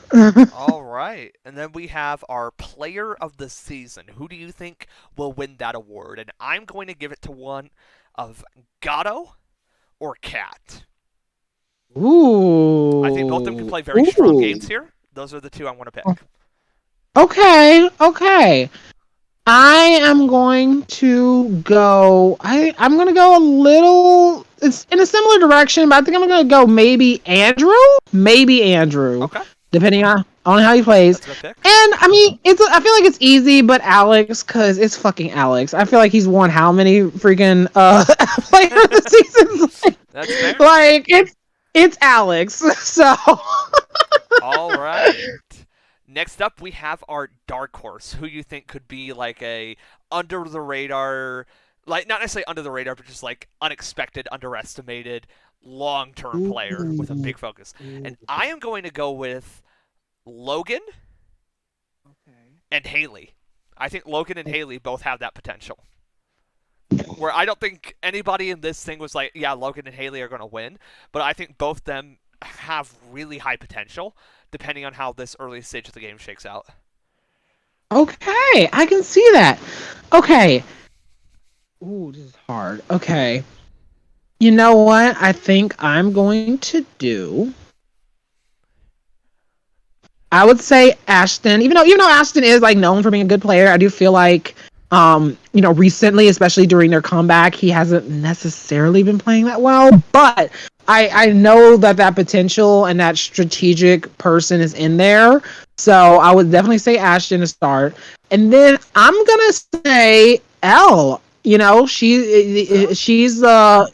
All right. And then we have our player of the season. Who do you think will win that award? And I'm going to give it to one of Gato or Cat. Ooh. I think both of them can play very strong games here. Those are the two I want to pick. Okay. I am going to go. I'm going to go a little. It's in a similar direction, but I think I'm going to go maybe Andrew. Okay. Depending on how he plays. That's a good pick. And I mean, I feel like it's easy, but Alex, because it's fucking Alex. I feel like he's won how many freaking player of the seasons? That's fair. Like it's Alex. So. All right. Next up, we have our dark horse, who you think could be like a under the radar, like not necessarily under the radar, but just like unexpected, underestimated, long-term player with a big focus. And I am going to go with Logan and Haley. I think Logan and Haley both have that potential. Where I don't think anybody in this thing was like, yeah, Logan and Haley are going to win, but I think both them have really high potential, depending on how this early stage of the game shakes out. Okay, I can see that. Okay. Ooh, this is hard. Okay. You know what? I think I'm going to do. I would say Ashton. Even though Ashton is like known for being a good player, I do feel like recently, especially during their comeback, he hasn't necessarily been playing that well. But I know that potential and that strategic person is in there. So I would definitely say Ashton to start. And then I'm going to say Elle. You know, she's Elle.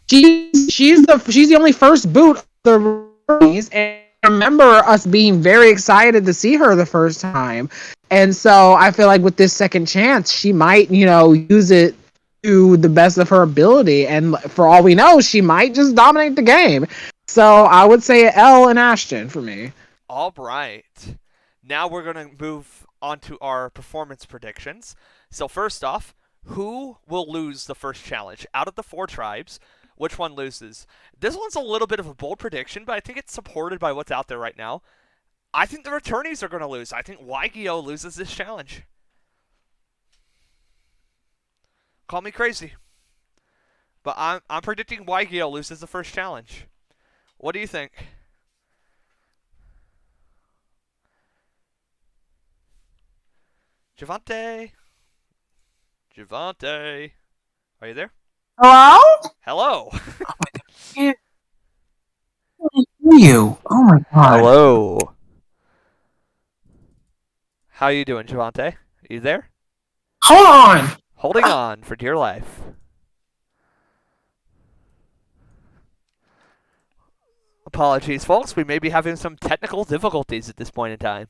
She's the only first boot of the rookies, and I remember us being very excited to see her the first time. And so I feel like with this second chance, she might, use it to the best of her ability. And for all we know, she might just dominate the game. So I would say Elle and Ashton for me. All right. Now we're going to move on to our performance predictions. So first off, who will lose the first challenge? Out of the 4 tribes, which one loses? This one's a little bit of a bold prediction, but I think it's supported by what's out there right now. I think the returnees are going to lose. I think Waigyo loses this challenge. Call me crazy. But I'm predicting Waigyo loses the first challenge. What do you think? Javante? Are you there? Hello? Hello. Can't hear you. Oh my god. Hello. How you doing, Javante? Are you there? Hold on. Holding on for dear life. Apologies, folks. We may be having some technical difficulties at this point in time.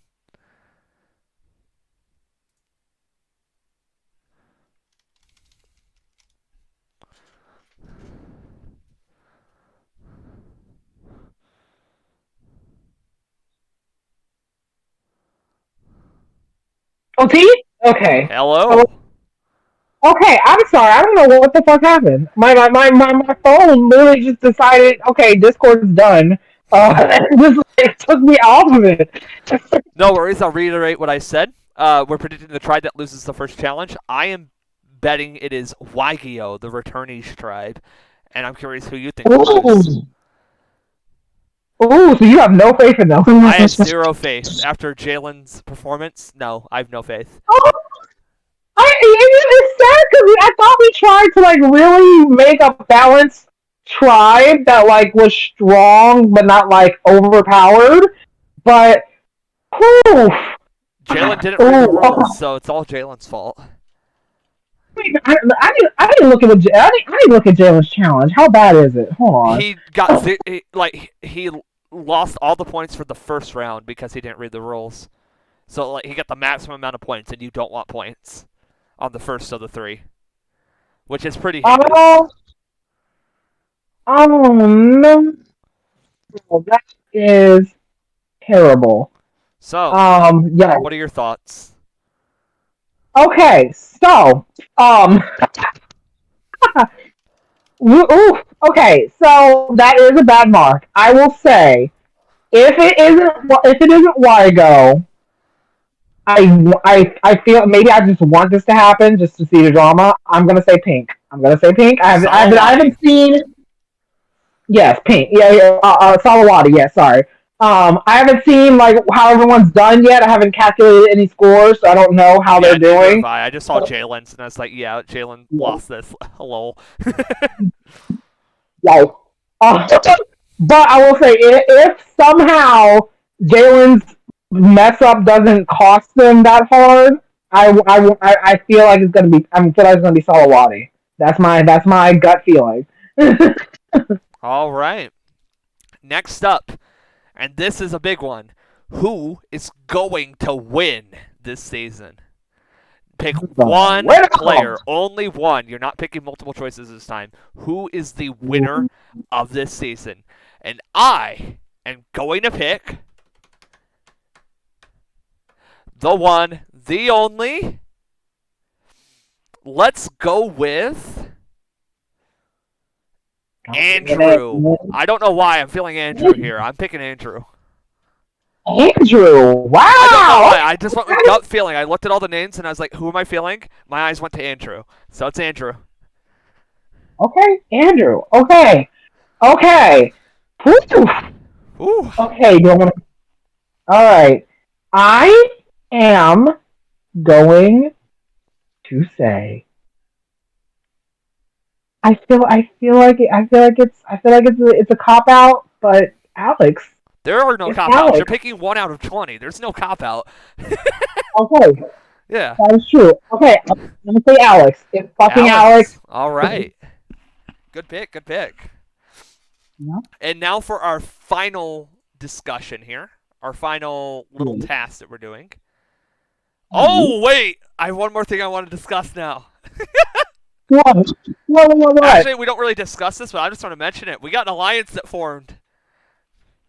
Oh, Pete? Okay. Hello. Okay, I'm sorry. I don't know what the fuck happened. My phone literally just decided, okay, Discord's done. Just took me off of it. No worries. I'll reiterate what I said. We're predicting the tribe that loses the first challenge. I am betting it is Waigyo, the returnees tribe, and I'm curious who you think will lose. Ooh, so you have no faith in them. I have zero faith. After Jalen's performance, no, I have no faith. It's sad because I thought we like really make a balanced tribe that like was strong but not like overpowered. But oof. Jalen didn't read the rules, so it's all Jalen's fault. I didn't look at I didn't look at Jalen's challenge. How bad is it? Hold on. He lost all the points for the first round because he didn't read the rules. So like he got the maximum amount of points, and you don't want points on the first of the 3, which is pretty handy. Oh no! That is terrible. So, yeah. What are your thoughts? Okay, so, ooh, okay, so that is a bad mark. I will say, if it isn't Wygo, I feel maybe I just want this to happen just to see the drama. I'm gonna say pink. I haven't seen. Yes, pink. Yeah. Salawati. Yeah. Sorry. I haven't seen like how everyone's done yet. I haven't calculated any scores, so I don't know how they're doing. I just saw Jalen's, and I was like, yeah, Jalen lost this. Hello. Wow. But I will say, if somehow Jalen's mess up doesn't cost them that hard, I feel like it's gonna be. I feel like it's gonna be Salawati. That's my gut feeling. All right. Next up. And this is a big one. Who is going to win this season? Pick one player, only one. You're not picking multiple choices this time. Who is the winner of this season? And I am going to pick the one, the only. Let's go with Andrew. I don't know why I'm feeling Andrew here. I'm picking Andrew. Andrew, wow! I don't know why. I just went with gut feeling. I looked at all the names and I was like, who am I feeling? My eyes went to Andrew. So it's Andrew. Okay, Andrew. Okay. Ooh. Ooh. Okay, do I want to... Alright. I am going to say... I feel like it's a cop out, but Alex. There are no cop outs. You're picking 1 out of 20. There's no cop out. Okay. Yeah. That is true. Okay, I'm gonna say Alex. It's fucking Alex. All right. Good pick. Yeah. And now for our final discussion here. Our final little task that we're doing. Oh, wait! I have one more thing I want to discuss now. What? Actually, we don't really discuss this, but I just want to mention it. We got an alliance that formed.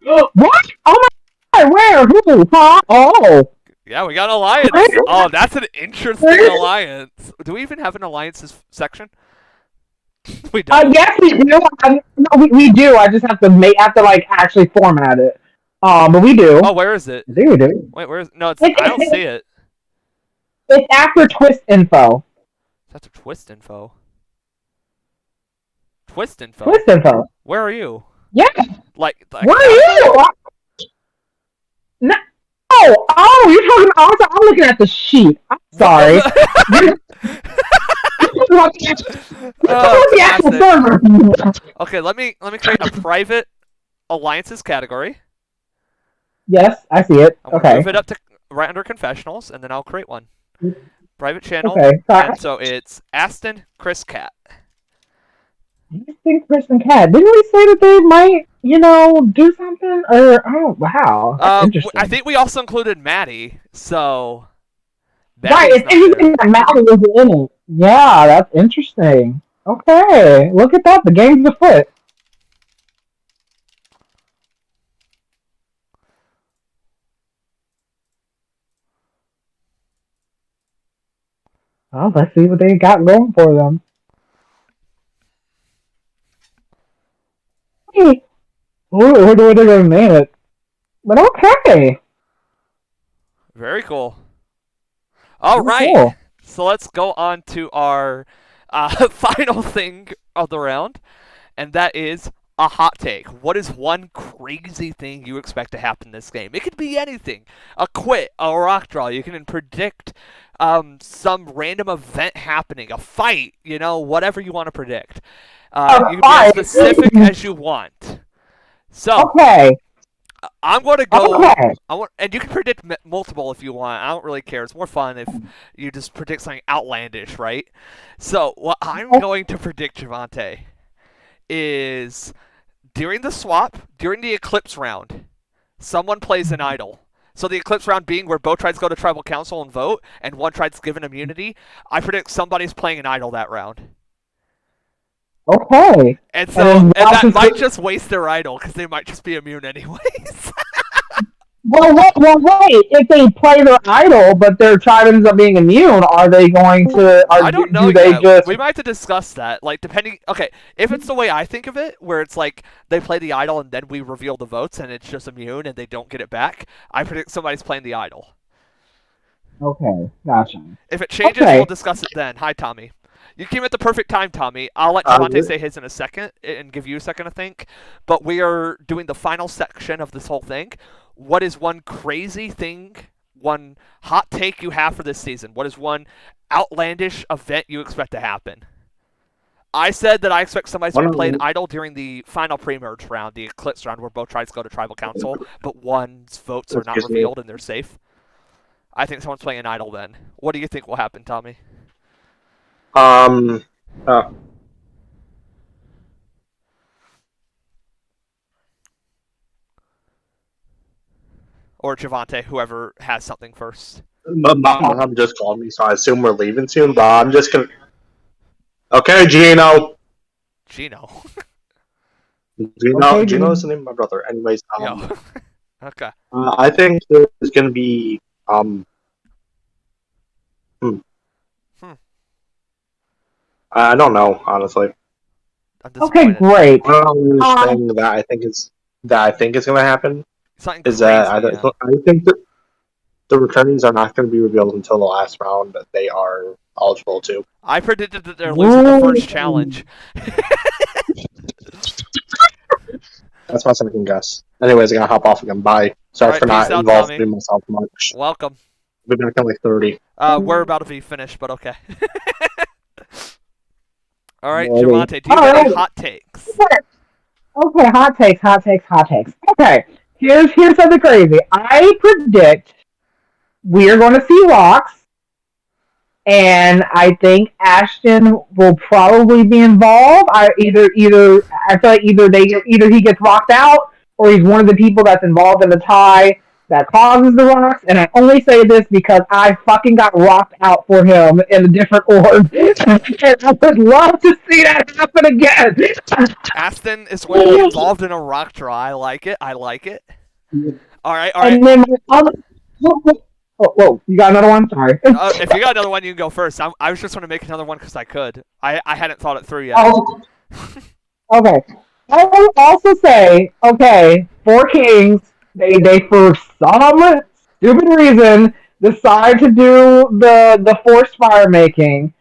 What? Oh my God! Where? Who? Huh? Oh. Yeah, we got an alliance. Oh, that's an interesting alliance. Do we even have an alliances section? We don't. Yes, we do. We do. I just have to like actually format it. But we do. Oh, where is it? I think we do. Wait, where is? No, I don't see it. It's after twist info. That's a twist info. Twist info. Where are you? Yeah. Like where are you? No. Oh, you're talking. I'm looking at the sheet. I'm sorry. Okay, let me create a private alliances category. Yes, I see it. I'm gonna move it up to right under confessionals, and then I'll create one. Private channel. Okay. And so it's Aston, Chris, Cat. Aston, Chris, and Cat. Didn't we say that they might, do something? Or wow. I think we also included Maddie. So. Right, it's interesting that Maddie was in it. Yeah, that's interesting. Okay, look at that. The game's afoot. Well, let's see what they got going for them. Hey, what are they going to name it? But okay. Very cool. All right. Cool. So let's go on to our final thing of the round, and that is a hot take. What is one crazy thing you expect to happen in this game? It could be anything. A quit, a rock draw. You can predict some random event happening, a fight, whatever you want to predict. You can be as specific as you want. So, okay. I'm going to go. Okay. And you can predict multiple if you want. I don't really care. It's more fun if you just predict something outlandish, right? So, what I'm going to predict, Javante, is during the swap, during the Eclipse round, someone plays an idol. So the Eclipse round being where both tribes go to Tribal Council and vote, and one tribe's given immunity, I predict somebody's playing an idol that round. Okay. And so that might just waste their idol, because they might just be immune anyways. Well, wait. If they play their idol, but their tribe ends up being immune, are they going to? I don't know yet. We might have to discuss that. Like, depending. Okay, if it's the way I think of it, where it's like they play the idol and then we reveal the votes and it's just immune and they don't get it back, I predict somebody's playing the idol. Okay, gotcha. If it changes, we'll discuss it then. Hi, Tommy. You came at the perfect time, Tommy. I'll let Javante say his in a second and give you a second to think. But we are doing the final section of this whole thing. What is one crazy thing, one hot take you have for this season? What is one outlandish event you expect to happen? I said that I expect somebody's going to play an idol during the final pre-merge round, the Eclipse round, where both tribes go to Tribal Council, but one's votes are not revealed and they're safe. I think someone's playing an idol then. What do you think will happen, Tommy? Or Javante, whoever has something first. I'm just calling me, so I assume we're leaving soon, but I'm just gonna... Okay, Gino! Gino? Gino is the name of my brother. Anyways, okay. I think there's gonna be, I don't know, honestly. Okay, great. One thing that I think is going to happen is that I think that the returnees are not going to be revealed until the last round that they are eligible to. I predicted that they're losing the first challenge. That's my second guess. Anyways, I'm going to hop off again. Bye. Sorry for not involving myself much. Welcome. We'll be back in like 30. We're about to be finished, but okay. All right, Javante, do you have any hot takes? Okay, hot takes. Okay, here's something crazy. I predict we are going to see rocks, and I think Ashton will probably be involved. I feel like either he gets rocked out, or he's one of the people that's involved in the tie that causes the rocks. And I only say this because I fucking got rocked out for him in a different orb. And I would love to see that happen again. Ashton is going to be involved in a rock draw. I like it. All right. And then whoa, you got another one? Sorry. If you got another one, you can go first. I was just going to make another one because I could. I hadn't thought it through yet. Okay. I will also say, Four Kings, they for some stupid reason decide to do the forced fire making.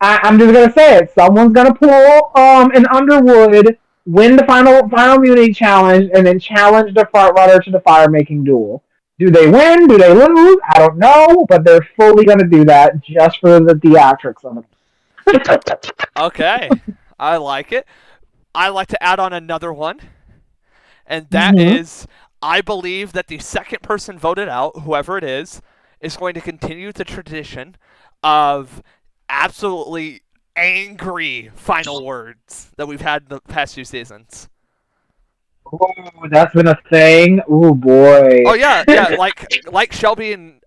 I'm just gonna say it. Someone's gonna pull an Underwood, win the final immunity challenge, and then challenge the front runner to the fire making duel. Do they win? Do they lose? I don't know, but they're fully gonna do that just for the theatrics of it. Okay, I like it. I like to add on another one, and that is, I believe that the second person voted out, whoever it is going to continue the tradition of absolutely angry final words that we've had in the past few seasons. Oh, that's been a thing? Oh, boy. Oh, yeah, like Shelby in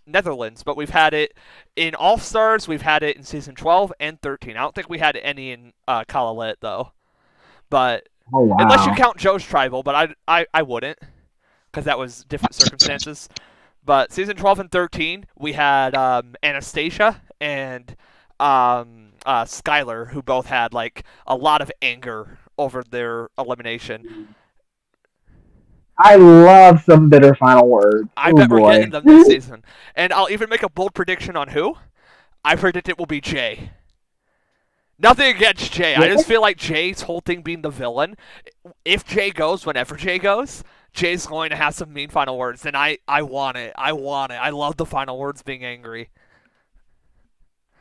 Netherlands, but we've had it in All-Stars, we've had it in Season 12 and 13. I don't think we had any in Kalalit, though. But unless you count Joe's Tribal, but I wouldn't, because that was different circumstances. But Season 12 and 13, we had Anastasia and Skylar, who both had like a lot of anger over their elimination. I love some bitter final words. I bet we're getting them this season. And I'll even make a bold prediction on who. I predict it will be Jay. Nothing against Jay. I just feel like Jay's whole thing being the villain. If Jay goes, whenever Jay goes, Jay's going to have some mean final words, and I want it. I want it. I love the final words being angry.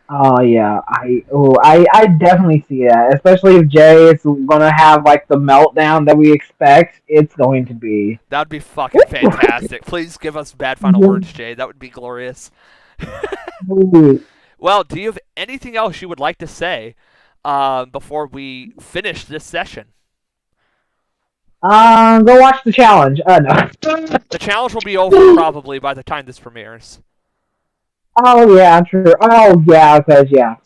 Oh yeah, I definitely see that. Especially if Jay is gonna have like the meltdown that we expect, it's going to be. That'd be fucking fantastic. Please give us bad final words, Jay. That would be glorious. Well, do you have anything else you would like to say before we finish this session? Go watch the challenge. No. The challenge will be over probably by the time this premieres. Oh yeah, true. Oh yeah, because yeah.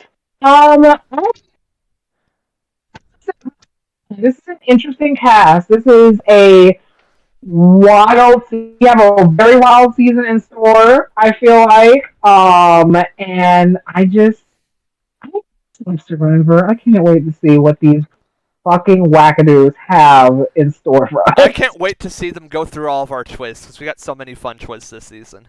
This is an interesting cast. This is a wild. You have a very wild season in store. I feel like. And I love Survivor. I can't wait to see what these fucking wackadoos have in store for us. I can't wait to see them go through all of our twists because we got so many fun twists this season.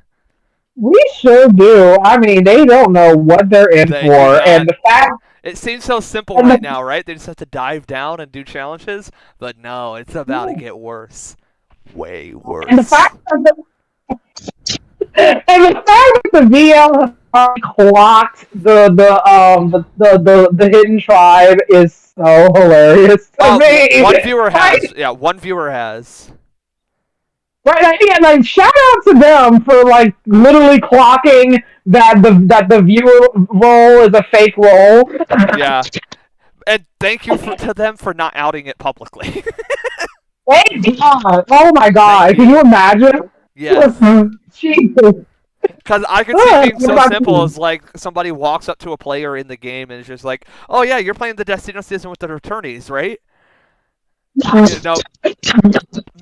We sure do. I mean, they don't know what they're in for, and the fact it seems so simple right now, right? They just have to dive down and do challenges, but no, it's about to get worse, way worse. And the fact that the VL has clocked the hidden tribe is so hilarious to me. One viewer has. Yeah, one viewer has. Right, yeah, like shout out to them for like literally clocking that the viewer role is a fake role. Yeah, and thank you to them for not outing it publicly. Thank God! Oh my God! Can you imagine? Yes. Jesus. Because I could see it being so simple as like somebody walks up to a player in the game and is just like, "Oh yeah, you're playing the Destino season with the returnees, right?" No,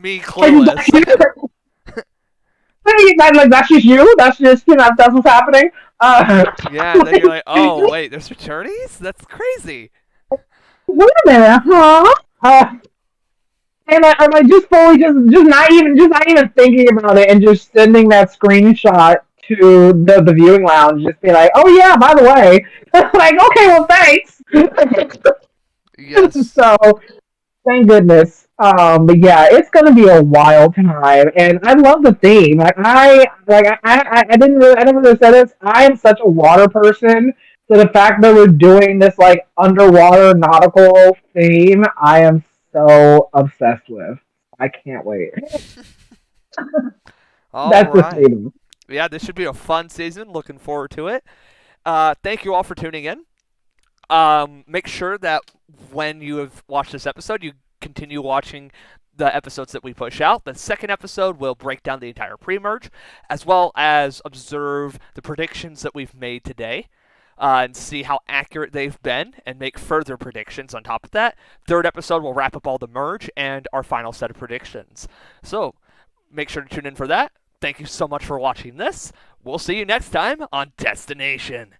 me clueless. Like that's just you. That's just that's what's happening. Yeah, and then you're like, oh wait, there's returnees? That's crazy. Wait a minute, huh? And I just fully just not even thinking about it and just sending that screenshot to the viewing lounge, just be like, oh yeah, by the way, like okay, well thanks. Yes. So. Thank goodness. But yeah, it's gonna be a wild time, and I love the theme. I never really said this. I am such a water person, so the fact that we're doing this like underwater nautical theme, I am so obsessed with. I can't wait. That's the theme. Yeah, this should be a fun season. Looking forward to it. Thank you all for tuning in. Make sure that when you have watched this episode, you continue watching the episodes that we push out. The second episode will break down the entire pre-merge, as well as observe the predictions that we've made today, and see how accurate they've been, and make further predictions on top of that. Third episode will wrap up all the merge and our final set of predictions. So, make sure to tune in for that. Thank you so much for watching this. We'll see you next time on Destination.